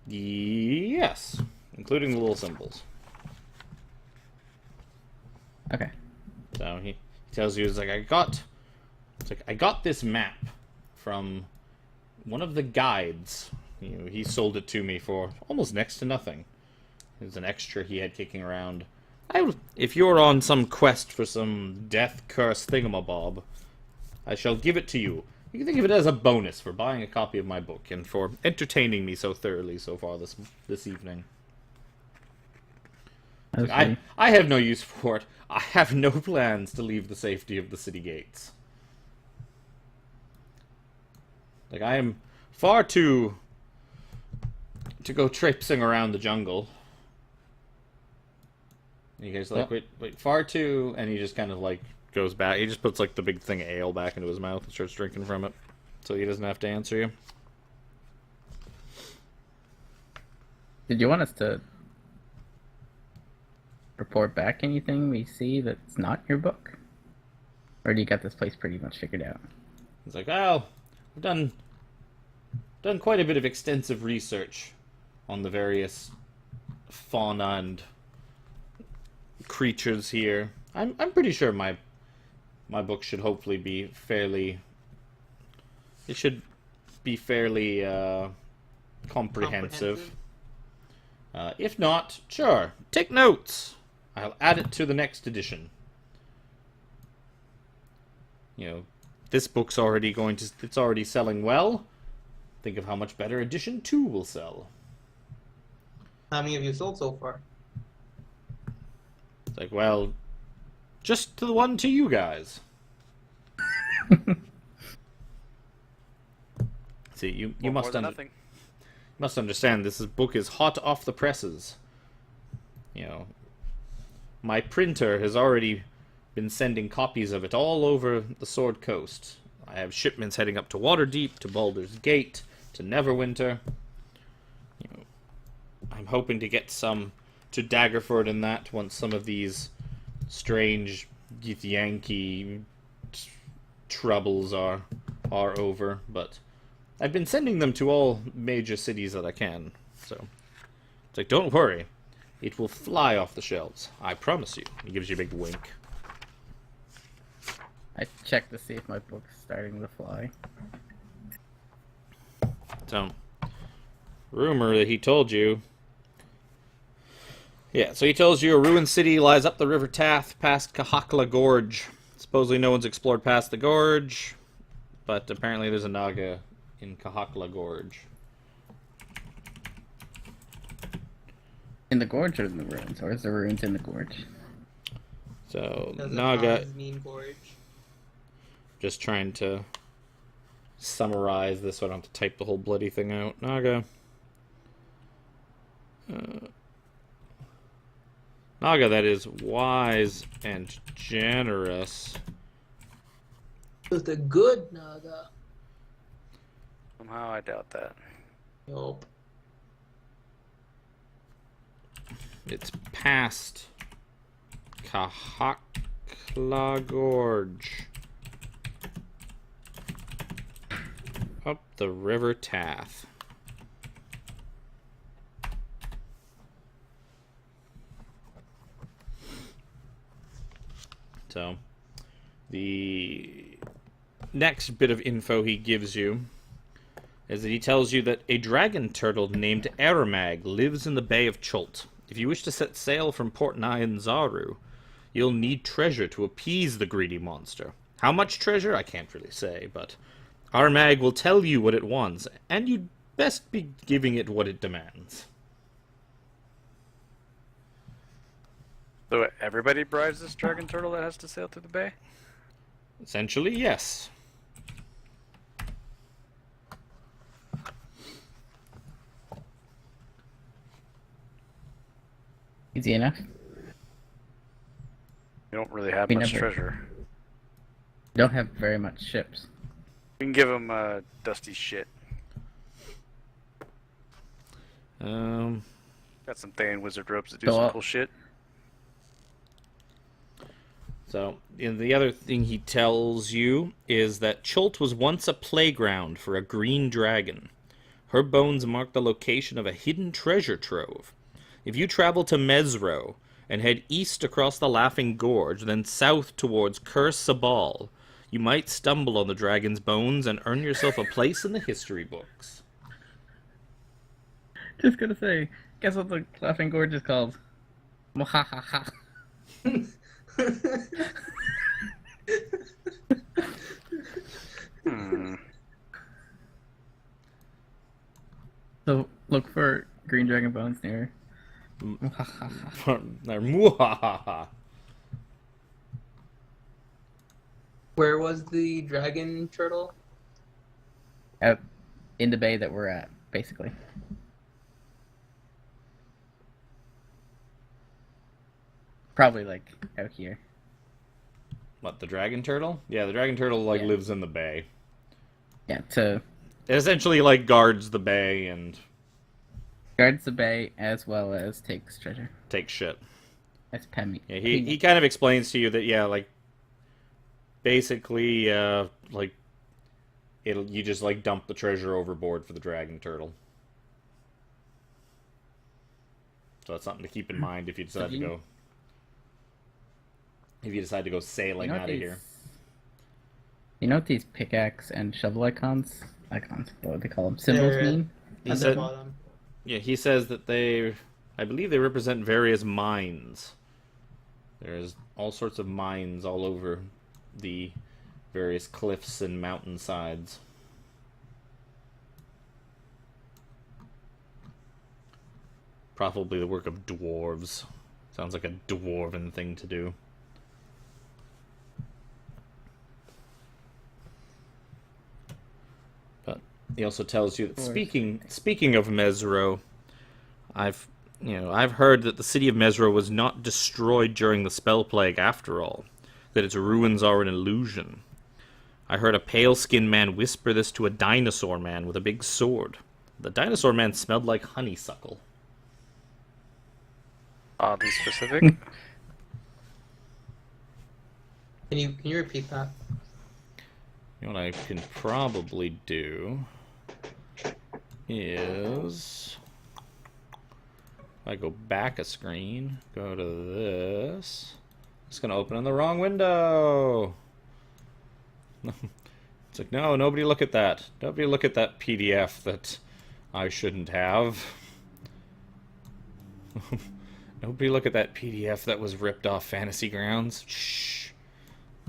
Yes, including the little symbols. Okay. So he tells you, it's like, I got this map from one of the guides. He sold it to me for almost next to nothing. It was an extra he had kicking around. If you're on some quest for some death curse thingamabob, I shall give it to you. You can think of it as a bonus for buying a copy of my book and for entertaining me so thoroughly so far this evening. I have no use for it. I have no plans to leave the safety of the city gates. Like, I am far too to go traipsing around the jungle. And you guys are like, wait, far too, and he just kind of like goes back. He just puts like the big thing of ale back into his mouth and starts drinking from it, so he doesn't have to answer you. Did you want us to report back anything we see that's not your book? Or do you got this place pretty much figured out? He's like, oh, I've done quite a bit of extensive research on the various fauna and creatures here. I'm pretty sure my book should hopefully be fairly... It should be fairly comprehensive. If not, sure, take notes. I'll add it to the next edition. You know, this book's already it's already selling well. Think of how much better edition 2 will sell. How many have you sold so far? It's like, well, just to the one to you guys. See, you Well, must more than nothing. must understand this book is hot off the presses. You know, My printer has already been sending copies of it all over the Sword Coast. I have shipments heading up to Waterdeep, to Baldur's Gate, to Neverwinter. I'm hoping to get some to Daggerford and that once some of these strange Yankee troubles are over. But I've been sending them to all major cities that I can. So it's like, don't worry. It will fly off the shelves. I promise you. He gives you a big wink. I checked to see if my book's starting to fly. So, rumor that he told you. Yeah, so he tells you a ruined city lies up the River Tath past Kahakla Gorge. Supposedly no one's explored past the gorge, but apparently there's a Naga in Kahakla Gorge. In the gorge or in the ruins? Or is the ruins in the gorge? So, Does Naga, it mean gorge? just trying to summarize this so I don't have to type the whole bloody thing out. Naga. Naga, that is wise and generous. With a good Naga. Somehow I doubt that. Nope. It's past Kahakla Gorge. Up the River Tath. So, the next bit of info he gives you is that he tells you that a dragon turtle named Aramag lives in the Bay of Chult. If you wish to set sail from Port Nyan Zaru, you'll need treasure to appease the greedy monster. How much treasure? I can't really say, but Aramag will tell you what it wants, and you'd best be giving it what it demands. So everybody bribes this dragon turtle that has to sail through the bay? Essentially, yes. Easy enough. You don't really have We much never- treasure. Don't have very much ships. We can give him dusty shit. Got some Thayan wizard ropes that do So, some cool shit. So, the other thing he tells you is that Chult was once a playground for a green dragon. Her bones mark the location of a hidden treasure trove. If you travel to Mesro and head east across the Laughing Gorge, then south towards Kur Sabal, you might stumble on the dragon's bones and earn yourself a place in the history books. Just gonna say, guess what the Laughing Gorge is called? Mwahaha. Hmm. So look for green dragon bones near. Muhahaha. Where was the dragon turtle? Out in the bay that we're at, basically. Probably like out here. What, the dragon turtle? Yeah, the dragon turtle Yeah. lives in the bay. Yeah, to It essentially guards the bay and guards the bay as well as takes treasure. takes shit. That's Pemi. Yeah, he kind of explains to you that basically you just dump the treasure overboard for the dragon turtle. So that's something to keep in mind if you decide to go. If you decide to go sailing out of here. You know what these pickaxe and shovel icons, what would they call them? Symbols They're mean? He At the said, bottom. yeah, he says that I believe they represent various mines. There's all sorts of mines all over the various cliffs and mountainsides. Probably the work of dwarves. Sounds like a dwarven thing to do. But he also tells you that Dwarves. speaking of Mesro, I've heard that the city of Mesra was not destroyed during the spell plague after all, that its ruins are an illusion. I heard a pale-skinned man whisper this to a dinosaur man with a big sword. The dinosaur man smelled like honeysuckle. Oddly specific. Can you repeat that? You know what I can probably do is, if I go back a screen, go to this. It's gonna open in the wrong window. It's like, no, nobody look at that. Nobody look at that PDF that I shouldn't have. Nobody look at that PDF that was ripped off Fantasy Grounds. Shh.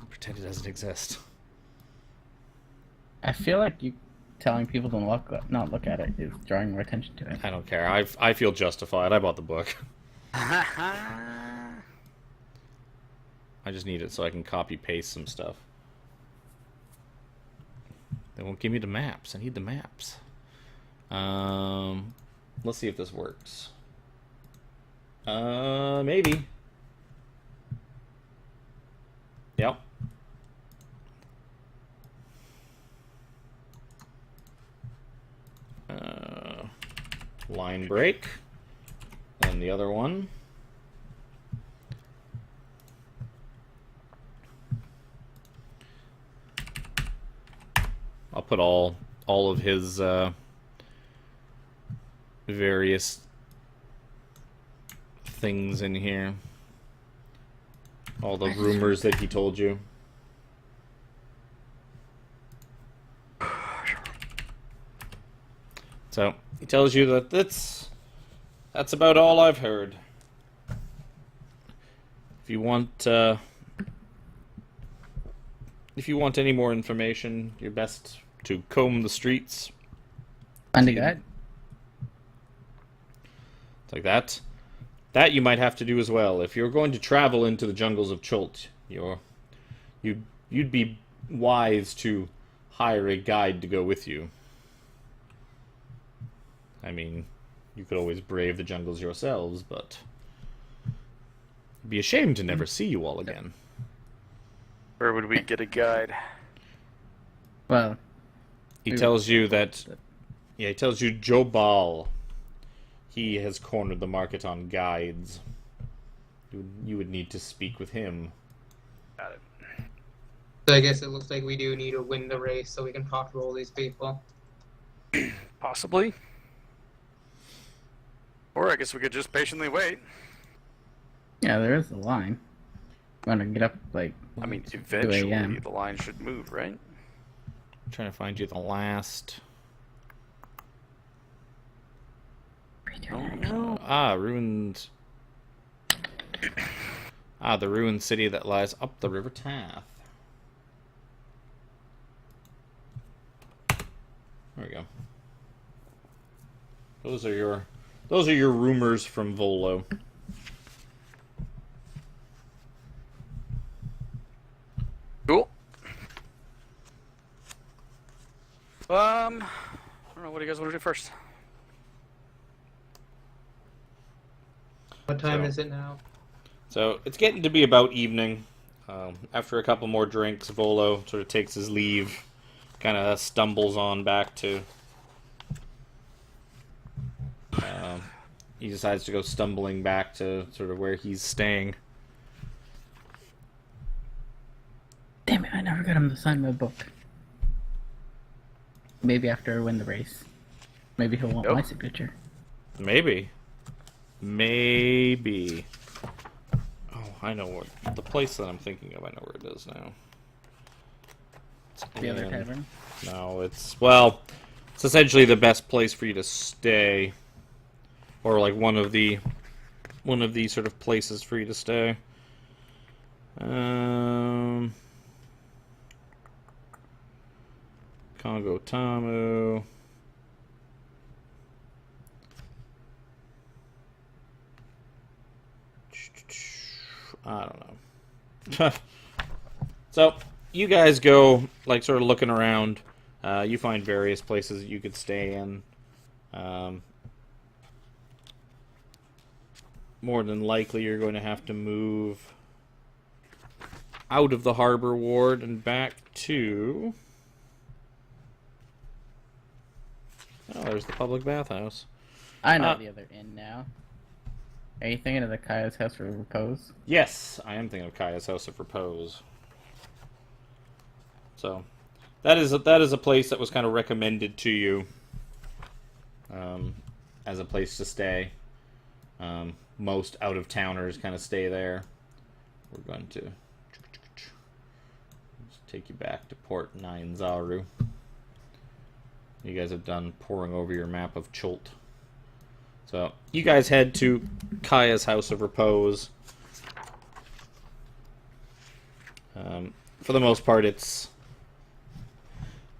Pretend it doesn't exist. I feel like you telling people to not look at it is drawing more attention to it. I don't care. I feel justified. I bought the book. I just need it so I can copy paste some stuff. They won't give me the maps. I need the maps. Let's see if this works. Maybe. Yep. Line break. And the other one. I'll put all of his various things in here. All the rumors that he told you. So he tells you that that's about all I've heard. If you want any more information, you're best to comb the streets. Find a guide. It's like that. That you might have to do as well. If you're going to travel into the jungles of Chult, you'd be wise to hire a guide to go with you. I mean, you could always brave the jungles yourselves, but it'd be a shame to never see you all again. Where would we get a guide? Well, He tells you that, he tells you Jobal. He has cornered the market on guides. You would need to speak with him. Got it. So I guess it looks like we do need to win the race so we can talk to all these people. Possibly. Or I guess we could just patiently wait. yeah, there is a line. Want to get up like I mean, 2 eventually a.m. the line should move, right? I'm trying to find you the last. Ruined. The ruined city that lies up the River Taff. There we go. Those are your rumors from Volo. Cool. I don't know. What do you guys want to do first? What time So- is it now? So it's getting to be about evening. After a couple more drinks, Volo sort of takes his leave, kind of stumbles on back to. He decides to go stumbling back to sort of where he's staying. Damn it! I never got him to sign my book. Maybe after I win the race. Maybe he'll want Nope. my signature. Maybe. Oh, I know what the place that I'm thinking of. I know where it is now. It's The other in- tavern. No, it's essentially the best place for you to stay, or like one of the sort of places for you to stay. Congo Tamu. I don't know. So you guys go like sort of looking around. You find various places that you could stay in. more than likely you're going to have to move out of the harbor ward and back to... Oh, there's the public bathhouse. I know the other inn now. Are you thinking of the Kaya's House for Repose? Yes, I am thinking of Kaya's House of Repose. So, that is a place that was kind of recommended to you as a place to stay. Most out-of-towners kind of stay there. We're going to just take you back to Port Nyanzaru. You guys have done poring over your map of Chult. So, you guys head to Kaya's House of Repose. For the most part, it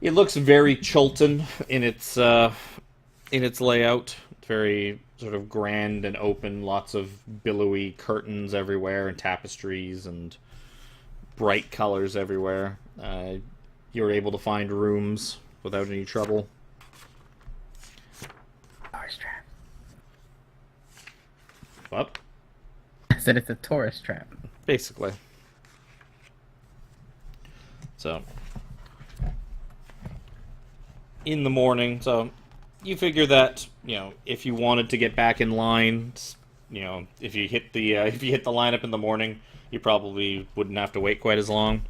looks very Chultan in its layout. Very sort of grand and open, lots of billowy curtains everywhere, and tapestries, and bright colors everywhere. You're able to find rooms without any trouble. Tourist trap. What? I said it's a tourist trap. Basically. So, in the morning, so you figure that, you know, if you wanted to get back in line, you know, if you hit the lineup in the morning, you probably wouldn't have to wait quite as long.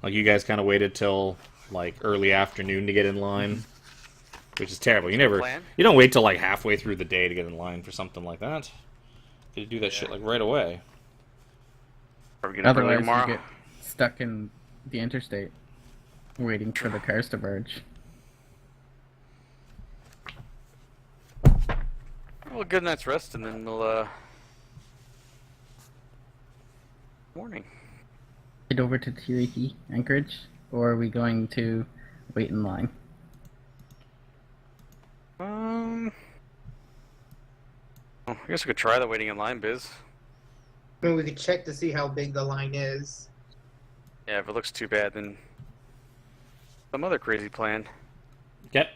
Like, you guys kind of waited till like early afternoon to get in line, which is terrible. You don't wait till like halfway through the day to get in line for something like that. You do that shit like right away. Are we gonna Otherwise, tomorrow? you get stuck in the interstate, waiting for the cars to merge. Well, good night's rest, and then we'll morning. Head over to Tiriki Anchorage, or are we going to wait in line? I guess we could try the waiting in line biz. I mean, we could check to see how big the line is. Yeah, if it looks too bad, then some other crazy plan. Yep.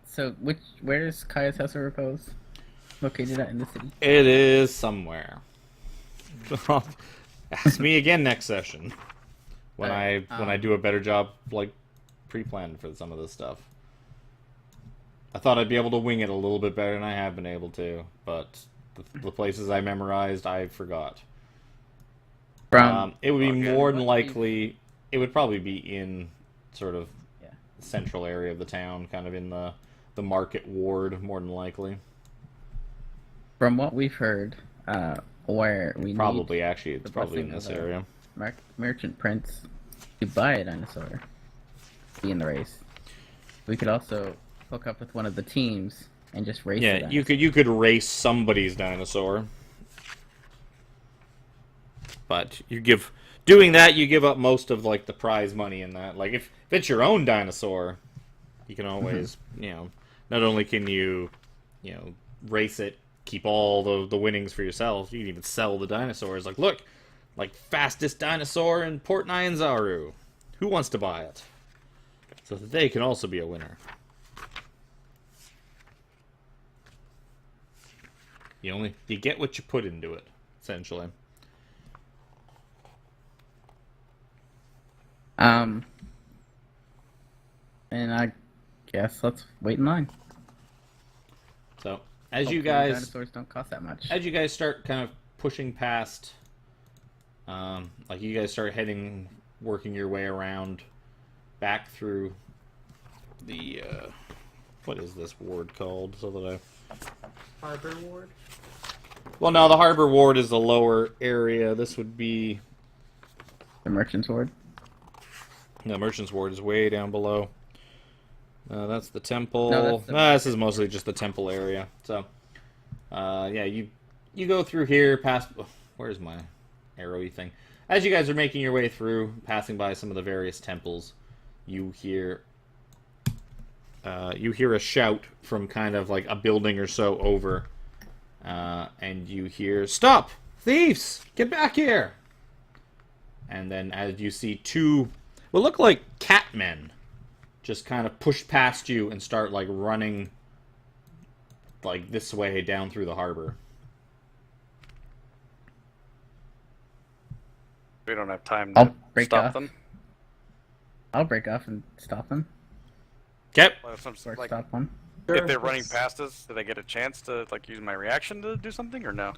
So where is Kaya's House of Repose located at in the city? It is somewhere. Ask me again next session when I do a better job, like pre-planned for some of this stuff. I thought I'd be able to wing it a little bit better than I have been able to, but the places I memorized, I forgot. It would be more than likely. It would probably be in sort of the central area of the town, kind of in the market ward, more than likely. From what we've heard, where we Probably need actually, it's the probably in blessing this of a area. Merchant Prince to buy a dinosaur to be in the race. We could also hook up with one of the teams and just race. Yeah, you could race somebody's dinosaur, but doing that you give up most of like the prize money in that. Like if it's your own dinosaur, you can always not only can you race it, keep all the winnings for yourself. You can even sell the dinosaurs. Like look, like fastest dinosaur in Port Nyanzaru. Who wants to buy it? So that they can also be a winner. You get what you put into it, essentially. And I guess let's wait in line. So as Hopefully you guys dinosaurs don't cost that much. as you guys start kind of pushing past, like you guys start working your way around back through the what is this ward called? So that Harbor Ward? well, no, the harbor ward is the lower area. This would be The Merchant's Ward. the merchant's ward is way down below. That's the temple. No, that's the this is mostly just the temple area. So, yeah, you go through here past. Oh, where's my arrowy thing? As you guys are making your way through, passing by some of the various temples, you hear a shout from kind of like a building or so over, and you hear, "Stop! Thieves! Get back here!" And then as you see two, what look like catmen, just kind of push past you and start like running like this way down through the harbor. We don't have time I'll to break stop off. them. I'll break off and stop them. Okay. Well, if some, Or like, stop one. if they're running let's- past us, do they get a chance to like use my reaction to do something or no?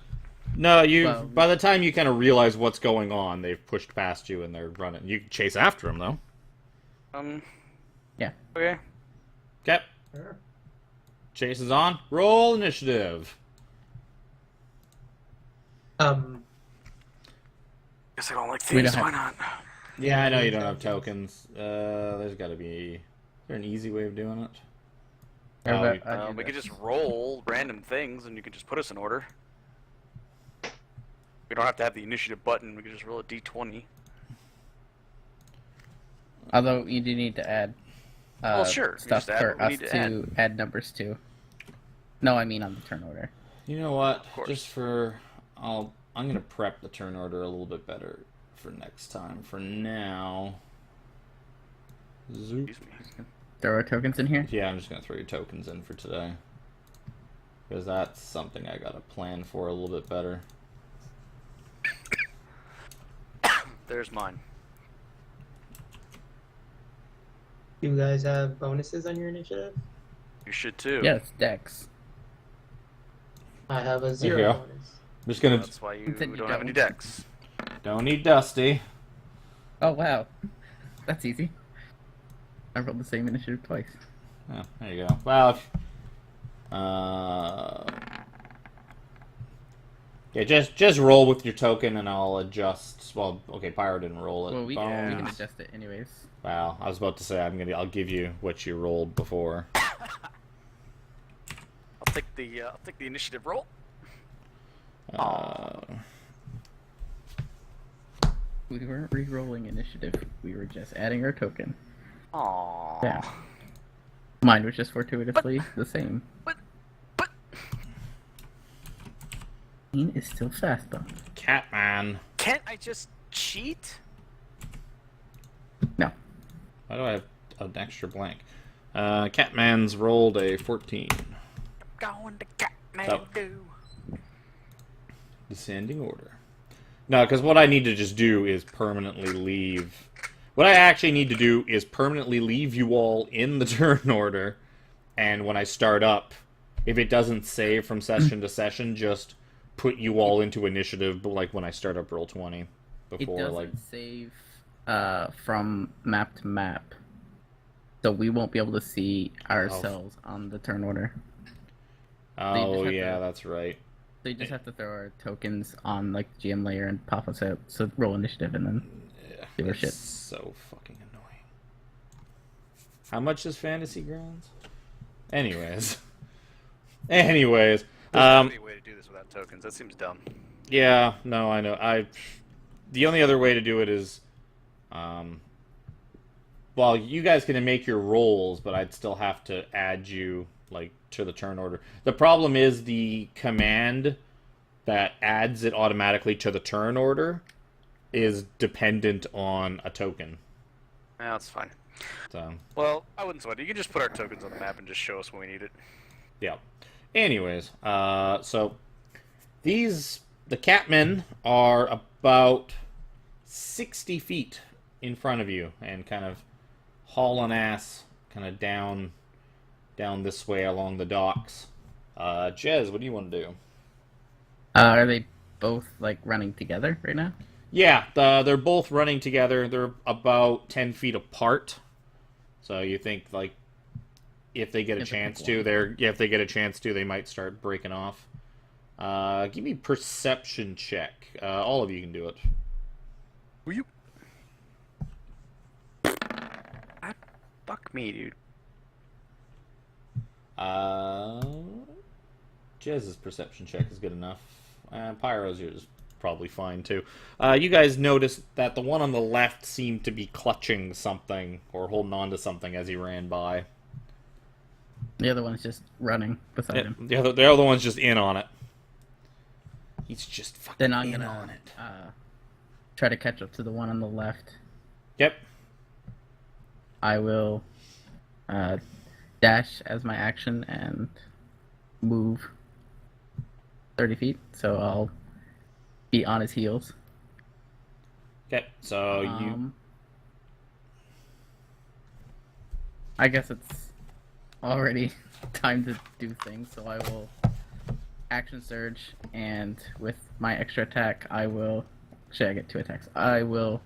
No, you. Well, by the time you kind of realize what's going on, they've pushed past you and they're running. You can chase after them though. Yeah. Okay. Okay. Sure. Chase is on. Roll initiative. Guess I don't like We thieves. don't Why have- not? Yeah, I know you don't Yeah, have tokens. There's got to be. Is there an easy way of doing it? Or Oh, about- you- I'll do We could this. just roll random things, and you can just put us in order. We don't have to have the initiative button. We can just roll a d20. Although you do need to add Well, sure. We stuff just add for what we us need to to add numbers to. No, I mean on the turn order. You know what? Of course. Just for I'm gonna prep the turn order a little bit better for next time. For now, zoop. Excuse me. Throw our tokens in here. Yeah, I'm just gonna throw your tokens in for today because that's something I gotta plan for a little bit better. There's mine. Do you guys have bonuses on your initiative? You should too. Yeah, it's Dex. I have a you 0 go. bonus. I'm just gonna That's why you Then you don't have any don't. decks. don't need Dusty. Oh wow, that's easy. I rolled the same initiative twice. Oh, there you go. Well, yeah, just roll with your token and I'll adjust. Well, okay, Pyro didn't roll it. Well, we can Bones. adjust it anyways. Wow, I was about to say I'll give you what you rolled before. I'll take the initiative roll. We weren't re-rolling initiative. We were just adding our token. Aww. Yeah. Mine was just fortuitously the same. But Ian is still fast though. Catman. can't I just cheat? No. Why do I have an extra blank? Catman's rolled a 14. Going to Catman Oh. do. Descending order. No, because what I need to just do is permanently leave. What I actually need to do is permanently leave you all in the turn order, and when I start up, if it doesn't save from session to session, just put you all into initiative, but like when I start up Roll20. It Before, doesn't like. save from map to map. So we won't be able to see ourselves on the turn order. Oh, have yeah, to- that's right. So you just have to throw our tokens on like the GM layer and pop us out. So roll initiative and then do our It's shit. so fucking annoying. How much is Fantasy Grounds? Anyways. There's gotta be a way to do this without tokens. That seems dumb. Yeah, no, I know. The only other way to do it is, well, you guys can make your rolls, but I'd still have to add you like to the turn order. The problem is the command that adds it automatically to the turn order is dependent on a token. Yeah, that's fine. So, Well, I wouldn't sweat it. You can just put our tokens on the map and just show us when we need it. yeah. Anyways, so the Catmen are about 60 feet in front of you and kind of hauling ass kind of down this way along the docks. Jez, what do you want to do? Are they both like running together right now? Yeah, they're both running together. They're about 10 feet apart. So you think like if they get a If they chance pick to, one. if they get a chance to, they might start breaking off. Give me perception check. All of you can do it. Will you? Fuck me, dude. Jez's perception check is good enough. Pyro's yours is probably fine too. You guys noticed that the one on the left seemed to be clutching something or holding on to something as he ran by. The other one's just running beside him. The other one's just in on it. He's just fucking Then I'm in gonna on it. try to catch up to the one on the left. Yep. I will dash as my action and move 30 feet. So I'll be on his heels. Okay, so you. I guess it's already time to do things, so I will action surge, and with my extra attack, I will. Actually, I get 2 attacks. I will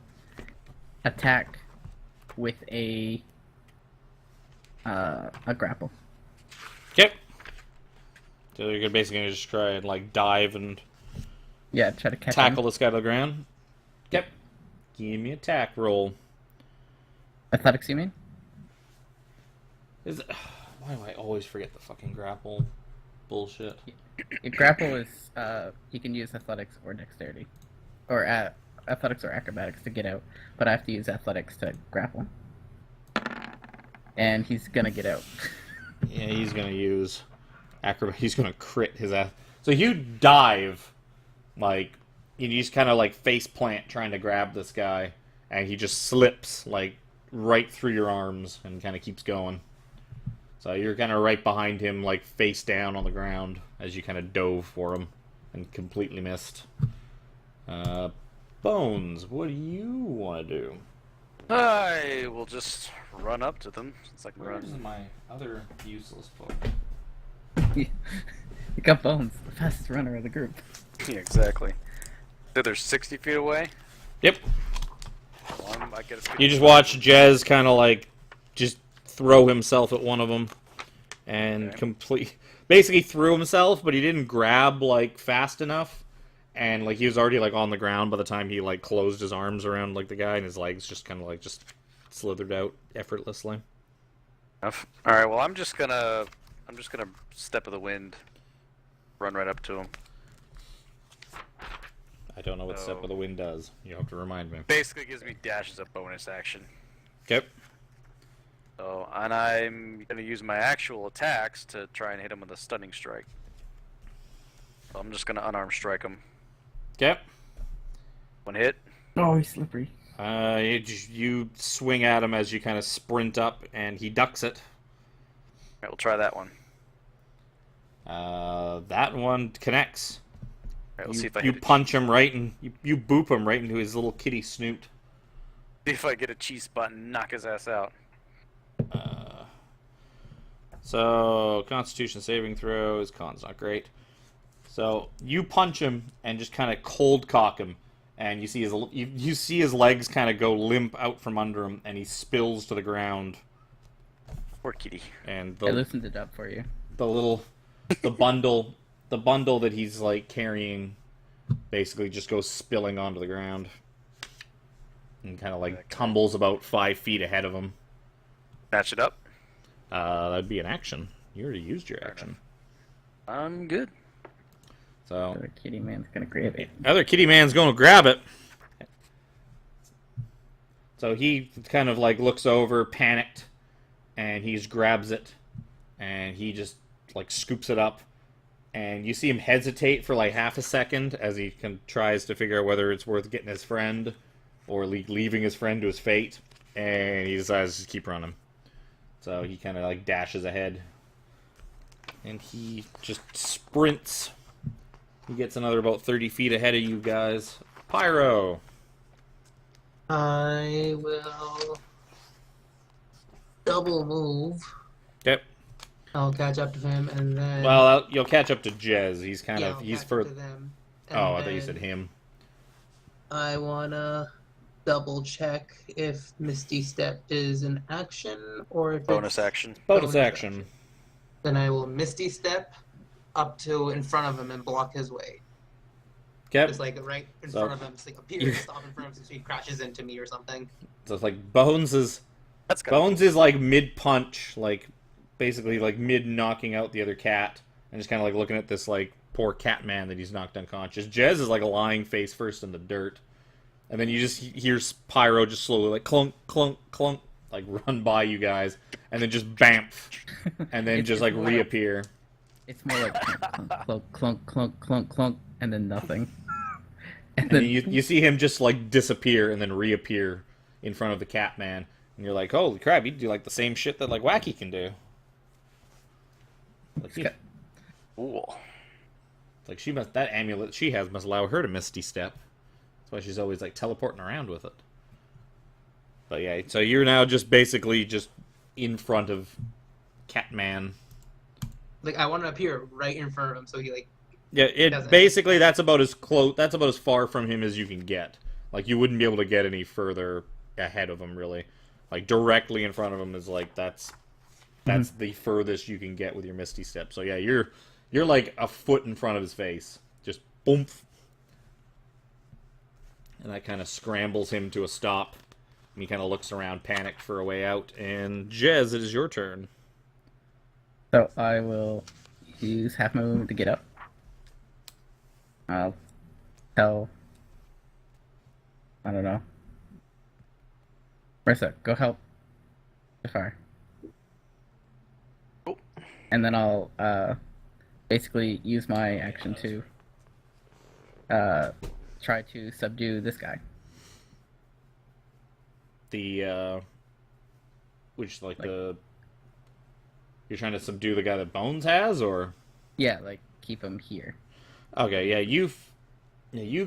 attack with a grapple. Okay. So you're basically gonna just try and like dive and Yeah, try to catch tackle him. this guy to the ground. Yep. Give me attack roll. Athletics, you mean? Is it... Why do I always forget the fucking grapple bullshit? Your grapple is you can use athletics or dexterity, or athletics or acrobatics to get out. But I have to use athletics to grapple, and he's gonna get out. Yeah, he's gonna use acrobat. He's gonna crit his ass. So you dive, like you just kind of like face plant trying to grab this guy, and he just slips like right through your arms and kind of keeps going. So you're kind of right behind him, like face down on the ground as you kind of dove for him and completely missed. Bones, what do you want to do? I will just run up to them. It's like Where's run. my other useless book? You got Bones, the fastest runner of the group. Yeah, exactly. So they're 60 feet away. Yep. Well, I get a speed You of- just watch Jez kind of like just throw himself at one of them and basically threw himself, but he didn't grab like fast enough, and like he was already like on the ground by the time he like closed his arms around like the guy, and his legs just kind of like just slithered out effortlessly. All right. Well, I'm just gonna step of the wind, run right up to him. I don't know what Step of the Wind does. You have to remind me. Basically, gives me dash as a bonus action. Okay. So, and I'm gonna use my actual attacks to try and hit him with a stunning strike. So I'm just gonna unarmed strike him. Okay. One hit. Oh, he's slippery. You swing at him as you kind of sprint up, and he ducks it. All right, we'll try that one. That one connects. All right, let's see if I You hit punch him right, and you boop him right into his little kitty snoot. see if I get a cheese spot and knock his ass out. So Constitution saving throw, his con's not great. So you punch him and just kind of cold cock him, and you see his legs kind of go limp out from under him, and he spills to the ground. Poor kitty. And I loosened it up for you. the bundle that he's like carrying basically just goes spilling onto the ground and kind of like tumbles about 5 feet ahead of him. Match it up. That'd be an action. You already used your action. I'm good. So The kitty man's gonna grab it. other kitty man's gonna grab it. So he kind of like looks over, panicked, and he just grabs it, and he just like scoops it up, and you see him hesitate for like half a second as he tries to figure out whether it's worth getting his friend or leaving his friend to his fate, and he decides to keep running. So he kind of like dashes ahead, and he just sprints. He gets another about 30 feet ahead of you guys. Pyro. I will double move. Yep. I'll catch up to him and then. Well, you'll catch up to Jez. He's kind yeah, of I'll he's catch for. up to them, and Oh, I thought you then said him. I wanna double check if Misty Step is an action or if Bonus it's action. Bonus action. Then I will Misty Step up to in front of him and block his way. Okay. Just like right in So- front of him, just like appear, stop in front of him so he crashes into me or something. So it's like Bones is That's kind of Bones is like mid punch, like basically like mid knocking out the other cat, and just kind of like looking at this like poor cat man that he's knocked unconscious. Jez is like lying face first in the dirt, and then you just hear Pyro just slowly like clunk clunk clunk like run by you guys, and then just bamf, and then It's- just it's like more- reappear. It's more like clunk, clunk, clunk, clunk, clunk, and then nothing. And And then then you see him just like disappear and then reappear in front of the cat man, and you're like, holy crap, you do like the same shit that like Wacky can do. Like, got- cool. it's like that amulet she has must allow her to Misty Step. That's why she's always like teleporting around with it. But yeah, so you're now just basically just in front of Catman. Like I want to appear right in front of him, so he like. Yeah, Doesn't- basically that's about as close. That's about as far from him as you can get. Like you wouldn't be able to get any further ahead of him, really. Like directly in front of him is like that's the furthest you can get with your Misty Step. So yeah, you're like a foot in front of his face, just boom, and that kind of scrambles him to a stop. And he kind of looks around, panicked for a way out. And Jez, it is your turn. So I will use half my movement to get up. I'll tell. I don't know. Marissa, go help the fire. Oh. And then I'll basically use my action to try to subdue this guy. The which like the you're trying to subdue the guy that Bones has, or Yeah, like keep him here. okay, yeah, you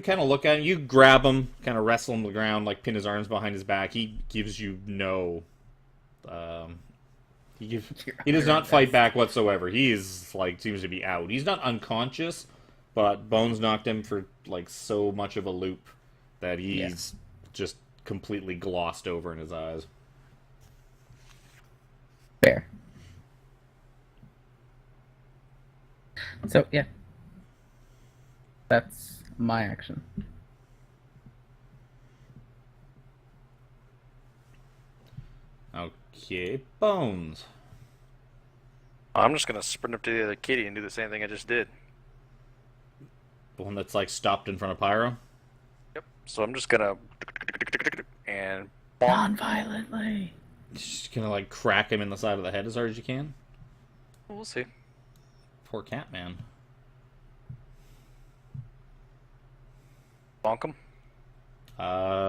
kind of look at him, you grab him, kind of wrestle him to the ground, like pin his arms behind his back. He gives you no, he does not fight back whatsoever. He is like seems to be out. He's not unconscious, but Bones knocked him for like so much of a loop that he's just completely glossed over in his eyes. Fair. So yeah, that's my action. Okay, Bones. I'm just gonna sprint up to the other kitty and do the same thing I just did. The one that's like stopped in front of Pyro. Yep. So I'm just gonna and bonk. Non-violently. Just gonna like crack him in the side of the head as hard as you can. We'll see. Poor Catman. Bonk him.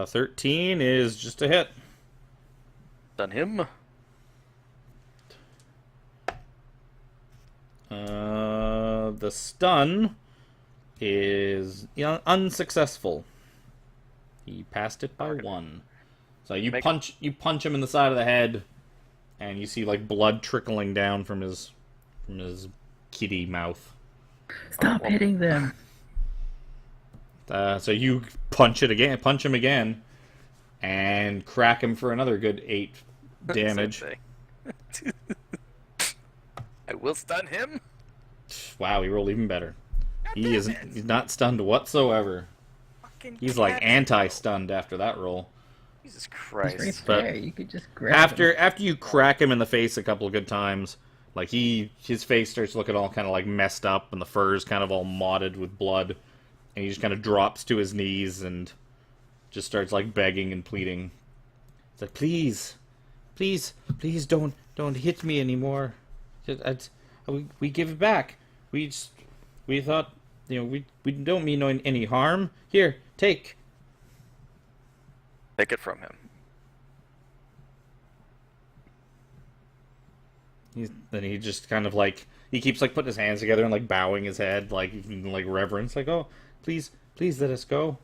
13 is just a hit. Done him. The stun is unsuccessful. He passed it by one. So you punch him in the side of the head, and you see like blood trickling down from his kitty mouth. Stop hitting them. So you punch him again, and crack him for another good 8 damage. Same thing. I will stun him. Wow, he rolled even better. He's not stunned whatsoever. Fucking He's like cat. anti-stunned after that roll. Jesus It's Christ. right But there. You could just grab him. After you crack him in the face a couple of good times, like his face starts looking all kind of like messed up, and the fur is kind of all mottled with blood, and he just kind of drops to his knees and just starts like begging and pleading. It's like, please, don't hit me anymore. We give it back. We thought, we don't mean any harm. Here, take. Take it from him. Then he just kind of like he keeps like putting his hands together and like bowing his head like in, like reverence, like, oh, please let us go,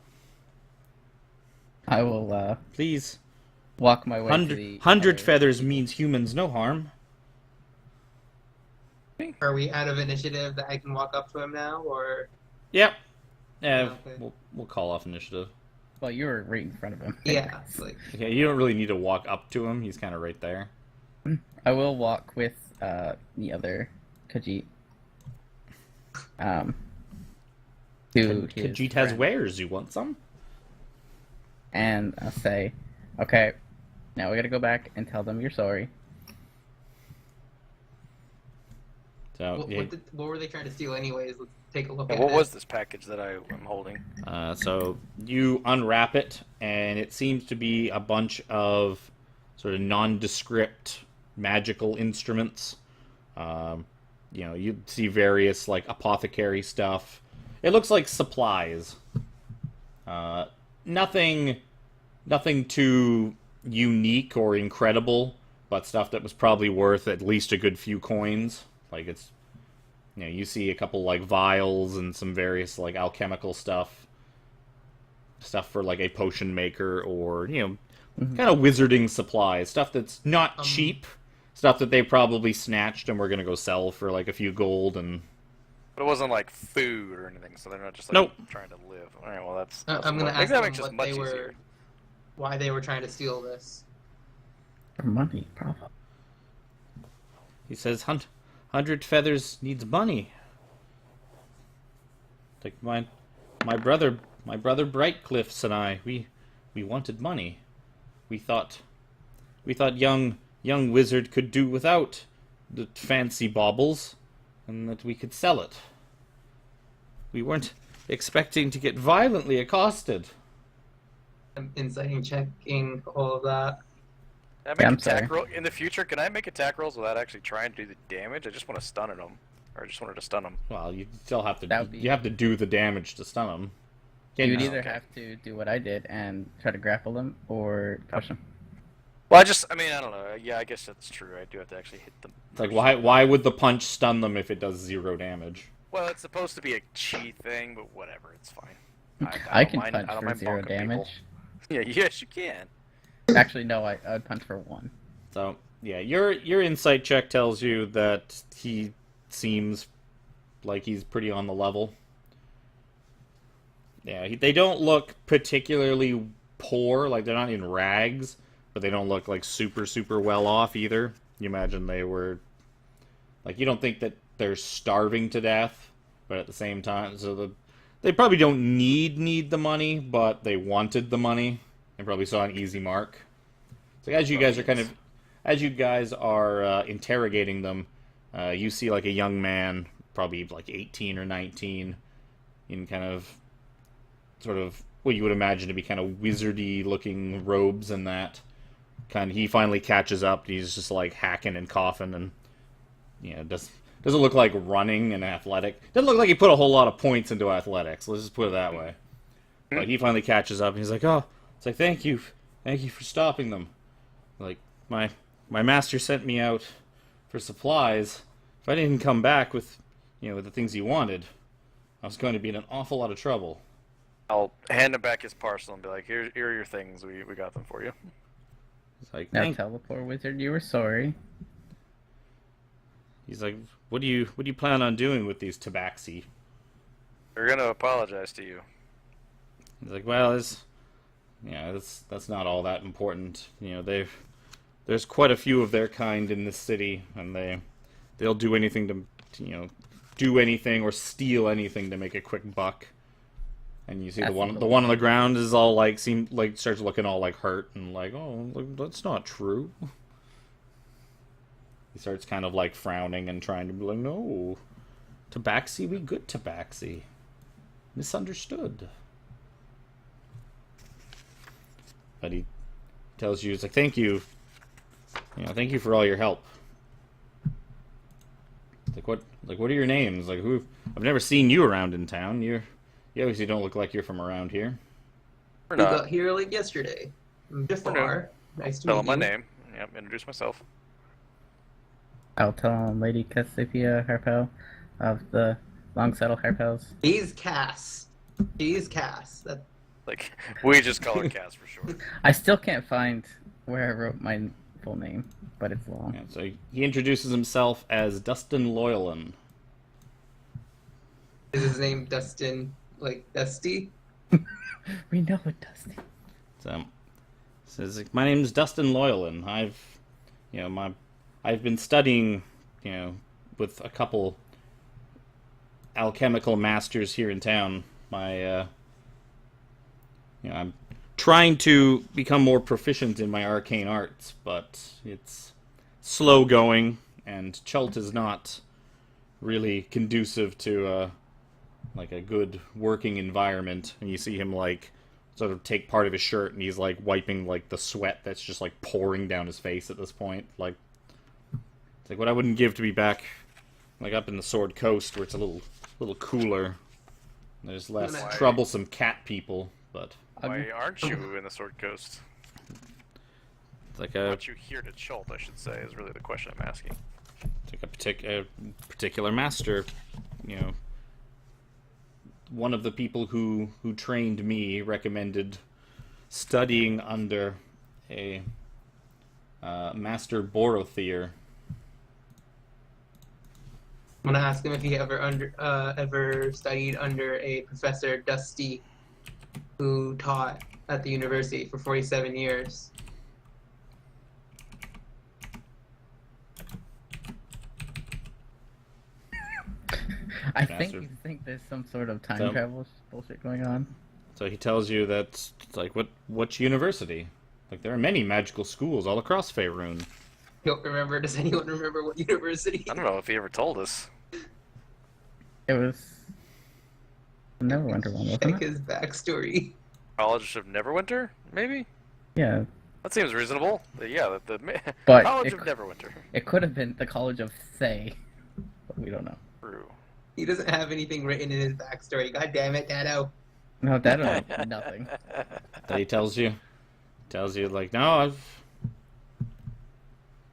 I will please. walk my way to the Hundred other- feathers means humans no harm. Are we out of initiative that I can walk up to him now, or? Yep. Yeah, Okay. we'll call off initiative. Well, you were right in front of him. Yeah, it's like Okay, you don't really need to walk up to him. He's kind of right there. I will walk with the other Khajiit. To his Khajiit has friend. wares. You want some? And I'll say, okay, now we gotta go back and tell them you're sorry. So yeah, what were they trying to steal anyways? Let's take a look Yeah, at what it. was this package that I am holding? So you unwrap it, and it seems to be a bunch of sort of nondescript magical instruments. You see various like apothecary stuff. It looks like supplies. Nothing too unique or incredible, but stuff that was probably worth at least a good few coins. Like it's, you see a couple like vials and some various like alchemical stuff. stuff for like a potion maker or kind of wizarding supplies, stuff that's not cheap, stuff that they probably snatched and we're gonna go sell for like a few gold and. But it wasn't like food or anything, so they're not just like Nope. trying to live. All right, well that's. I'm gonna maybe ask that them makes this what much they were, easier. why they were trying to steal this. For money, probably. He says, 100 feathers needs money. Like my brother Brightcliffs and I, we wanted money. We thought young wizard could do without the fancy baubles, and that we could sell it. We weren't expecting to get violently accosted. I'm inciting, checking all of that. Can I make Yeah, I'm attack sorry. roll in the future? Can I make attack rolls without actually trying to do the damage? I just want to stun at them, or I just wanted to stun them. Well, you still have to. That would be- You have to do the damage to stun them. You would no, either okay. have to do what I did and try to grapple them or push them. Well, I mean, I don't know. Yeah, I guess that's true. I do have to actually hit them. It's like why would the punch stun them if it does 0 damage? Well, it's supposed to be a chi thing, but whatever, it's fine. I don't can mind, punch I don't for mind 0 bonking people. damage. Yeah, yes, you can. Actually, no, I would punch for 1. So yeah, your insight check tells you that he seems like he's pretty on the level. Yeah, they don't look particularly poor, like they're not in rags, but they don't look like super well off either. You imagine they were like, you don't think that they're starving to death, but at the same time, they probably don't need the money, but they wanted the money and probably saw an easy mark. So as you guys are interrogating them, you see like a young man, probably like 18 or 19, in kind of sort of what you would imagine to be kind of wizardy looking robes and that. He finally catches up. He's just like hacking and coughing and doesn't look like running and athletic. Doesn't look like he put a whole lot of points into athletics. Let's just put it that way. But he finally catches up and he's like, "Oh, it's like thank you for stopping them. Like my master sent me out for supplies. If I didn't come back with with the things he wanted, I was going to be in an awful lot of trouble." I'll hand him back his parcel and be like, here are your things. We got them for you. He's like, Now tell the poor wizard you were sorry. He's like, what do you plan on doing with these tabaxi? We're gonna apologize to you. He's like, well, that's not all that important. There's quite a few of their kind in this city, and they'll do anything to do anything or steal anything to make a quick buck. And you see the one on the ground is all like starts looking all like hurt and like, oh, that's not true. He starts kind of like frowning and trying to be like, no, tabaxi, we good tabaxi. Misunderstood. But he tells you, he's like, thank you for all your help. Like what are your names? Like who? I've never seen you around in town. You obviously don't look like you're from around here. We're We not. got here like yesterday. Jafar. Nice to Tell meet him my you. name. Yep, introduce myself. I'll tell Lady Cassipia Harpel of the Long Saddle Harpels. He's Cass. He's Cass. That, Like, we just call her Cass for short. I still can't find where I wrote my full name, but it's long. Yeah, so he introduces himself as Dustin Loylan. is his name Dustin, like Dusty? We know it, Dusty. So says, like, my name's Dustin Loylan. I've been studying, with a couple alchemical masters here in town. I'm trying to become more proficient in my arcane arts, but it's slow going, and Chult is not really conducive to like a good working environment. And you see him like sort of take part of his shirt, and he's like wiping like the sweat that's just like pouring down his face at this point. Like, it's like what I wouldn't give to be back like up in the Sword Coast where it's a little cooler. There's less Why? troublesome cat people, but Why aren't you in the Sword Coast? it's like Aren't you here to Chult, I should say, is really the question I'm asking. a particular master, one of the people who trained me recommended studying under a Master Borothier. I'm gonna ask him if he ever studied under a Professor Dusty, who taught at the university for 47 years. I think Master. you think there's some sort of time So- travel bullshit going on. So he tells you that it's like which university? Like there are many magical schools all across Faerun. Don't remember. Does anyone remember what university? I don't know if he ever told us. It was Neverwinter one, wasn't Check it? his backstory. College of Neverwinter, maybe? Yeah, That seems reasonable. Yeah, the But College it- of Neverwinter. it could have been the College of Thay, but we don't know. True. He doesn't have anything written in his backstory. God damn it, Dado. No, that don't nothing. That he tells you like, no, I've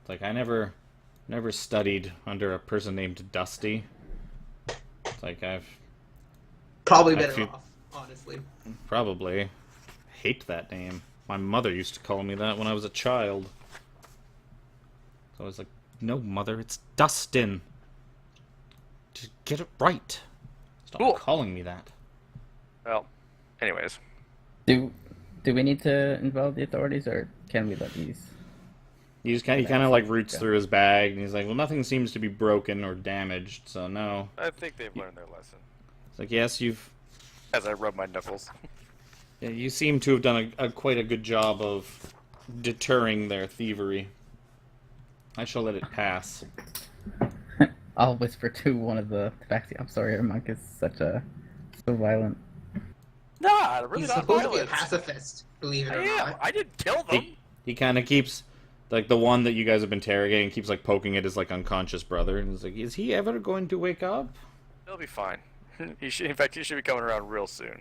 like I never studied under a person named Dusty. It's like I've Probably I better feel- off, honestly. probably hate that name. My mother used to call me that when I was a child. So I was like, no, mother, it's Dustin. Just get it right. Stop Cool. calling me that. Well, anyways. Do we need to involve the authorities, or can we let these? He kind of like roots through his bag, and he's like, well, nothing seems to be broken or damaged, so no. I think they've learned their lesson. It's like, yes, As I rub my knuckles. yeah, you seem to have done quite a good job of deterring their thievery. I shall let it pass. I'll whisper to one of the tabaxi. I'm sorry, our monk is so violent. Nah, really He's not supposed to be a violent. pacifist, believe it I or am. not. I didn't kill them. He kind of keeps, like, the one that you guys have been interrogating, keeps, like, poking at his, like, unconscious brother, and he's like, is he ever going to wake up? He'll be fine. In fact, he should be coming around real soon.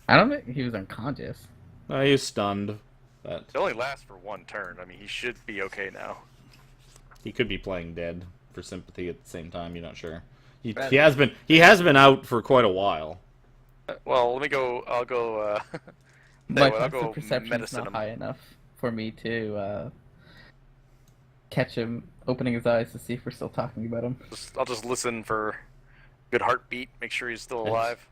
I don't think he was unconscious. He's stunned, but It only lasts for one turn. I mean, he should be okay now. he could be playing dead for sympathy at the same time, you're not sure. He Right. has been out for quite a while. Well, let me go. I'll go. My I'll passive go perception's medicine not him. high enough for me to catch him opening his eyes to see if we're still talking about him. I'll just listen for good heartbeat. Make sure he's still Yes. alive.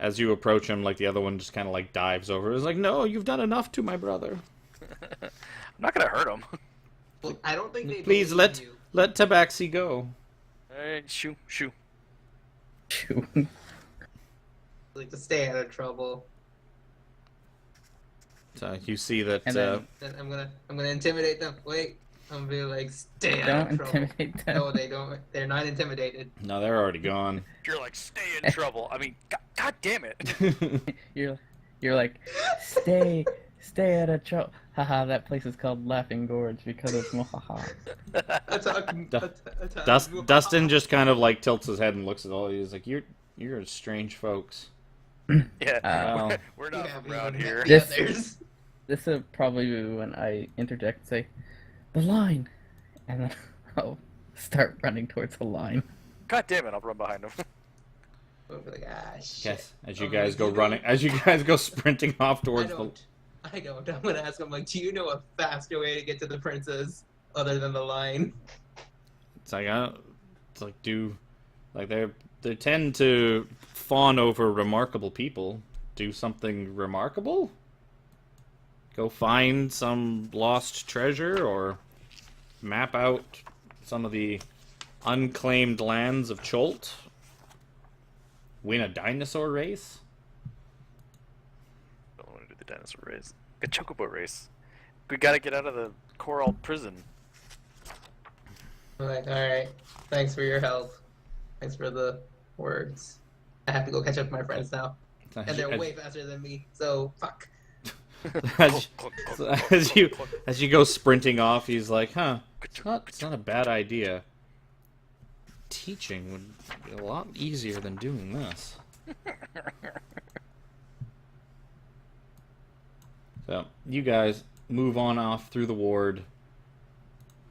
As you approach him, like, the other one just kind of, like, dives over. It's like, no, you've done enough to my brother. I'm not gonna hurt him. Well, I don't think they Please believe you. let Tabaxi go. Hey, shoo. Shoot. Like, to stay out of trouble. So you see that And then Then I'm gonna intimidate them. Wait, I'm gonna be like, stay out don't of trouble. intimidate them. No, they don't. They're not intimidated. no, they're already gone. You're like, stay in trouble. I mean, God damn it. You're like, stay out of trouble. Haha, that place is called Laughing Gorge because it's mohaha. Dustin just kind of like tilts his head and looks at all. He's like, "You're strange folks." Yeah, Wow. we're not Yeah, from we around wouldn't here. be This- others. This will probably be when I interject and say, the line, and then I'll start running towards the line. God damn it, I'll run behind him. We'll be like, shit. Yes, as you I'm guys like, go you running, as you guys go sprinting off I towards the. don't. I don't. I'm gonna ask him like, do you know a faster way to get to the princess other than the line? It's like they tend to fawn over remarkable people. Do something remarkable. Go find some lost treasure or map out some of the unclaimed lands of Cholt. Win a dinosaur race. Don't want to do the dinosaur race. The chocobo race. We gotta get out of the coral prison. I'm like, all right. Thanks for your help. Thanks for the words. I have to go catch up with my friends now, and they're way faster than me. So fuck. as you go sprinting off, he's like, "Huh, it's not a bad idea. Teaching would be a lot easier than doing this." So you guys move on off through the ward,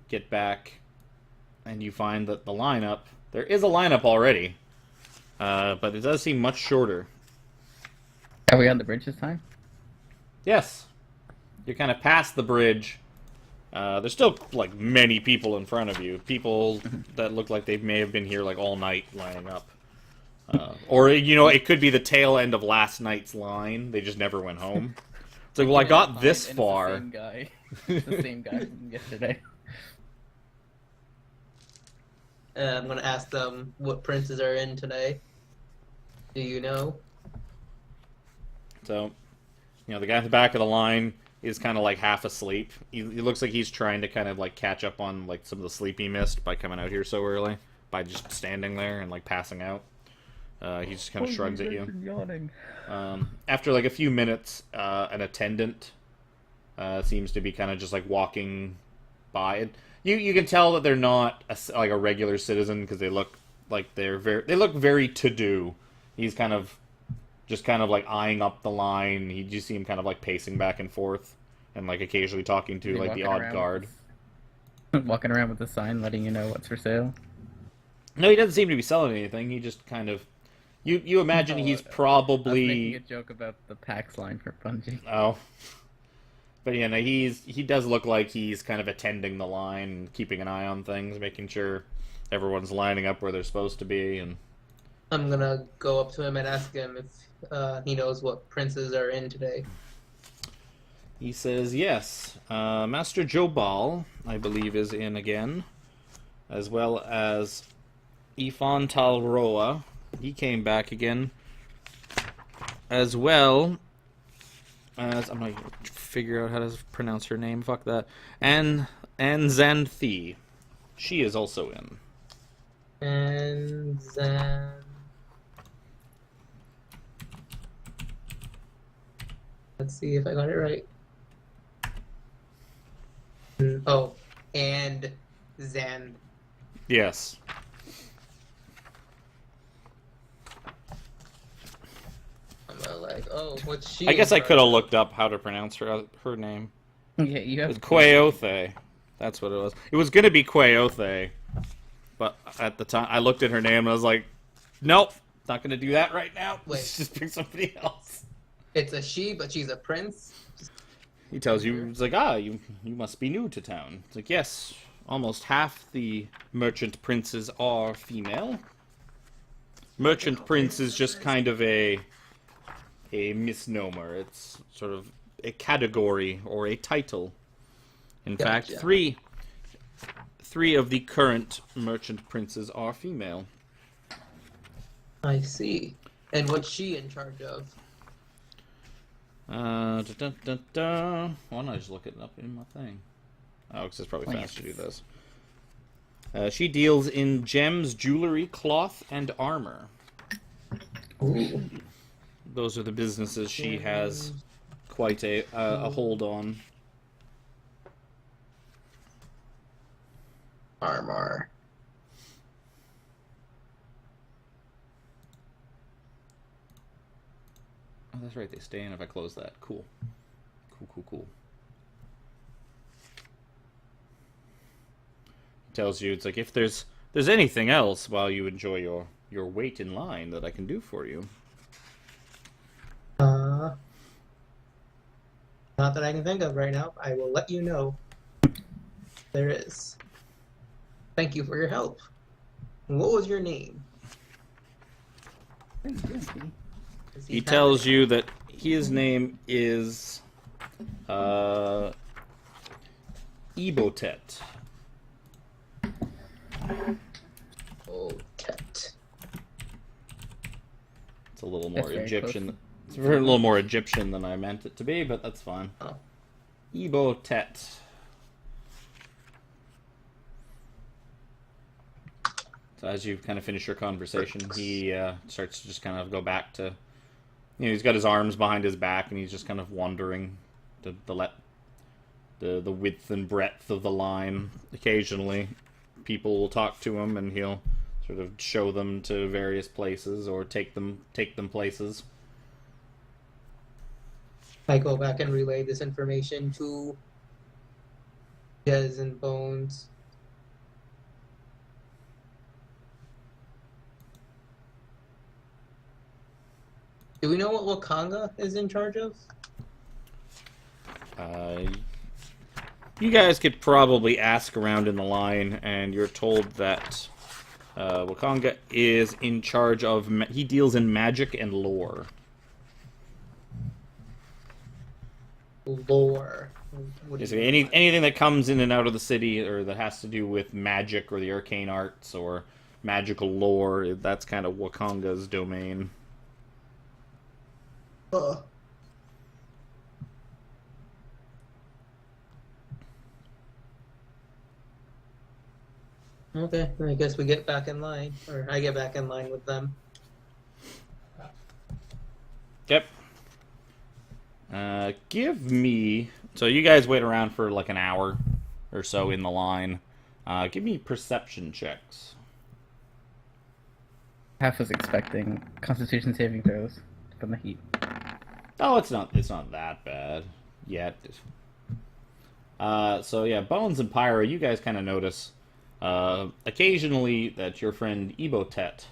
get back, and you find that there is a lineup already. but it does seem much shorter. Are we on the bridge this time? Yes, you're kind of past the bridge. There's still like many people in front of you. People that look like they may have been here like all night lining up. Or it could be the tail end of last night's line. They just never went home. It's like, well, I got this far. It's the same guy. It's the same guy from yesterday. I'm gonna ask them what princes are in today. Do you know? So, the guy at the back of the line is kind of like half asleep. He looks like he's trying to kind of like catch up on like some of the sleep he missed by coming out here so early, by just standing there and like passing out. He just kind of shrugs at you. Yawning. After like a few minutes, an attendant seems to be kind of just like walking by. You can tell that they're not like a regular citizen because they look like they look very to do. He's kind of like eyeing up the line. You see him kind of like pacing back and forth and like occasionally talking to like the odd guard. Walking around with a sign letting you know what's for sale. No, he doesn't seem to be selling anything. He just kind of you imagine he's probably I was making a joke about the PAX line for Bungie. Oh. But yeah, no, he does look like he's kind of attending the line, keeping an eye on things, making sure everyone's lining up where they're supposed to be. And I'm gonna go up to him and ask him if he knows what princes are in today. he says, yes, Master Jobal, I believe, is in again, as well as Ifan Talroa. He came back again, as well as, I'm not going to figure out how to pronounce her name, fuck that, and Xanthi. She is also in. And then... Let's see if I got it right. Oh, and Zan. Yes. I'm like, oh, what's she? I guess I in could have charge looked up how to pronounce her name. Yeah, you have It's Queothe. That's what it was. It was going to be Queothe, but at the time I looked at her name and I was like, nope, not going to do that right now. Wait. Let's just pick somebody else. It's a she, but she's a prince. He tells you, it's like, you must be new to town. It's like, yes, almost half the merchant princes are female. Merchant prince is just kind of a misnomer. It's sort of a category or a title. In fact, Gotcha. three of the current merchant princes are female. I see. And what's she in charge of? Why don't I just look it up in my thing? Oh, because it's probably fast to do this. She deals in gems, jewelry, cloth, and armor. Ooh. Those are the businesses she has quite a hold on. Armor. Oh, that's right. They stay in if I close that. Cool. Cool. Tells you, it's like, if there's anything else while you enjoy your wait in line that I can do for you. Not that I can think of right now. I will let you know. There is. Thank you for your help. What was your name? He tells you that his name is Ebotet. Oh, Tet. It's a little more That's very Egyptian. It's a little more Egyptian than I meant it to be, but that's fine. Oh. Ebotet. So as you kind of finish your conversation, he starts to just kind of go back to, he's got his arms behind his back and he's just kind of wandering the width and breadth of the line. Occasionally, people will talk to him and he'll sort of show them to various places or take them places. I go back and relay this information to Jez and Bones. Do we know what Wakanga is in charge of? You guys could probably ask around in the line, and you're told that Wakanga is in charge of... he deals in magic and lore. Lore. What do you Basically, mean by anything that comes in and out of the city, or that has to do with magic, or the arcane arts, or magical lore, that's kind of Wakanga's domain. that? Okay, I guess we get back in line, or I get back in line with them. Yep. Give me... So you guys wait around for like an hour or so in the line. Give me perception checks. Half was expecting Constitution saving throws from the heat. Oh, it's not that bad yet. So yeah, Bones and Pyro, you guys kind of notice occasionally that your friend Ebotet,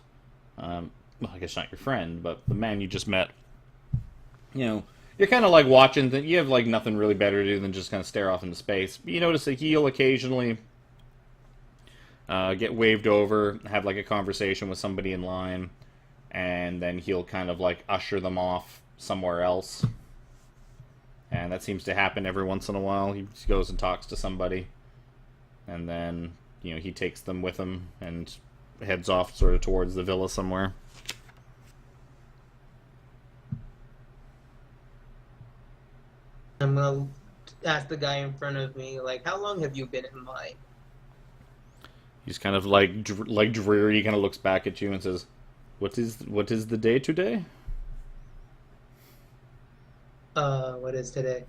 well, I guess not your friend, but the man you just met, you know, you're kind of like watching, you have like nothing really better to do than just kind of stare off into space. But you notice that he'll occasionally get waved over, have like a conversation with somebody in line, and then he'll kind of like usher them off somewhere else. And that seems to happen every once in a while. He goes and talks to somebody, and then, you know, he takes them with him and heads off sort of towards the villa somewhere. I'm gonna ask the guy in front of me, like, how long have you been in line? He's kind of like dreary, kind of looks back at you and says, what is the day today?" What is today?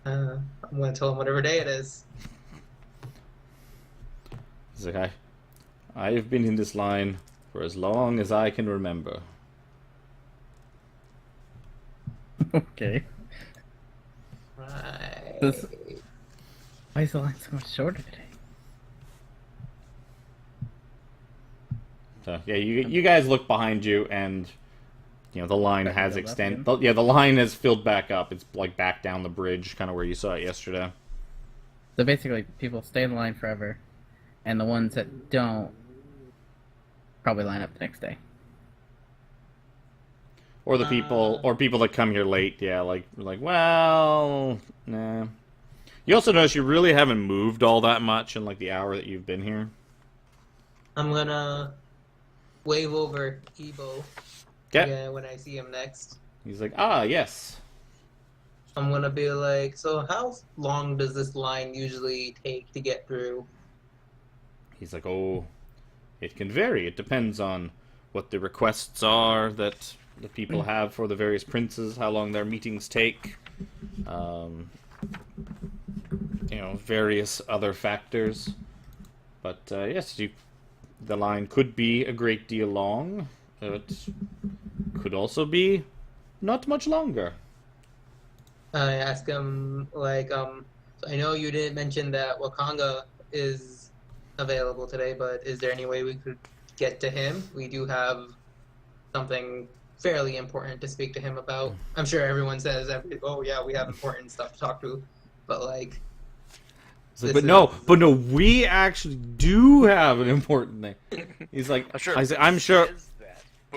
I'm gonna tell him whatever day it is. He's like, I have been in this line for as long as I can remember. Okay. Right. Why is the line so much shorter today? So yeah, you guys look behind you, and you know the line Back has filled up extended. again? Yeah, the line has filled back up. It's like back down the bridge, kind of where you saw it yesterday. So basically, people stay in line forever, and the ones that don't probably line up the next day. Or the people, or people that come here late. Yeah, like well, nah. You also notice you really haven't moved all that much in like the hour that you've been here. I'm gonna wave over Ebo Okay. when I see him next. He's like, ah, yes. I'm gonna be like, so how long does this line usually take to get through? He's like, oh, it can vary. It depends on what the requests are that the people have for the various princes, how long their meetings take, you know, various other factors. But yes, the line could be a great deal long. It could also be not much longer. I ask him, like, so I know you didn't mention that Wakanga is available today, but is there any way we could get to him? We do have something fairly important to speak to him about. I'm sure everyone says, oh yeah, we have important stuff to talk to, but like... He's like, but no, we actually do have an important thing. He's like, I'm sure.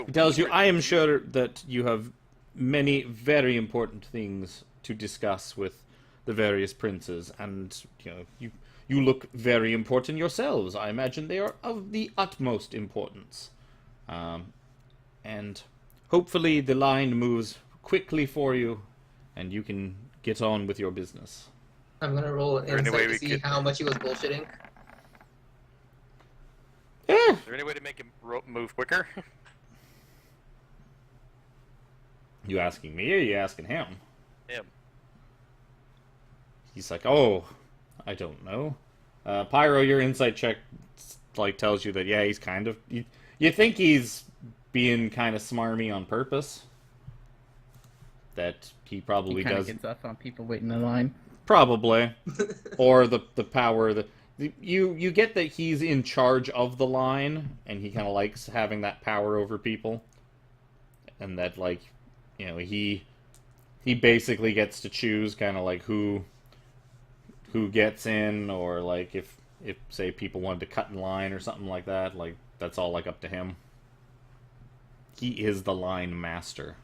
He tells you, I am sure that you have many very important things to discuss with the various princes, and you know, you look very important yourselves. I imagine they are of the utmost importance, and hopefully the line moves quickly for you, and you can get on with your business. I'm gonna roll an there any insight way to we see could- how much he was bullshitting. Yeah. Is there any way to make him move quicker? You asking me, or you asking him? Him. He's like, oh, I don't know. Pyro, your insight check like tells you that yeah, he's kind of you think he's being kind of smarmy on purpose. That he probably He kind does. of gets off on people waiting in line. Probably. Or the power that you get that he's in charge of the line, and he kind of likes having that power over people, and that like he basically gets to choose kind of like who gets in, or like if say people wanted to cut in line or something like that, like that's all like up to him. He is the line master.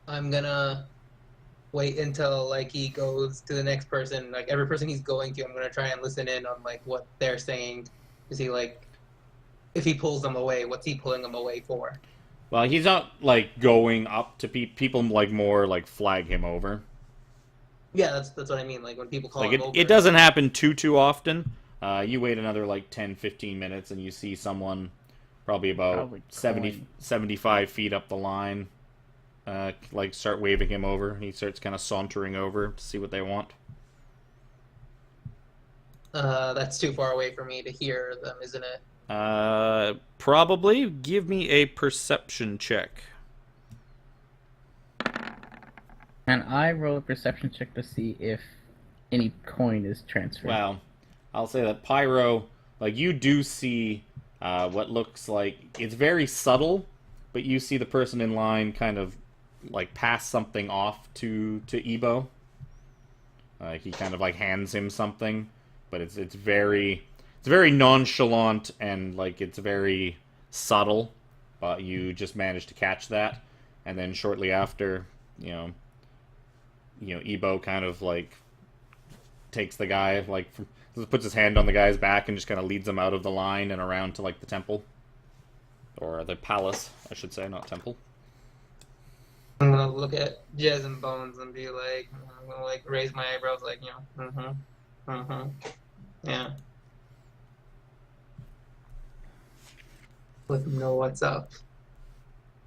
I'm gonna wait until like he goes to the next person. Like every person he's going to, I'm gonna try and listen in on like what they're saying to see like if he pulls them away, what's he pulling them away for? Well, he's not like going up to people, like more like flag him over. Yeah, that's what I mean. Like when people call Like him over. it doesn't happen too often. You wait another like 10, 15 minutes and you see someone probably about Probably 70, coin. 75 feet up the line, like start waving him over. He starts kind of sauntering over to see what they want. That's too far away for me to hear them, isn't it? Probably. Give me a perception check. And I roll a perception check to see if any coin is transferred. Well, I'll say that Pyro, like you do see what looks like it's very subtle, but you see the person in line kind of like pass something off to Ebo. He kind of like hands him something, but it's very nonchalant and like it's very subtle, but you just manage to catch that, and then shortly after, Ebo kind of like takes the guy like puts his hand on the guy's back and just kind of leads him out of the line and around to like the temple, or the palace, I should say, not temple. I'm gonna look at Jez and Bones and be like, I'm gonna like raise my eyebrows, like yeah. Let them know what's up,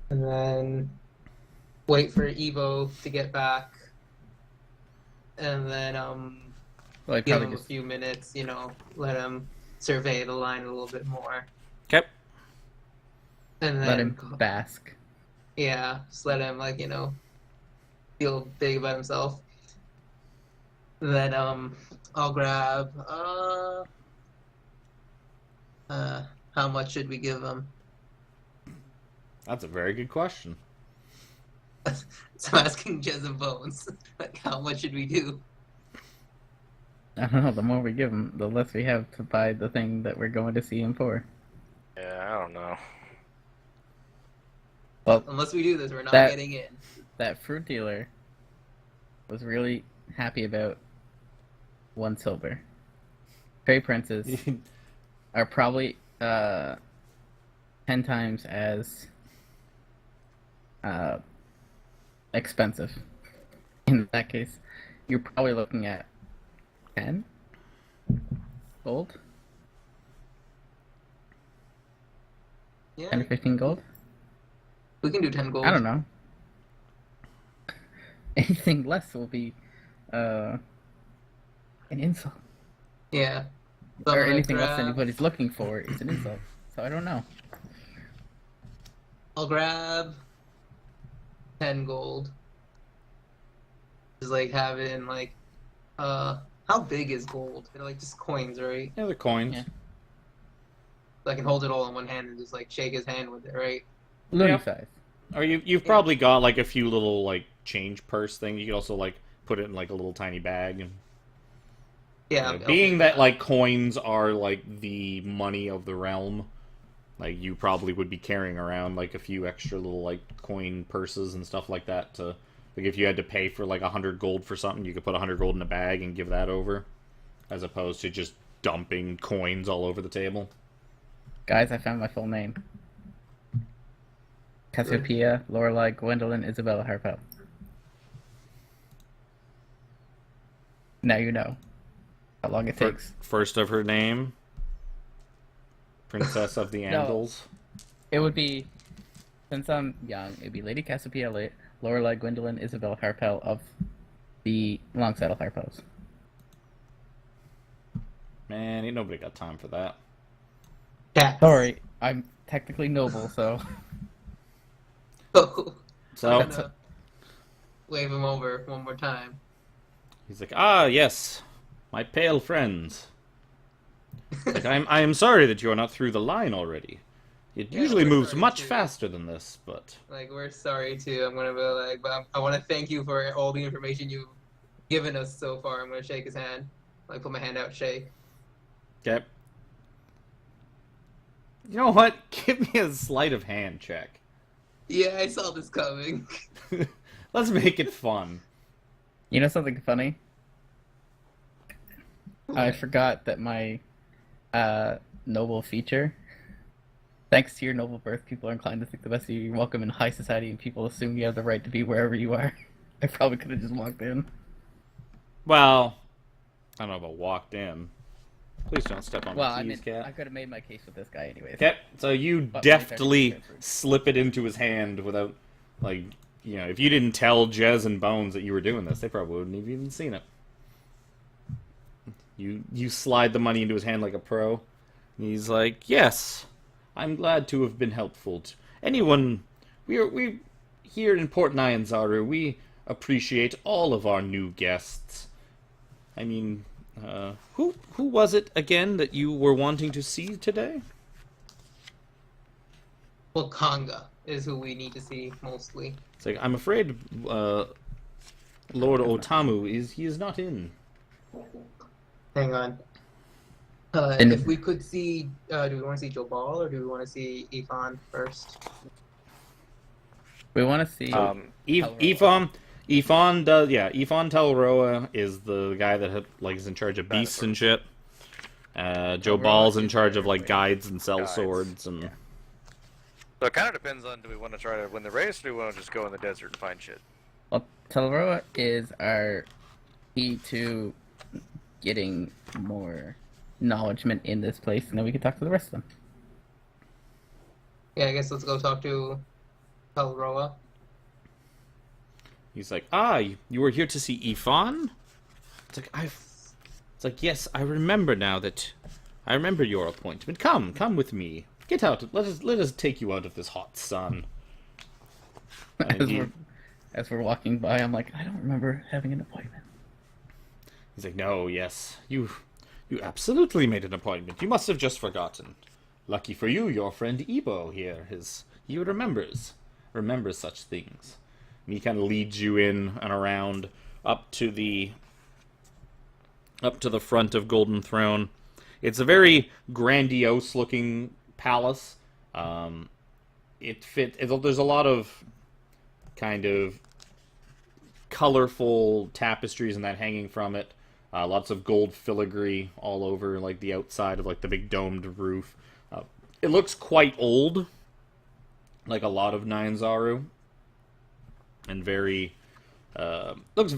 and then wait for Evo to get back, and then Well, I give probably him a just few minutes, let him survey the line a little bit more, Okay. and then let him bask. yeah, just let him like feel big about himself. Then I'll grab how much should we give him? That's a very good question. So I'm asking Jez and Bones, like how much should we do? I don't know. The more we give him, the less we have to buy the thing that we're going to see him for. Yeah, I don't know. Well, Unless we do this, we're not That- getting in. that fruit dealer was really happy about 1 silver. Fairy princes are probably 10 times as expensive. In that case, you're probably looking at 10 gold, Yeah, 10 or 15 gold. we can do 10 gold. I don't know. Anything less will be an insult. Yeah. So I'm Or gonna anything less grab- anybody's looking for is an insult. So I don't know. I'll grab 10 gold. Just like have it in like how big is gold? They're like just coins, right? Yeah, they're coins. Yeah. So I can hold it all in one hand and just like shake his hand with it, right? Loony Yep. size. Or you've probably got like a few little like change purse thing. You could also like put it in like a little tiny bag. And Yeah. you know, I'll being take that like coins are like the money of the realm, like you probably would be carrying around like a few extra little like coin purses and stuff like that to, like, if you had to pay for like 100 gold for something, you could put 100 gold in a bag and give that over, as opposed to just dumping coins all over the table. Guys, I found my full name. Cassiopeia, Lorelei, Gwendolyn, Isabella, Harpel. Now you know how long it takes. First of her name, Princess of the No. Andals. It would be, since I'm young, it'd be Lady Cassiopeia, Lorelei, Gwendolyn, Isabel, Harpel of the Long Saddle Harpels. Man, ain't nobody got time for that. Cats. Sorry, I'm technically noble, so So So I'm gonna wave him over one more time. he's like, "Ah, yes, my pale friends. Like, I am sorry that you are not through the line already. It Yeah, usually we're moves sorry much too. faster than this, but Like, we're sorry too. I'm gonna be like, but I want to thank you for all the information you've given us so far. I'm gonna shake his hand. Like, put my hand out, shake. okay. You know what? Give me a sleight of hand check. Yeah, I saw this coming. Let's make it fun. You know something funny? I forgot that my noble feature. Thanks to your noble birth, people are inclined to think the best of you. You're welcome in high society, and people assume you have the right to be wherever you are. I probably could have just walked in. Well, I don't know about walked in. Please don't step on Well, my I keys, mean, cat. I could have made my case with this guy anyways. Okay, so you But deftly manufacturing slip it into his hand without, like, you know, if you didn't tell Jez and Bones that you were doing this, they probably wouldn't have even seen it. You slide the money into his hand like a pro. And he's like, "Yes, I'm glad to have been helpful to anyone. We here in Port Nyanzaru, we appreciate all of our new guests. I mean, who was it again that you were wanting to see today?" Well, Conga is who we need to see mostly. It's like, I'm afraid Lord Otamu is not in. Hang on. And- If we could see, do we want to see Joe Ball or do we want to see Ifan first? We want to see. Ifan does, yeah. Ifan Telroa is the guy that is in charge of beasts and shit. Joe Ball's in charge of like guides and sell Guides, swords and. yeah. So it kind of depends on, do we want to try to win the race, or do we want to just go in the desert and find shit? Well, Telroa is our key to getting more acknowledgement in this place, and then we can talk to the rest of them. Yeah, I guess let's go talk to Pelroa. He's like, you were here to see Ifan? It's like, yes, I remember now that I remember your appointment. Come with me. Get out. Let us take you out of this hot sun. And As we're walking by, I'm like, I don't remember having an appointment. he's like, no, yes, you absolutely made an appointment. You must have just forgotten. Lucky for you, your friend Ebo here he remembers such things. And he kind of leads you in and around up to the front of Golden Throne. It's a very grandiose looking palace. There's a lot of kind of colorful tapestries and that hanging from it. Lots of gold filigree all over like the outside of like the big domed roof. It looks quite old, like a lot of Nyanzaru, and very looks.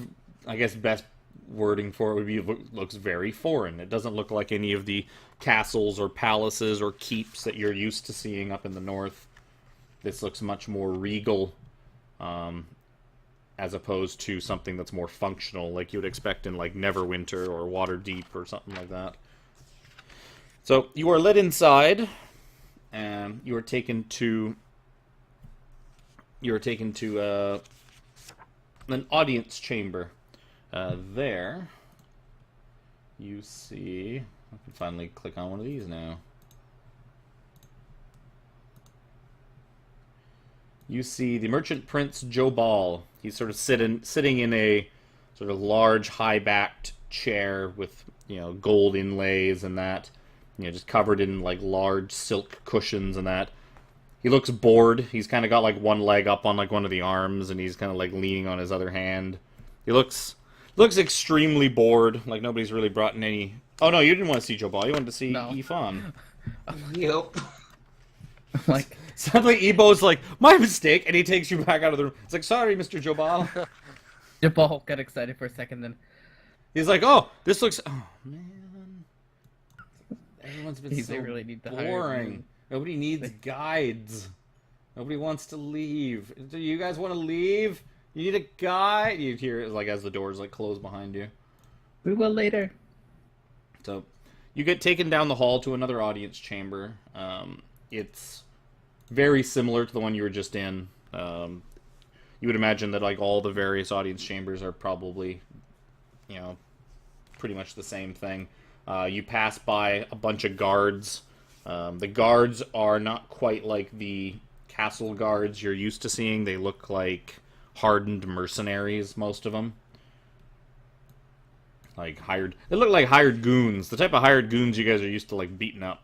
I guess best wording for it would be looks very foreign. It doesn't look like any of the castles or palaces or keeps that you're used to seeing up in the north. This looks much more regal, as opposed to something that's more functional, like you would expect in like Neverwinter or Waterdeep or something like that. So you are led inside, and you are taken to an audience chamber. There, you see. I can finally click on one of these now. You see the merchant prince Joe Ball. He's sort of sitting in a sort of large, high-backed chair with gold inlays and that, just covered in like large silk cushions and that. He looks bored. He's kind of got like one leg up on like one of the arms, and he's kind of like leaning on his other hand. He looks extremely bored. Like nobody's really brought in any. Oh no, you didn't want to see Joe Ball. You wanted to see Ifan. Yep. Like, Suddenly, Ebo's like, my mistake, and he takes you back out of the room. It's like, sorry, Mr. Joe Ball. Jabal got excited for a second, then He's like, oh, this looks. Oh man, everyone's been so they really need to hire boring. me. Nobody needs guides. Nobody wants to leave. Do you guys want to leave? You need a guide. You hear it like as the doors like close behind you. We will later. So you get taken down the hall to another audience chamber. It's very similar to the one you were just in. You would imagine that like all the various audience chambers are probably, pretty much the same thing. You pass by a bunch of guards The guards are not quite like the castle guards you're used to seeing. They look like hardened mercenaries, most of them. Like they look like hired goons. The type of hired goons you guys are used to, like, beating up.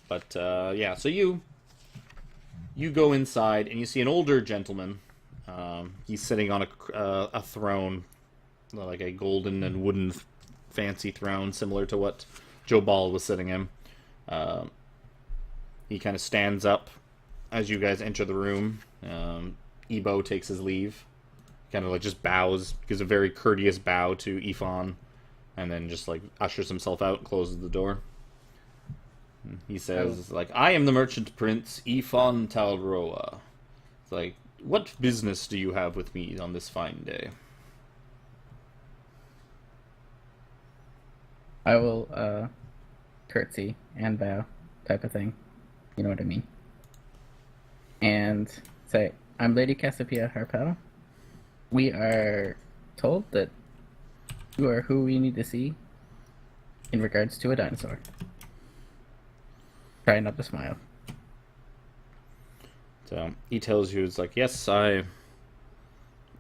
But, yeah, so you go inside, and you see an older gentleman. He's sitting on a throne, like a golden and wooden fancy throne, similar to what Joe Ball was sitting in. He kind of stands up as you guys enter the room. Ebo takes his leave. Kind of like just bows, gives a very courteous bow to Ifan, and then just like ushers himself out and closes the door. He says, like, I am the merchant prince, Ifan Talroa. It's like, what business do you have with me on this fine day? I will curtsy and bow, type of thing. You know what I mean? And say, I'm Lady Cassiopeia Harpel. We are told that you are who we need to see in regards to a dinosaur. Try not to smile. So he tells you, it's like, yes, I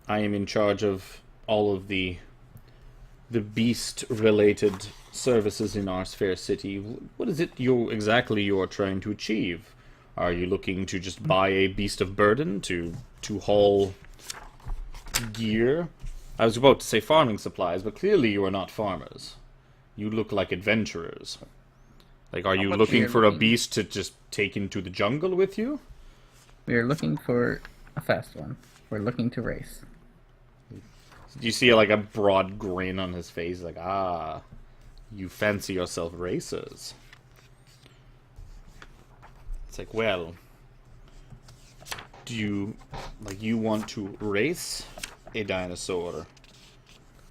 am in charge of all of the beast-related services in our fair city. What is it exactly you are trying to achieve? Are you looking to just buy a beast of burden to haul gear? I was about to say farming supplies, but clearly you are not farmers. You look like adventurers. Like, are you looking for a beast to just take into the jungle with you? We are looking for a fast one. We're looking to race. You see, like, a broad grin on his face, like, you fancy yourself racers. It's like, well, do you want to race a dinosaur?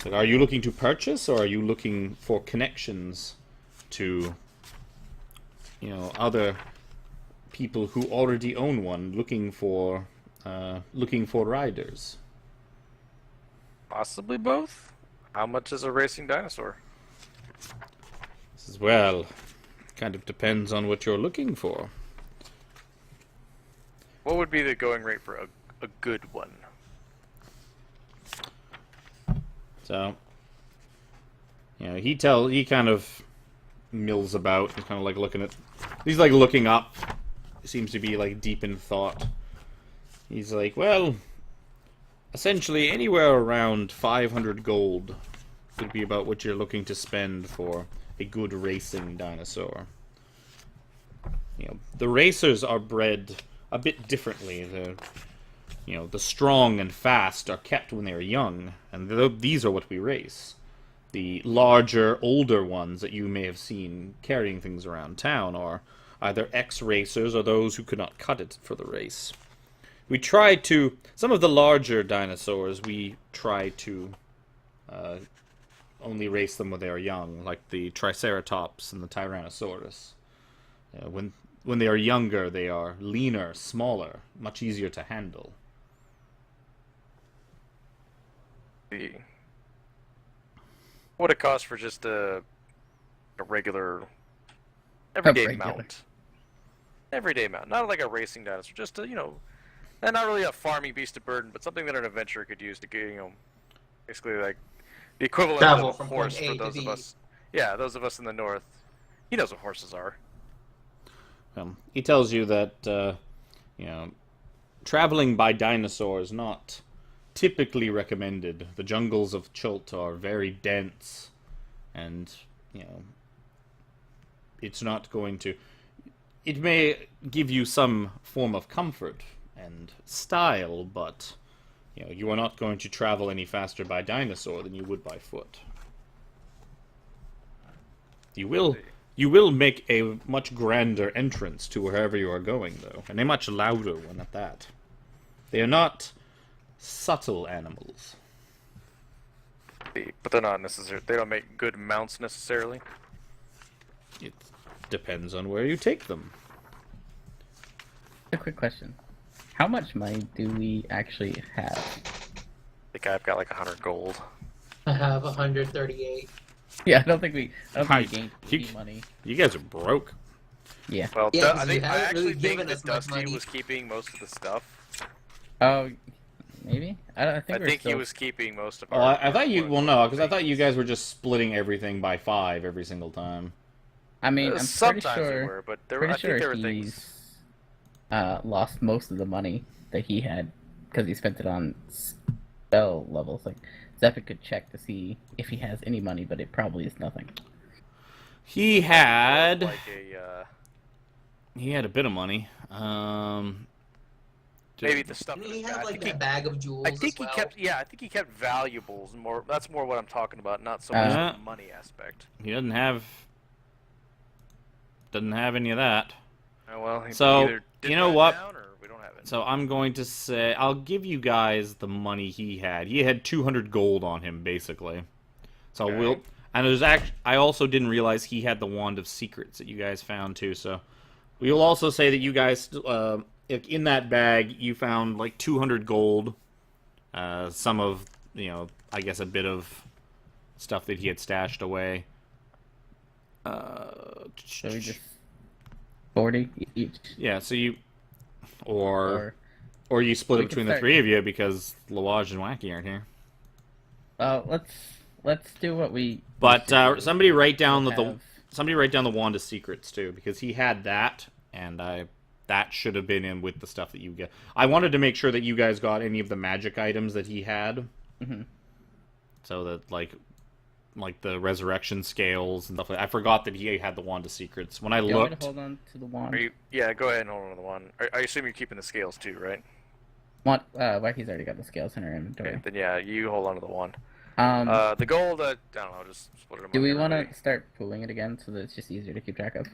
Like, are you looking to purchase, or are you looking for connections to, other people who already own one, looking for riders? Possibly both. How much is a racing dinosaur? This is, well, kind of depends on what you're looking for. What would be the going rate for a good one? So, he kind of mills about. He's kind of like he's like looking up. He seems to be like deep in thought. He's like, well, essentially anywhere around 500 gold would be about what you're looking to spend for a good racing dinosaur. The racers are bred a bit differently. The strong and fast are kept when they are young, and these are what we race. The larger, older ones that you may have seen carrying things around town are either ex-racers or those who could not cut it for the race. Some of the larger dinosaurs, we try to only race them when they are young, like the Triceratops and the Tyrannosaurus. When they are younger, they are leaner, smaller, much easier to handle. What it costs for just a regular everyday mount. Everyday mount. Not like a racing dinosaur, just and not really a farming beast of burden, but something that an adventurer could use to get, basically like the equivalent Travel of a from horse point A for to those of B. us. Yeah, those of us in the north. He knows what horses are. He tells you that, traveling by dinosaur is not typically recommended. The jungles of Chult are very dense, and, it's not going to... It may give you some form of comfort and style, but, you are not going to travel any faster by dinosaur than you would by foot. You will make a much grander entrance to wherever you are going, though, and a much louder one at that. They are not subtle animals. But they're not necessarily. They don't make good mounts necessarily. It depends on where you take them. A quick question. How much money do we actually have? I think I've got like 100 gold. I have 138. Yeah, I don't think we gained You- any money. You guys are broke. Yeah. Well, Yeah, I 'cause you think I haven't actually really think given that us much Dusty money. was keeping most of the stuff. Oh, maybe. I think I we're think he still... was keeping most of Oh, our. I thought you. our- Well, our no, because I thought you things. guys were just splitting everything by 5 every single time. I mean, I'm pretty Sometimes we sure. were, but I Pretty think sure there were he's things. lost most of the money that he had because he spent it on spell levels. Like Zephyr could check to see if he has any money, but it probably is nothing. He had. Like a. He had a bit of money. Maybe the stuff. Didn't he I have like think that bag of jewels I think as well? he kept. Yeah, I think he kept valuables more. That's more what I'm talking about, not so much Uh, the money aspect. He doesn't have. Doesn't have any of that. Oh, well, he So, either did you know that what? down or we don't have it. So I'm going to say I'll give you guys the money he had. He had 200 gold on him, basically. So Okay. we'll. And there's I also didn't realize he had the wand of secrets that you guys found too. So we will also say that you guys, in that bag, you found like 200 gold. Some of I guess a bit of stuff that he had stashed away. So we just 40 each. Yeah. So you, Or or you split we it can between the start- 3 of you because Lawaj and Wacky aren't here. let's do what we. But used to do. somebody write down We'll the have- somebody write down the wand of secrets too, because he had that, and that should have been in with the stuff that you get. I wanted to make sure that you guys got any of the magic items that he had, so that like the resurrection scales and stuff. I forgot that he had the wand of secrets when I Do you want me looked. to hold on to the wand? Are you? Yeah, go ahead and hold on to the one. I assume you're keeping the scales too, right? Wacky's already got the scales in her inventory. Okay, then yeah, you hold on to the one. The gold, I don't know, just split it among do we want everybody. to start pooling it again so that it's just easier to keep track of?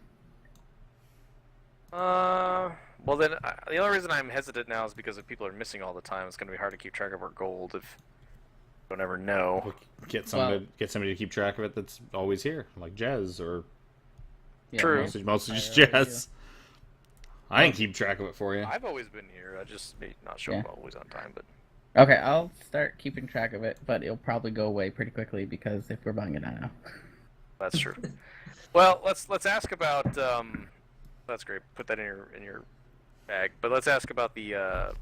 Well then, the only reason I'm hesitant now is because if people are missing all the time, it's going to be hard to keep track of our gold if you don't ever know. Get somebody to keep track of it that's always here, like Jez or Yeah, True. mostly just I already Jez. I can keep track of it for you. I've always been here. I just may not show up always on time, but Okay, I'll start keeping track of it, but it'll probably go away pretty quickly because if we're buying it now. that's true. Well, let's ask about. That's great. Put that in your bag. But let's ask about the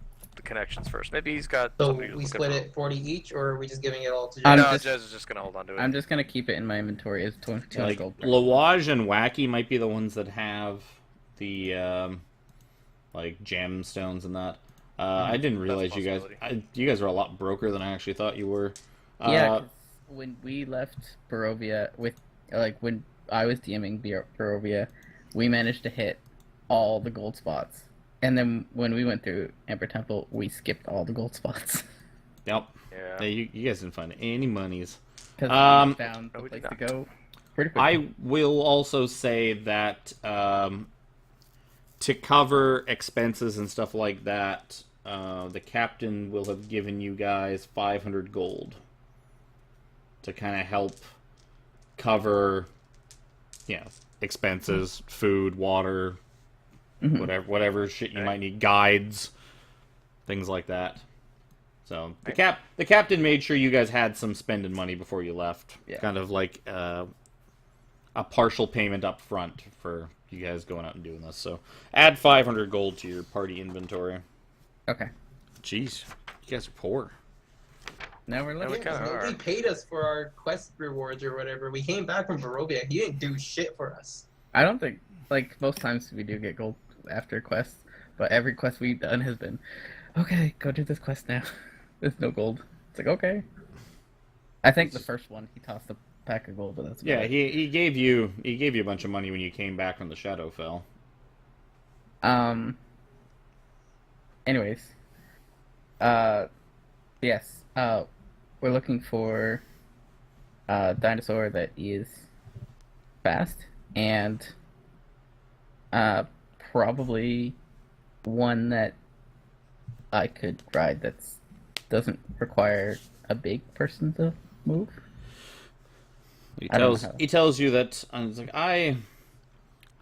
connections first. Maybe he's got. So somebody who's we looking split for- it 40 each, or are we just giving it all to I'm No, just- Jez is just gonna hold on to it. I'm just gonna keep it in my inventory as 200 Like gold. Lawaj and Wacky might be the ones that have the like gemstones and that. I didn't realize a you guys. possibility. You guys are a lot broker than I actually thought you were. Yeah, 'cause when we left Barovia when I was DMing Barovia, we managed to hit all the gold spots. And then when we went through Emperor Temple, we skipped all the gold spots. Yep. Yeah. Hey, you guys didn't find any monies. Because we found no, the we place did to not. go pretty quickly. I will also say that to cover expenses and stuff like that, the captain will have given you guys 500 gold to kind of help cover, expenses, food, water, whatever shit you Okay. might need, guides, things like that. So the captain made sure you guys had some spending money before you left, Yeah. kind of like a partial payment up front for you guys going out and doing this. So add 500 gold to your party inventory. Okay. Jeez, you guys are poor. Now we're we looking. kinda Yeah, 'cause are. nobody paid us for our quest rewards or whatever. We came back from Barovia. He didn't do shit for us. I don't think, most times we do get gold after quests, but every quest we've done has been, okay, go do this quest now. There's no gold. It's like, okay. I think the first one, he tossed a pack of gold, but that's about Yeah, it. he gave you a bunch of money when you came back from the Shadowfell. Anyways. Yes. We're looking for a dinosaur that is fast and probably one that I could ride that doesn't require a big person to move. He I don't tells know how- he tells you that it's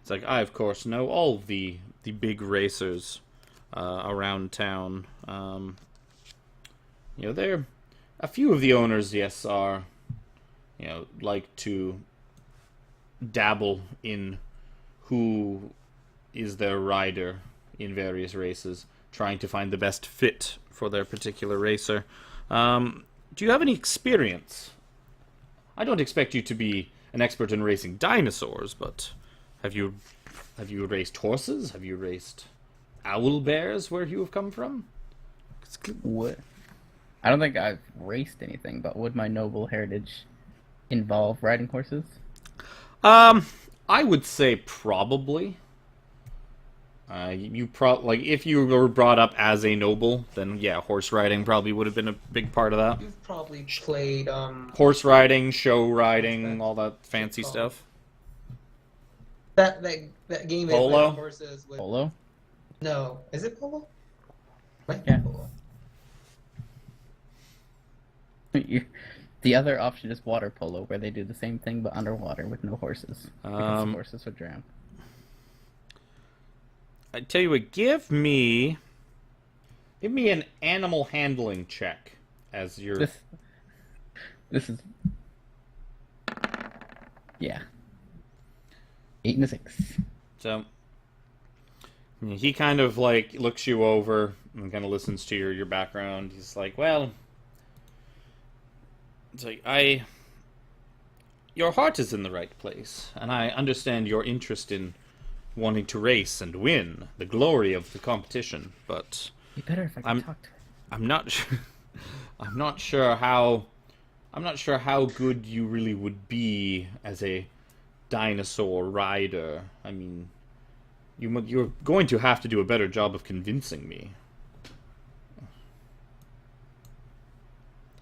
like I of course know all the big racers around town. There a few of the owners, yes, are like to dabble in who is their rider in various races, trying to find the best fit for their particular racer. Do you have any experience? I don't expect you to be an expert in racing dinosaurs, but have you raced horses? Have you raced owl bears where you have come from? What? I don't think I've raced anything, but would my noble heritage involve riding horses? I would say probably. If you were brought up as a noble, then yeah, horse riding probably would have been a big part of that. You've probably played Horse riding, show riding, all that fancy stuff. that game they Polo? play on horses with. Polo? No, is it polo? Might Yeah. be polo. The other option is water polo, where they do the same thing but underwater with no horses. Because the horses would drown. I tell you what, give me an animal handling check as your. This is. Yeah. 8 and a 6. So he kind of like looks you over and kind of listens to your background. He's like, well, it's like your heart is in the right place, and I understand your interest in wanting to race and win, the glory of the competition. But Be better if I could talk to her. I'm not sure. I'm not sure how good you really would be as a dinosaur rider. I mean, you're going to have to do a better job of convincing me.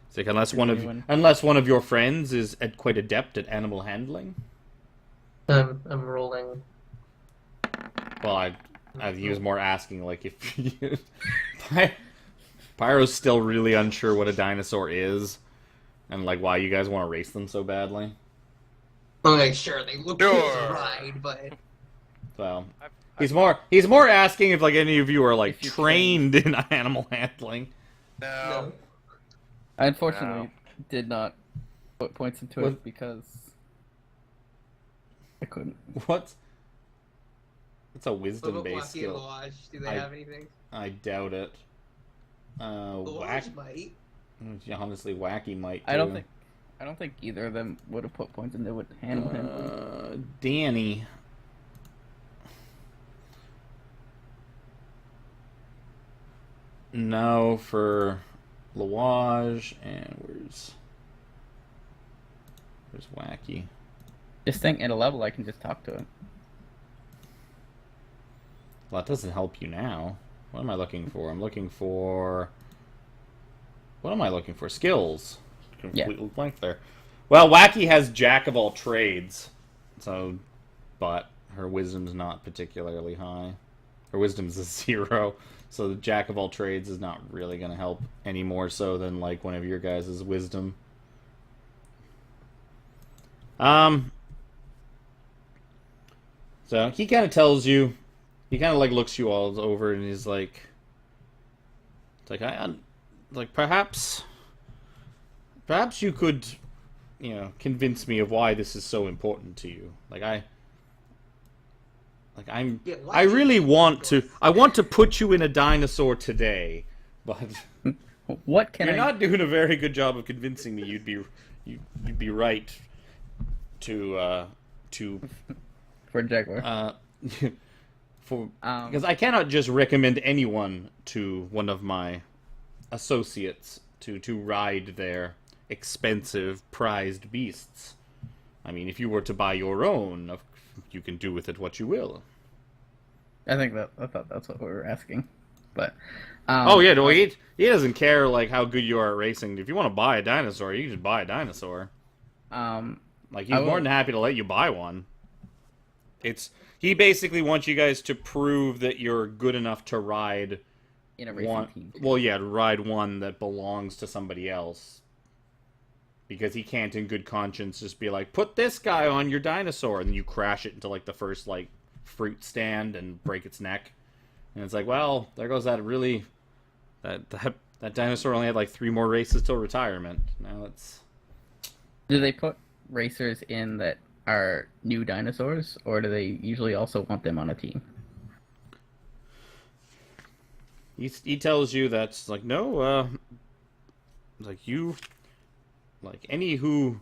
It's like unless one of your friends is quite adept at animal handling. I'm rolling. Well, he was more asking like if you... Pyro's still really unsure what a dinosaur is, and like why you guys want to race them so badly. I'm like, sure, they look cool to ride, but Well, he's more asking if like any of you are like you trained in animal handling. No. I unfortunately did not put points into What? it because I couldn't. What? It's a what about wisdom-based Wacky and skill. Lodge? Do they have anything? I doubt it. Lodge might. Honestly, Wacky might. I don't think either of them would have put points into it. Handling. Danny. No, for Lawage, and where's Wacky? Just think at a level I can just talk to him. Well, that doesn't help you now. What am I looking for? I'm looking for... What am I looking for? Skills. Completely blank there. Well, Wacky has Jack of all trades. So, but her wisdom's not particularly high. Her wisdom's a 0. So the Jack of all trades is not really going to help any more so than like one of your guys' wisdom. So he kind of tells you, he kind of like looks you all over and he's like, it's like perhaps you could, convince me of why this is so important to you. I really want to. I want to put you in a dinosaur today, but What can you're I? not doing a very good job of convincing me. You'd be right to For a Jaguar. because I cannot just recommend anyone to one of my associates to ride their expensive prized beasts. I mean, if you were to buy your own, you can do with it what you will. I thought that's what we were asking, but. Oh yeah, no, he doesn't care like how good you are at racing. If you want to buy a dinosaur, you can just buy a dinosaur. Like he's more than happy to let you buy one. He basically wants you guys to prove that you're good enough to ride in a racing team. Well, yeah, to ride one that belongs to somebody else. Because he can't, in good conscience, just be like, put this guy on your dinosaur, and then you crash it into like the first like fruit stand and break its neck. And it's like, well, there goes that really that dinosaur only had like 3 more races till retirement. Now it's Do they put racers in that are new dinosaurs, or do they usually also want them on a team? He tells you that like no, like you, like any who,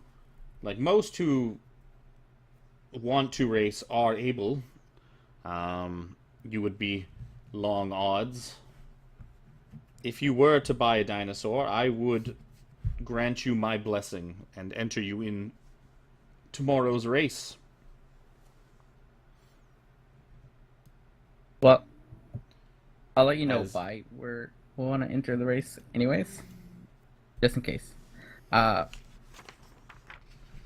like most who want to race are able. You would be long odds. If you were to buy a dinosaur, I would grant you my blessing and enter you in tomorrow's race. Well, I'll let you know As- why we'll want to enter the race, anyways, just in case. Uh,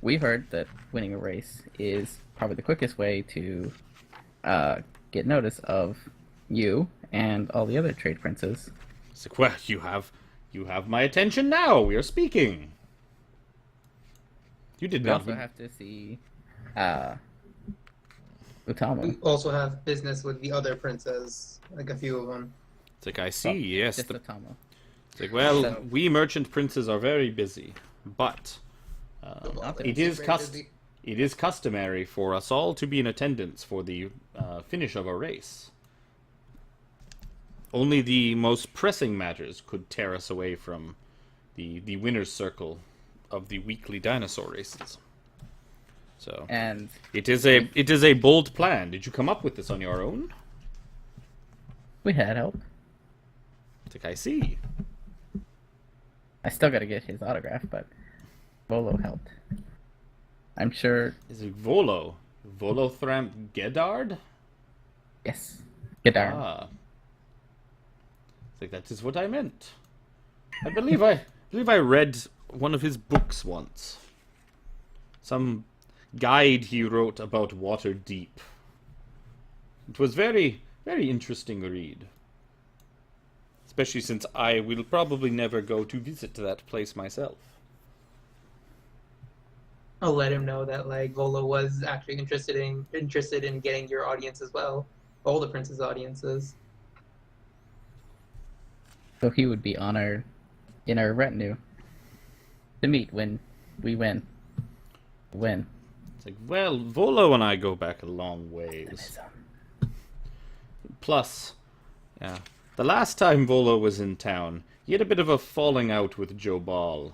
we've heard that winning a race is probably the quickest way to get notice of you and all the other trade princes. It's like, well, you have my attention now. We are speaking. You did We not. also have to see We Utama. also have business with the other princes, like a few of them. It's like, I see. Yes. Just Utama. It's like, well, So- we merchant princes are very busy, but Not that it is it is customary for us all to be in attendance for the finish of a race. Only the most pressing matters could tear us away from the winner's circle of the weekly dinosaur races. So And it is a bold plan. Did you come up with this on your own? we had help. It's like, I see. I still gotta get his autograph, but Volo helped. I'm sure. Is it Volo? Volothamp Gedard? Yes. Gadar. Ah. It's like, that is what I meant. I believe I read one of his books once. Some guide he wrote about Waterdeep. It was very, very interesting read. Especially since I will probably never go to visit that place myself. I'll let him know that like Volo was actually interested in getting your audience as well, all the princes' audiences. So he would be in our retinue to meet when we win. Win. It's like, well, Volo and I go back a long ways. Plus, yeah, the last time Volo was in town, he had a bit of a falling out with Joe Ball,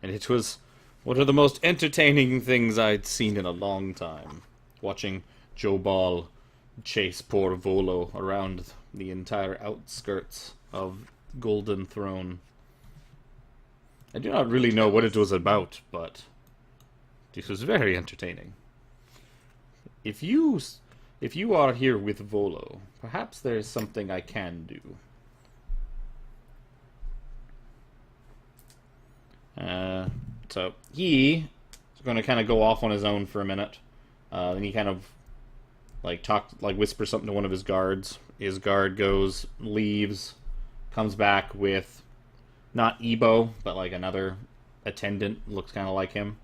and it was one of the most entertaining things I'd seen in a long time. Watching Joe Ball chase poor Volo around the entire outskirts of Golden Throne. I do not really know what it was about, but this was very entertaining. If you are here with Volo, perhaps there is something I can do. So he is going to kind of go off on his own for a minute. Then he kind of whispers something to one of his guards. His guard goes, leaves, comes back with not Ebo, but like another attendant, looks kind of like him,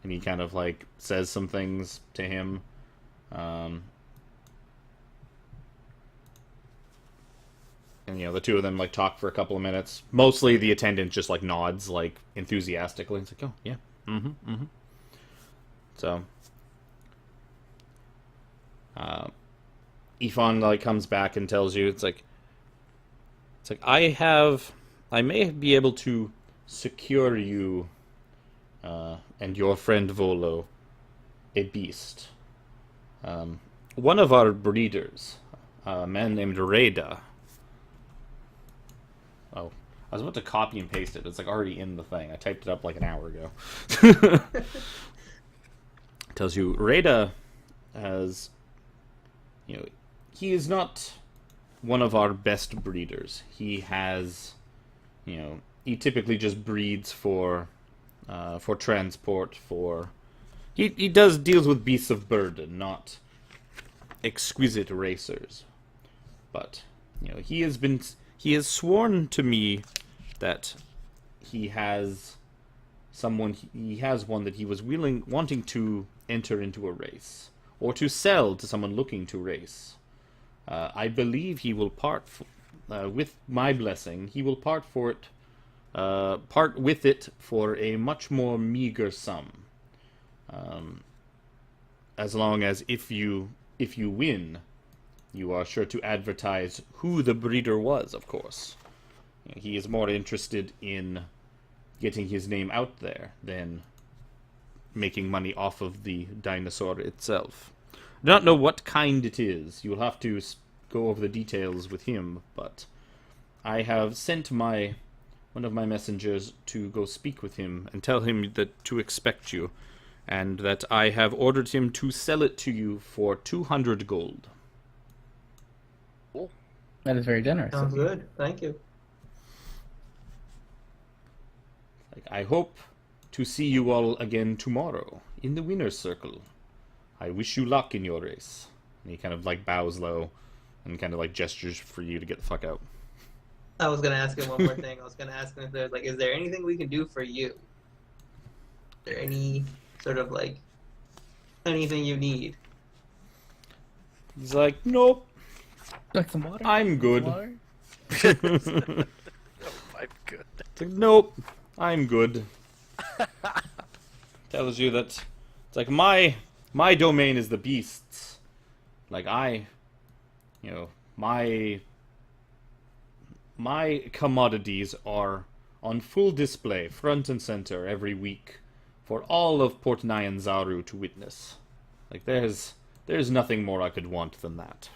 and he kind of like says some things to him. And you know, the two of them like talk for a couple of minutes. Mostly the attendant just like nods like enthusiastically. It's like, oh yeah, So Ifan like comes back and tells you it's like I may be able to secure you and your friend Volo a beast. One of our breeders, a man named Reda. Oh, I was about to copy and paste it. It's like already in the thing. I typed it up like an hour ago. Tells you Reda has, you know, he is not one of our best breeders. He has, you know, he typically just breeds for transport. He deals with beasts of burden, not exquisite racers. But you know, he has sworn to me that he has one that he was wanting to enter into a race or to sell to someone looking to race. I believe he will with my blessing. He will part with it for a much more meager sum. As long as if you win, you are sure to advertise who the breeder was, of course. He is more interested in getting his name out there than making money off of the dinosaur itself. I do not know what kind it is. You'll have to go over the details with him, but I have sent one of my messengers to go speak with him and tell him that to expect you, and that I have ordered him to sell it to you for 200 gold. That is very generous. Sounds good. Thank you. I hope to see you all again tomorrow in the winner's circle. I wish you luck in your race. And he kind of like bows low and kind of like gestures for you to get the fuck out. I was gonna ask him one more thing. I was gonna ask him if there's like, is there anything we can do for you? Is there any sort of like anything you need? He's like, nope, Like some water? I'm good. Water? Oh, I'm good. It's like, nope, I'm good. Tells you that it's like my domain is the beasts. Like my commodities are on full display, front and center, every week, for all of Port Nyanzaru to witness. Like there's nothing more I could want than that.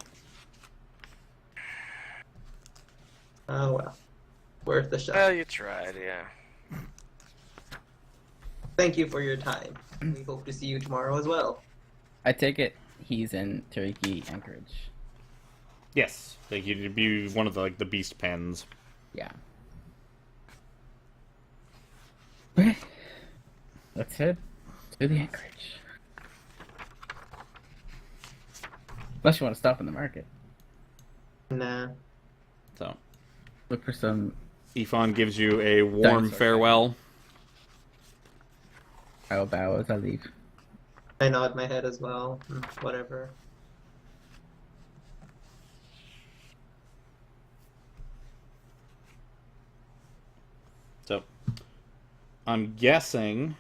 Oh well, worth a shot. Well, you tried, yeah. Thank you for your time. We hope to see you tomorrow as well. I take it he's in Tariki Anchorage. Yes, like you'd be one of the beast pens. Yeah. Okay. Let's head to the Anchorage. Unless you want to stop in the market. Nah. So Look for some... Ifan gives you a warm Dinosaur. farewell. I will bow as I leave. I nod my head as well. Whatever. So I'm guessing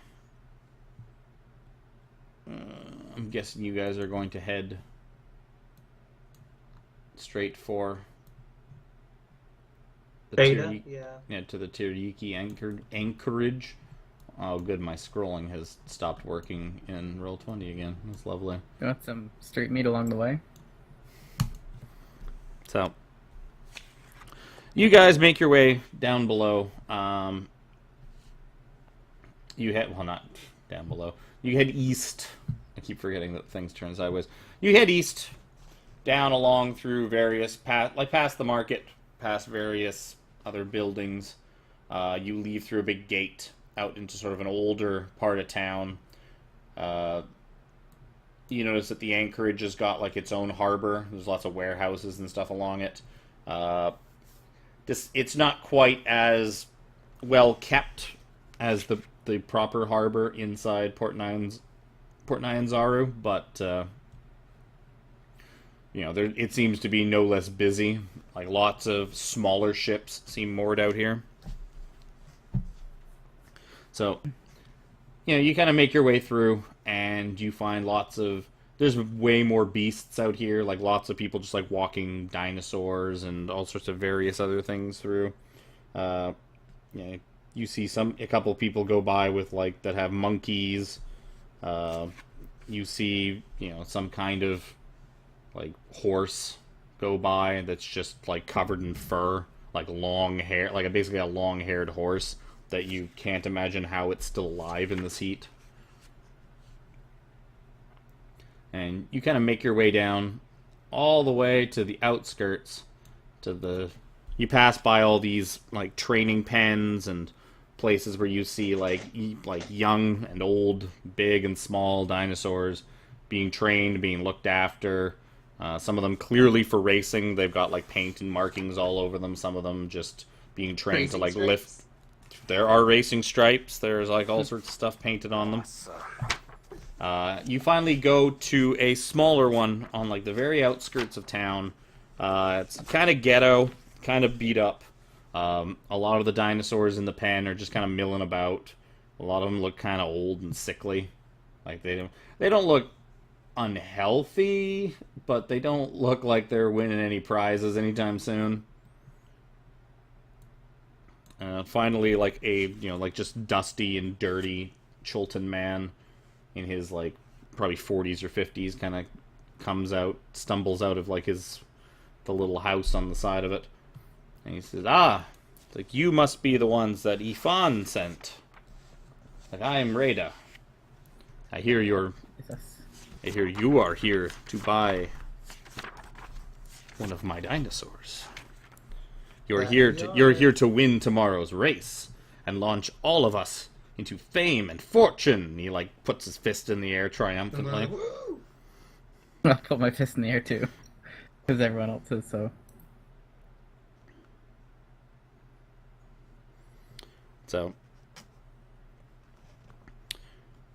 you guys are going to head straight for the Beta? Yeah. to the Tiriki Anchorage. Oh, good. My scrolling has stopped working in Roll20 again. That's lovely. You want some street meat along the way? So, you guys make your way down below. You head, well, not down below. You head east. I keep forgetting that things turn sideways. You head east, down along through various past the market, past various other buildings. You leave through a big gate out into sort of an older part of town. You notice that the Anchorage has got like its own harbor. There's lots of warehouses and stuff along it. It's not quite as well kept as the proper harbor inside Port Nyanzaru, but it seems to be no less busy. Like lots of smaller ships seem moored out here. So, you kind of make your way through, and you find there's way more beasts out here, like lots of people just like walking dinosaurs and all sorts of various other things through. You see a couple people go by with that have monkeys. You see, some kind of horse go by that's just covered in fur, long hair, basically a long-haired horse that you can't imagine how it's still alive in this heat. And you kind of make your way down all the way to the outskirts. You pass by all these training pens and places where you see young and old, big and small dinosaurs being trained, being looked after. Some of them clearly for racing. They've got paint and markings all over them. Some of them just being trained to lift. There are racing stripes. There's all sorts of stuff painted on them. You finally go to a smaller one on the very outskirts of town. It's kind of ghetto, kind of beat up. A lot of the dinosaurs in the pen are just kind of milling about. A lot of them look kind of old and sickly. Like they don't look unhealthy, but they don't look like they're winning any prizes anytime soon. Finally, like like just dusty and dirty Chilton man in his like probably 40s or 50s kind of stumbles out of like the little house on the side of it, and he says, "Ah, it's like you must be the ones that Ifan sent. Like I am Rada. I hear you are here to buy one of my dinosaurs. You're here to win tomorrow's race and launch all of us into fame and fortune." And he like puts his fist in the air triumphantly. Woo! I'll put my fist in the air too, because everyone else is so. So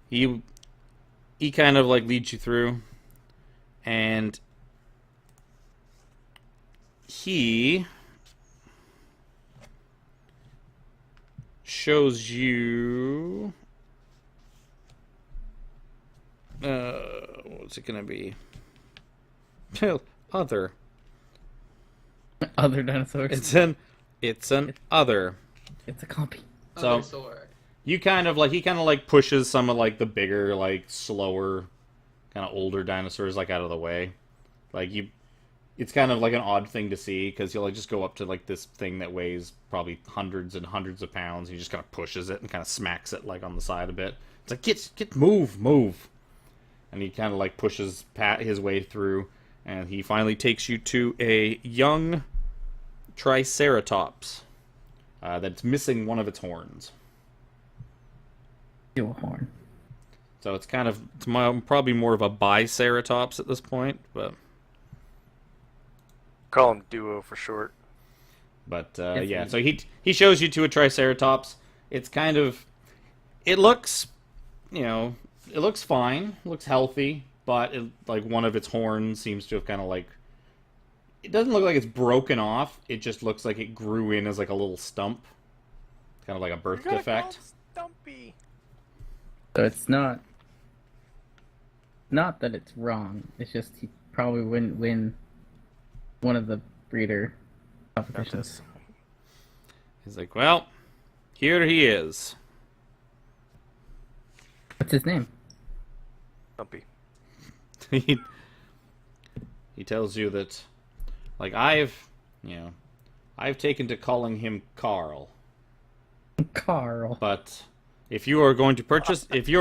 he kind of like leads you through, and he shows you what's it gonna be? Other. Other dinosaurs. It's an other. It's a copy. So he kind of like pushes some of like the bigger, like slower, kind of older dinosaurs like out of the way. Like it's kind of like an odd thing to see because he'll like just go up to like this thing that weighs probably hundreds and hundreds of pounds. And he just kind of pushes it and kind of smacks it like on the side a bit. It's like get move. And he kind of like pushes his way through, and he finally takes you to a young Triceratops that's missing one of its horns. Dual horn. So it's probably more of a Biceratops at this point, but Call him Duo for short. But yeah, so he shows you to a Triceratops. It's kind of, it looks fine, looks healthy, but like one of its horns seems to have kind of like, it doesn't look like it's broken off. It just looks like it grew in as like a little stump, kind of like a birth defect. Stumpy. So it's not that it's wrong. It's just he probably wouldn't win one of the breeder competitions. He's like, well, here he is. What's his name? Stumpy. he tells you that, like, I've taken to calling him Carl. Carl. But if you're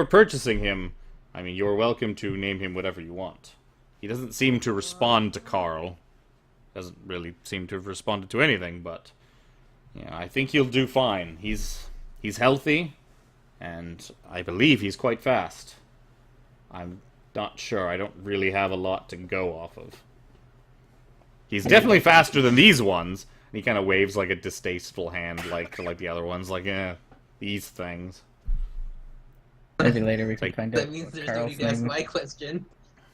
purchasing him, I mean, you're welcome to name him whatever you want. He doesn't seem to respond to Carl. Doesn't really seem to have responded to anything, but I think he'll do fine. He's healthy, and I believe he's quite fast. I'm not sure. I don't really have a lot to go off of. He's definitely faster than these ones. And he kind of waves like a distasteful hand, like to like the other ones, like these things. Maybe later we can Like, find out. That means what there's no Carl's need to ask name my question.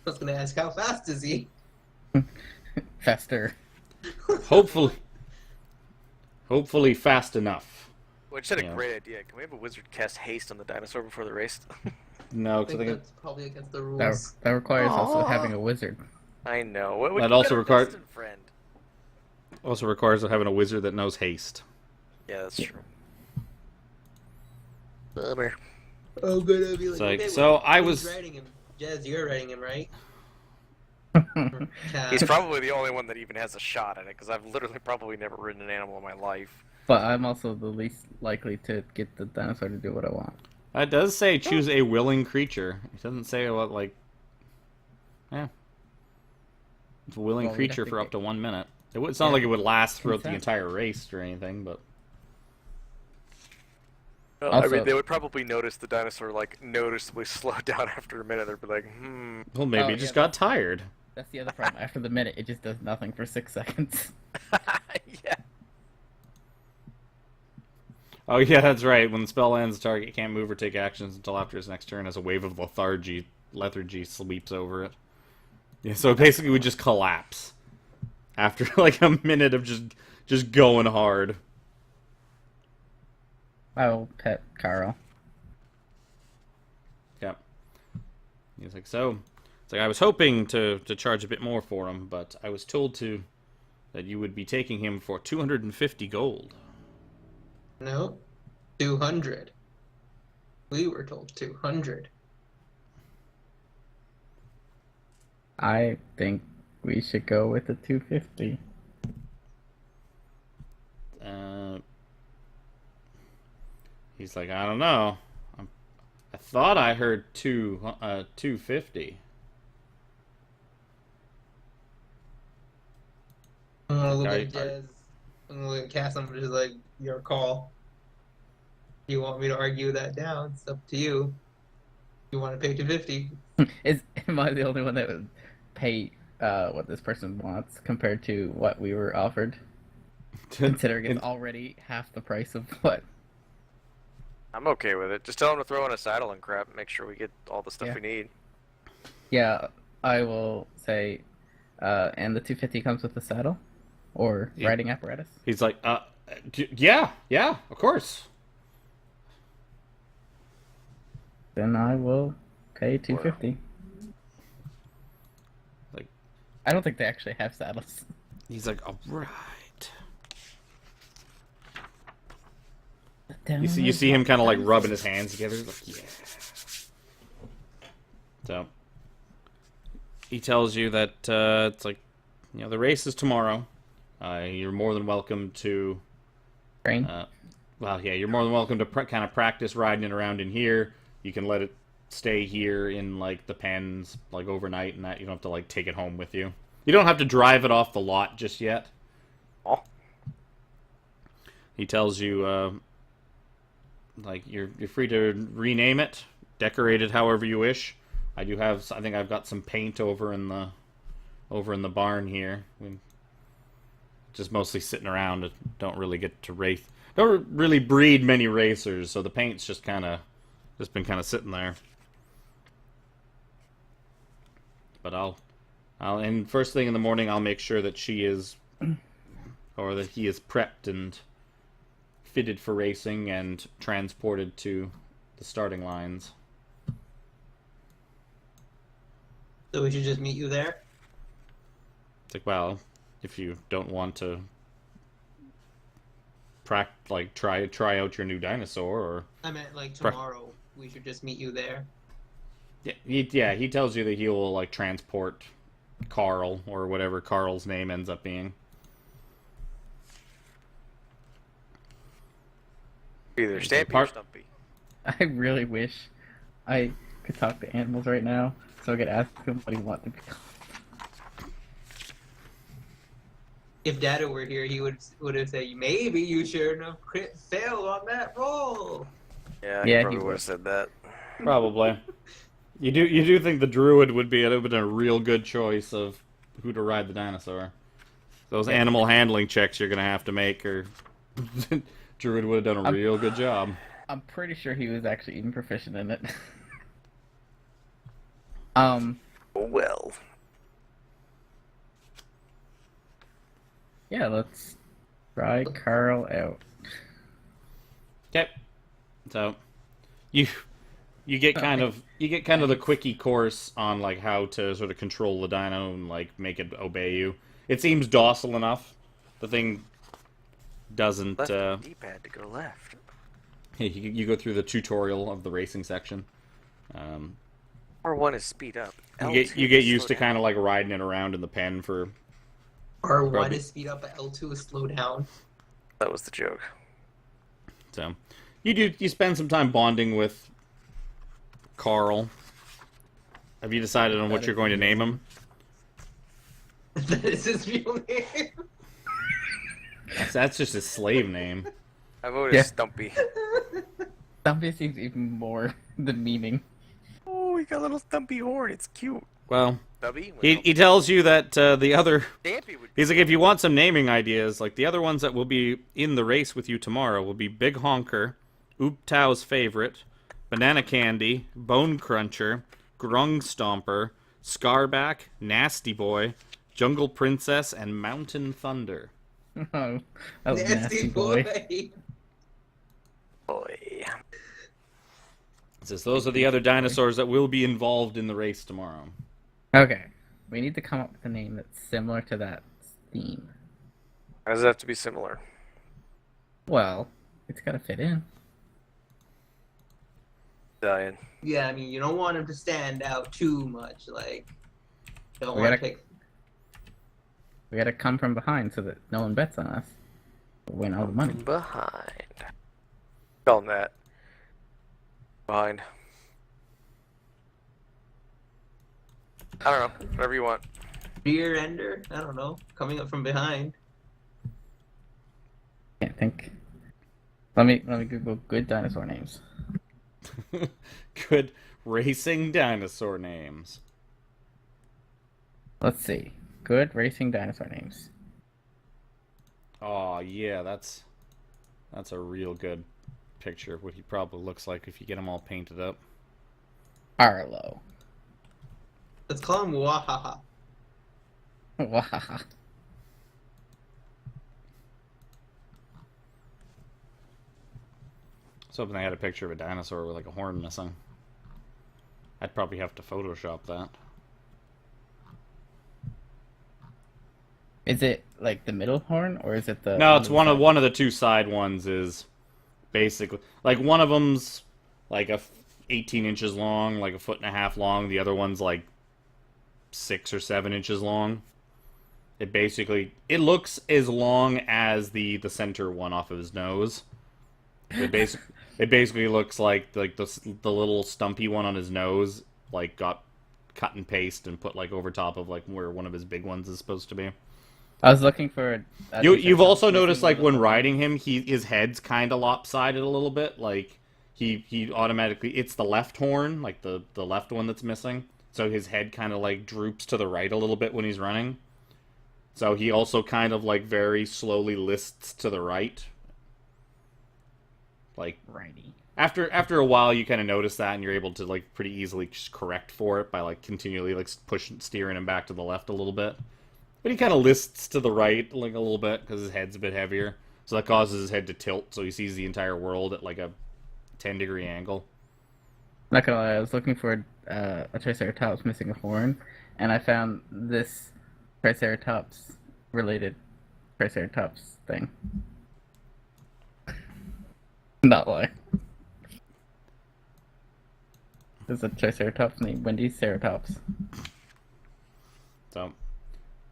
I was gonna ask how fast is he? is. Faster. Hopefully fast enough. Well, I just had a Yeah. great idea. Can we have a wizard cast haste on the dinosaur before the race? No, I because think that's probably against the rules. That requires also having a wizard. I know. That also requires- friend. also requires having a wizard that knows haste. Yeah, that's true. Bummer. Oh, gonna be like, It's like, okay, so well, I who's was- writing him. Jez, you're writing him, right? He's probably the only one that even has a shot at it, because I've literally probably never ridden an animal in my life. But I'm also the least likely to get the dinosaur to do what I want. It does say choose a willing creature. It doesn't say what, like... Yeah. It's a willing Well, we'd creature have to for up get- to 1 minute. It's not like it would last throughout the Consent. entire race or anything, but... Well, I Also- mean, they would probably notice the dinosaur, like, noticeably slow down after a minute. They'd be like, Well, maybe Oh, it just yeah, got tired. That's the other problem. After the minute, it just does nothing for 6 seconds. yeah. Oh, yeah, that's right. When the spell ends, the target can't move or take actions until after his next turn as a wave of lethargy sweeps over it. Yeah, so it basically would just collapse after, like, a minute of just going hard. I will pet Carl. Yep. He's like, so, it's like, I was hoping to charge a bit more for him, but I was told that you would be taking him for 250 gold. No, 200. We were told 200. I think we should go with the 250. He's like, I don't know. I thought I heard 250. I'm gonna look Are- at Jez. I'm gonna look at Cass. I'm just like, your call. You want me to argue that down? It's up to you. You want to pay 250? Am I the only one that would pay what this person wants compared to what we were offered? Considering it's already half the price of what? I'm okay with it. Just tell him to throw in a saddle and crap. Make sure we get all the stuff Yeah. we need. Yeah, I will say, and the 250 comes with the saddle or Yeah. riding apparatus. He's like, yeah, of course. Then I will pay 250. Like, I don't think they actually have saddles. he's like, all right. You see him kind of like rubbing his hands together. He's like, yeah. So he tells you that it's like, the race is tomorrow. You're more than welcome to Train. you're more than welcome to kind of practice riding it around in here. You can let it stay here in like the pens like overnight and that. You don't have to like take it home with you. You don't have to drive it off the lot just yet. Oh. He tells you like you're free to rename it, decorate it however you wish. I think I've got some paint over in the barn here. Just mostly sitting around. Don't really get to race. Don't really breed many racers, so the paint's just been kind of sitting there. But and first thing in the morning, I'll make sure that she is, or that he is prepped and fitted for racing and transported to the starting lines. So we should just meet you there? It's like, well, if you don't want to try out your new dinosaur, or I meant like tomorrow. We should just meet you there. he tells you that he will like transport Carl or whatever Carl's name ends up being. Either Stampy or Stumpy. I really wish I could talk to animals right now, so I could ask him what he wants to be called. If Dada were here, he would have said, maybe you shouldn't have failed on that roll. Yeah, Yeah, he probably he would would. have said that. Probably. You do think the druid would have been a real good choice of who to ride the dinosaur. Those animal handling checks you're gonna have to make, or druid would have done a real good job. I'm pretty sure he was actually even proficient in it. Oh well. Yeah, let's try Carl out. Okay. So you get kind of the quickie course on like how to sort of control the dino and like make it obey you. It seems docile enough. The thing doesn't Left D-pad to go left. you go through the tutorial of the racing section. R1 is speed up. You get used to kind of like riding it around in the pen for R1 Probably. is speed up, but L2 is slow down. That was the joke. so you spend some time bonding with Carl. Have you decided on what you're going to name him? That is his real name. That's just his slave name. I voted Yeah. Stumpy. Stumpy seems even more demeaning. Oh, he got a little Stumpy horn. It's cute. Well, Stubby? he tells you that the other. Stampy would He's like, if you want some naming ideas, like the other ones that will be in the race with you tomorrow will be Big Honker, Oop Tao's Favorite, Banana Candy, Bone Cruncher, Grung Stomper, Scarback, Nasty Boy, Jungle Princess, and Mountain Thunder. Oh, that was nasty boy. boy. It says those are the other dinosaurs that will be involved in the race tomorrow. Okay. We need to come up with a name that's similar to that theme. Why does it have to be similar? Well, it's gotta fit in. Dying. Yeah, I mean, you don't want him to stand out too much. Like, don't We want to gotta- pick. We gotta come from behind so that no one bets on us. We'll win all the money. Behind. Call him that. Behind. I don't know. Whatever you want. Rear ender? I don't know. Coming up from behind. Can't think. Let me Google good dinosaur names. Good racing dinosaur names. Let's see. Good racing dinosaur names. Oh yeah, that's a real good picture of what he probably looks like if you get him all painted up. Arlo. Let's call him Wahaha. Wow. I was hoping they had a picture of a dinosaur with like a horn missing. I'd probably have to Photoshop that. Is it like the middle horn or is it the? No, it's one side? of the two side ones is basically like one of them's like 18 inches long, like a foot and a half long. The other one's like 6 or 7 inches long. It looks as long as the center one off of his nose. It basically looks like the little stumpy one on his nose like got cut and paste and put like over top of like where one of his big ones is supposed to be. I was looking for. You've also noticed like when riding him, his head's kind of lopsided a little bit. Like he automatically it's the left horn, like the left one that's missing. So his head kind of like droops to the right a little bit when he's running. So he also kind of like very slowly lists to the right. Like Righty. after a while, you kind of notice that, and you're able to like pretty easily just correct for it by like continually like steering him back to the left a little bit. But he kind of lists to the right like a little bit because his head's a bit heavier, so that causes his head to tilt, so he sees the entire world at like a 10-degree angle. Not gonna lie, I was looking for a Triceratops missing a horn, and I found this Triceratops related Triceratops thing. Not lie. There's a Triceratops named Wendy Ceratops. So,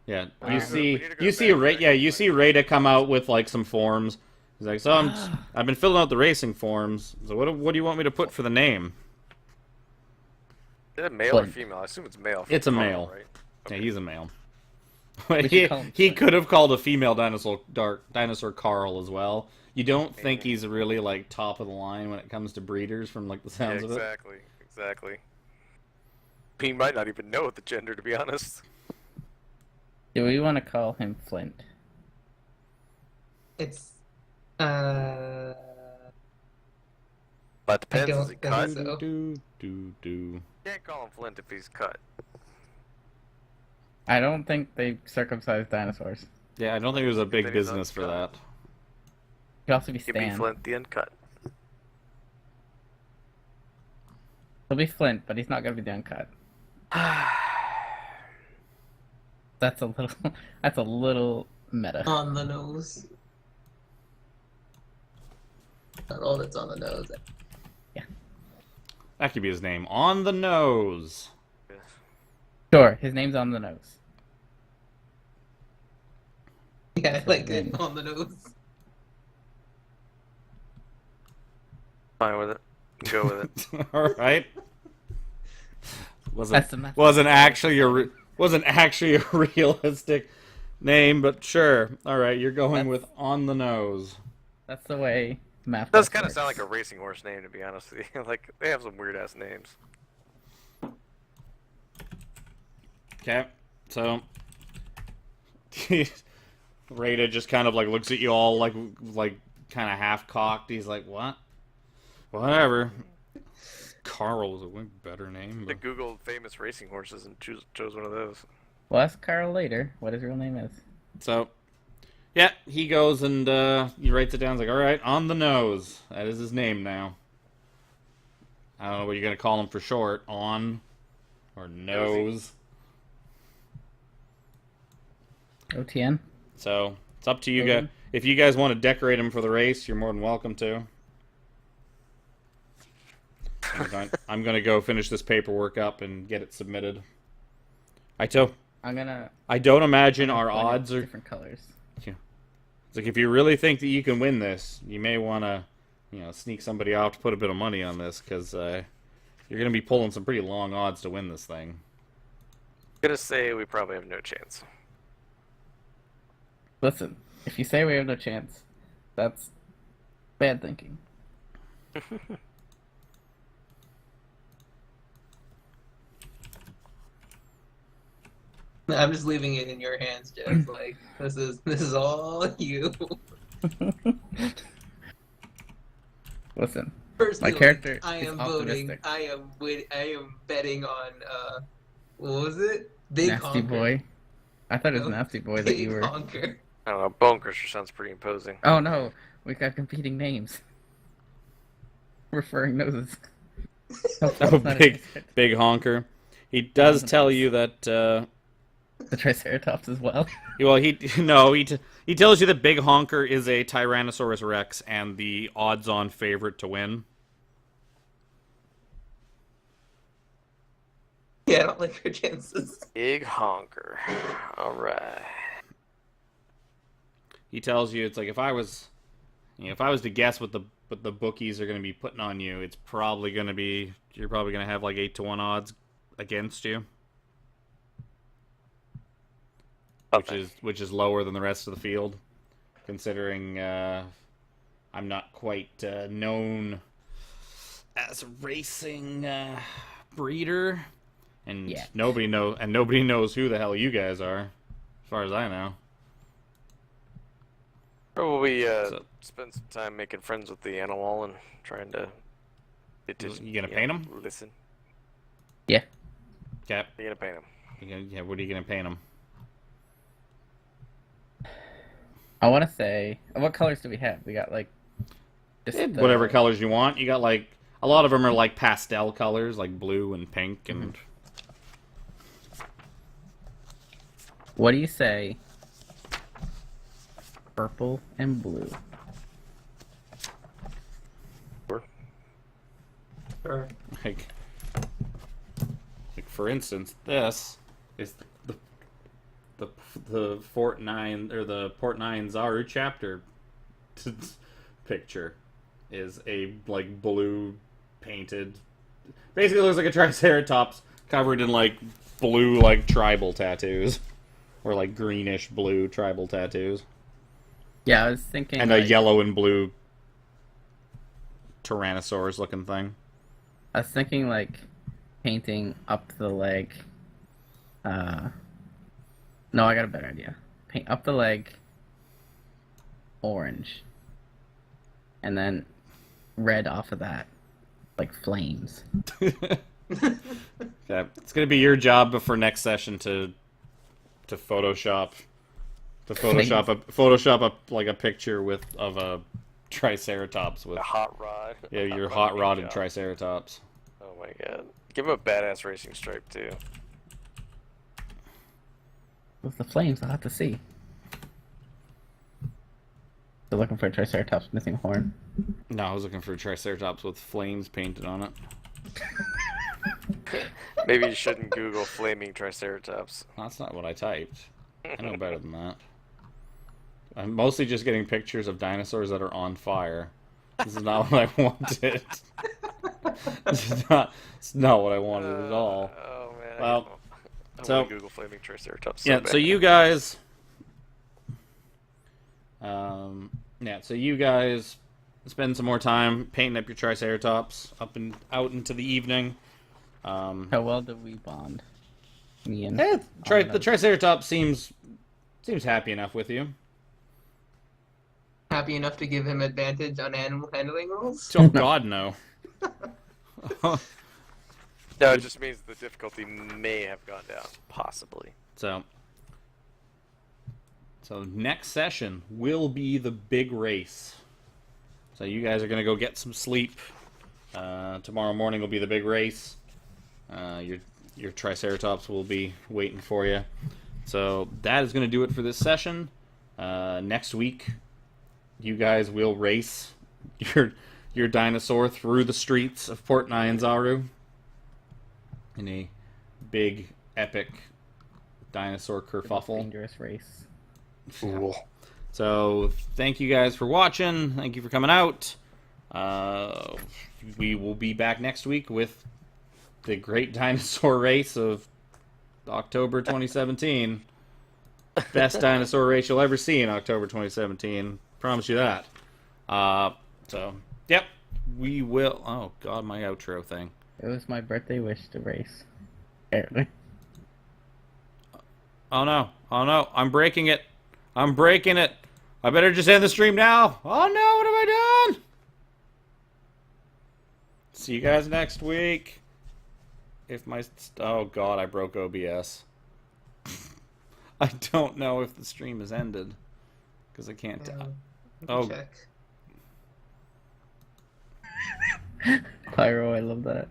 yeah, We need to go you see Rada come out with like some forms. He's like, so I've been filling out the racing forms. So what do you want me to put for the name? Is it male or Flint. female? I assume it's male. It's a Carl, male. right? Yeah, he's a male. should he call him he Flint. could have called a female dinosaur Carl as well. You don't think he's really like top of the line when it comes to breeders from like the Yeah, sounds of it. exactly. He might not even know the gender, to be honest. Do we want to call him Flint? It's But it depends. Is he don't cut? think so. Do. Can't call him Flint if he's cut. I don't think they circumcised dinosaurs. Yeah, I don't think there's a big Then he's business for uncut. that. He could also be He could be Stan. Flint the uncut. He'll be Flint, but he's not gonna be the uncut. That's a little. That's a little meta. On the nose. Not all that's on the nose. That could be his name. On the nose. Sure, his name's on the nose. Yeah, I like it on the nose. Fine with it. Go with it. All right. That's the method. Wasn't actually a realistic name, but sure. All right, you're going with on the nose. That's the way math. Does kind of sound like a racing horse name, to be honest with you. Like, they have some weird ass names. Okay, so Rada just kind of like looks at you all like kind of half cocked. He's like, "What? Whatever." Carl was a way better name. They But... Googled famous racing horses and chose one of those. We'll ask Carl later what his real name is. So, yeah, he goes and he writes it down. He's like, "All right, on the nose." That is his name now. I don't know what you're gonna call him for short. On or nose. OTN. So it's up to you Okay. guys. If you guys want to decorate him for the race, you're more than welcome to. I'm gonna go finish this paperwork up and get it submitted. I don't imagine our point at odds are. different colors. It's like if you really think that you can win this, you may want to, sneak somebody out to put a bit of money on this because you're gonna be pulling some pretty long odds to win this thing. I'm gonna say we probably have no chance. Listen, if you say we have no chance, that's bad thinking. I'm just leaving it in your hands, Jeff. Like this is all you. Listen, Personally, my character I is am voting. optimistic. I am betting on what was it? Big Nasty Honker. Boy. I thought it was No, Nasty Boy that Big you were. Honker. I don't know. Bone Crusher sounds pretty imposing. Oh no, we got competing names. Referring noses. Oh, big honker. He does tell you that. The Triceratops as well. Well, he tells you that Big Honker is a Tyrannosaurus Rex and the odds-on favorite to win. Yeah, I don't like her chances. Big honker. All right. He tells you it's like if I was to guess what the bookies are going to be putting on you, it's probably going to be you're probably going to have like 8-1 odds against you, which is lower than the rest of the field, considering I'm not quite known as a racing breeder, and Yeah. nobody knows who the hell you guys are, as far as I know. Probably spend some time making friends with the animal and trying to. You gonna paint him? Listen. Yeah. Okay. You're gonna paint him. Yeah. What are you gonna paint him? I want to say, what colors do we have? We got like just Whatever colors you want. You got like a lot of them are like pastel colors, like blue and pink and. What do you say? Purple and blue. Sure. Like for instance, this is the Fort 9 or the Port 9 Zaru chapter picture is a like blue painted. Basically, looks like a Triceratops covered in like blue like tribal tattoos, or like greenish blue tribal tattoos, Yeah, I was thinking. and a yellow and blue Tyrannosaurus looking thing. I was thinking like painting up the leg. No, I got a better idea. Paint up the leg orange, and then red off of that, like flames. Okay, it's gonna be your job for next session to Photoshop like a picture of a Triceratops with A hot rod. yeah your Hot hot rod rodded job. Triceratops. Oh my god. Give him a badass racing stripe too. With the flames, I'll have to see. Still looking for a Triceratops missing horn. No, I was looking for a Triceratops with flames painted on it. Maybe you shouldn't Google flaming Triceratops. That's not what I typed. I know better than that. I'm mostly just getting pictures of dinosaurs that are on fire. This is not what I wanted. It's not what I wanted at all. Oh man. Well, I so- want to Google flaming Triceratops. So Yeah, bad. so you guys spend some more time painting up your Triceratops out into the evening. How well do we bond? Me and The Triceratops seems happy enough with you. Happy enough to give him advantage on animal handling rules? Oh God, no. No, it just means the difficulty may have gone down, possibly. So next session will be the big race. So you guys are gonna go get some sleep, Tomorrow morning will be the big race. Your Triceratops will be waiting for you. So that is going to do it for this session. Next week, you guys will race your dinosaur through the streets of Port Nyanzaru in a big, epic dinosaur kerfuffle. Dangerous race. Cool. So thank you guys for watching. Thank you for coming out. We will be back next week with the great dinosaur race of October 2017. Best dinosaur race you'll ever see in October 2017. Promise you that. So, yep. We will... Oh, God, my outro thing. It was my birthday wish to race. Apparently. Oh, no. Oh, no. I'm breaking it. I'm breaking it. I better just end the stream now. Oh, no. What have I done? See you guys next week. If my... Oh, God, I broke OBS. I don't know if the stream has ended. Because I can't... Oh. Check. Pyro, I love that.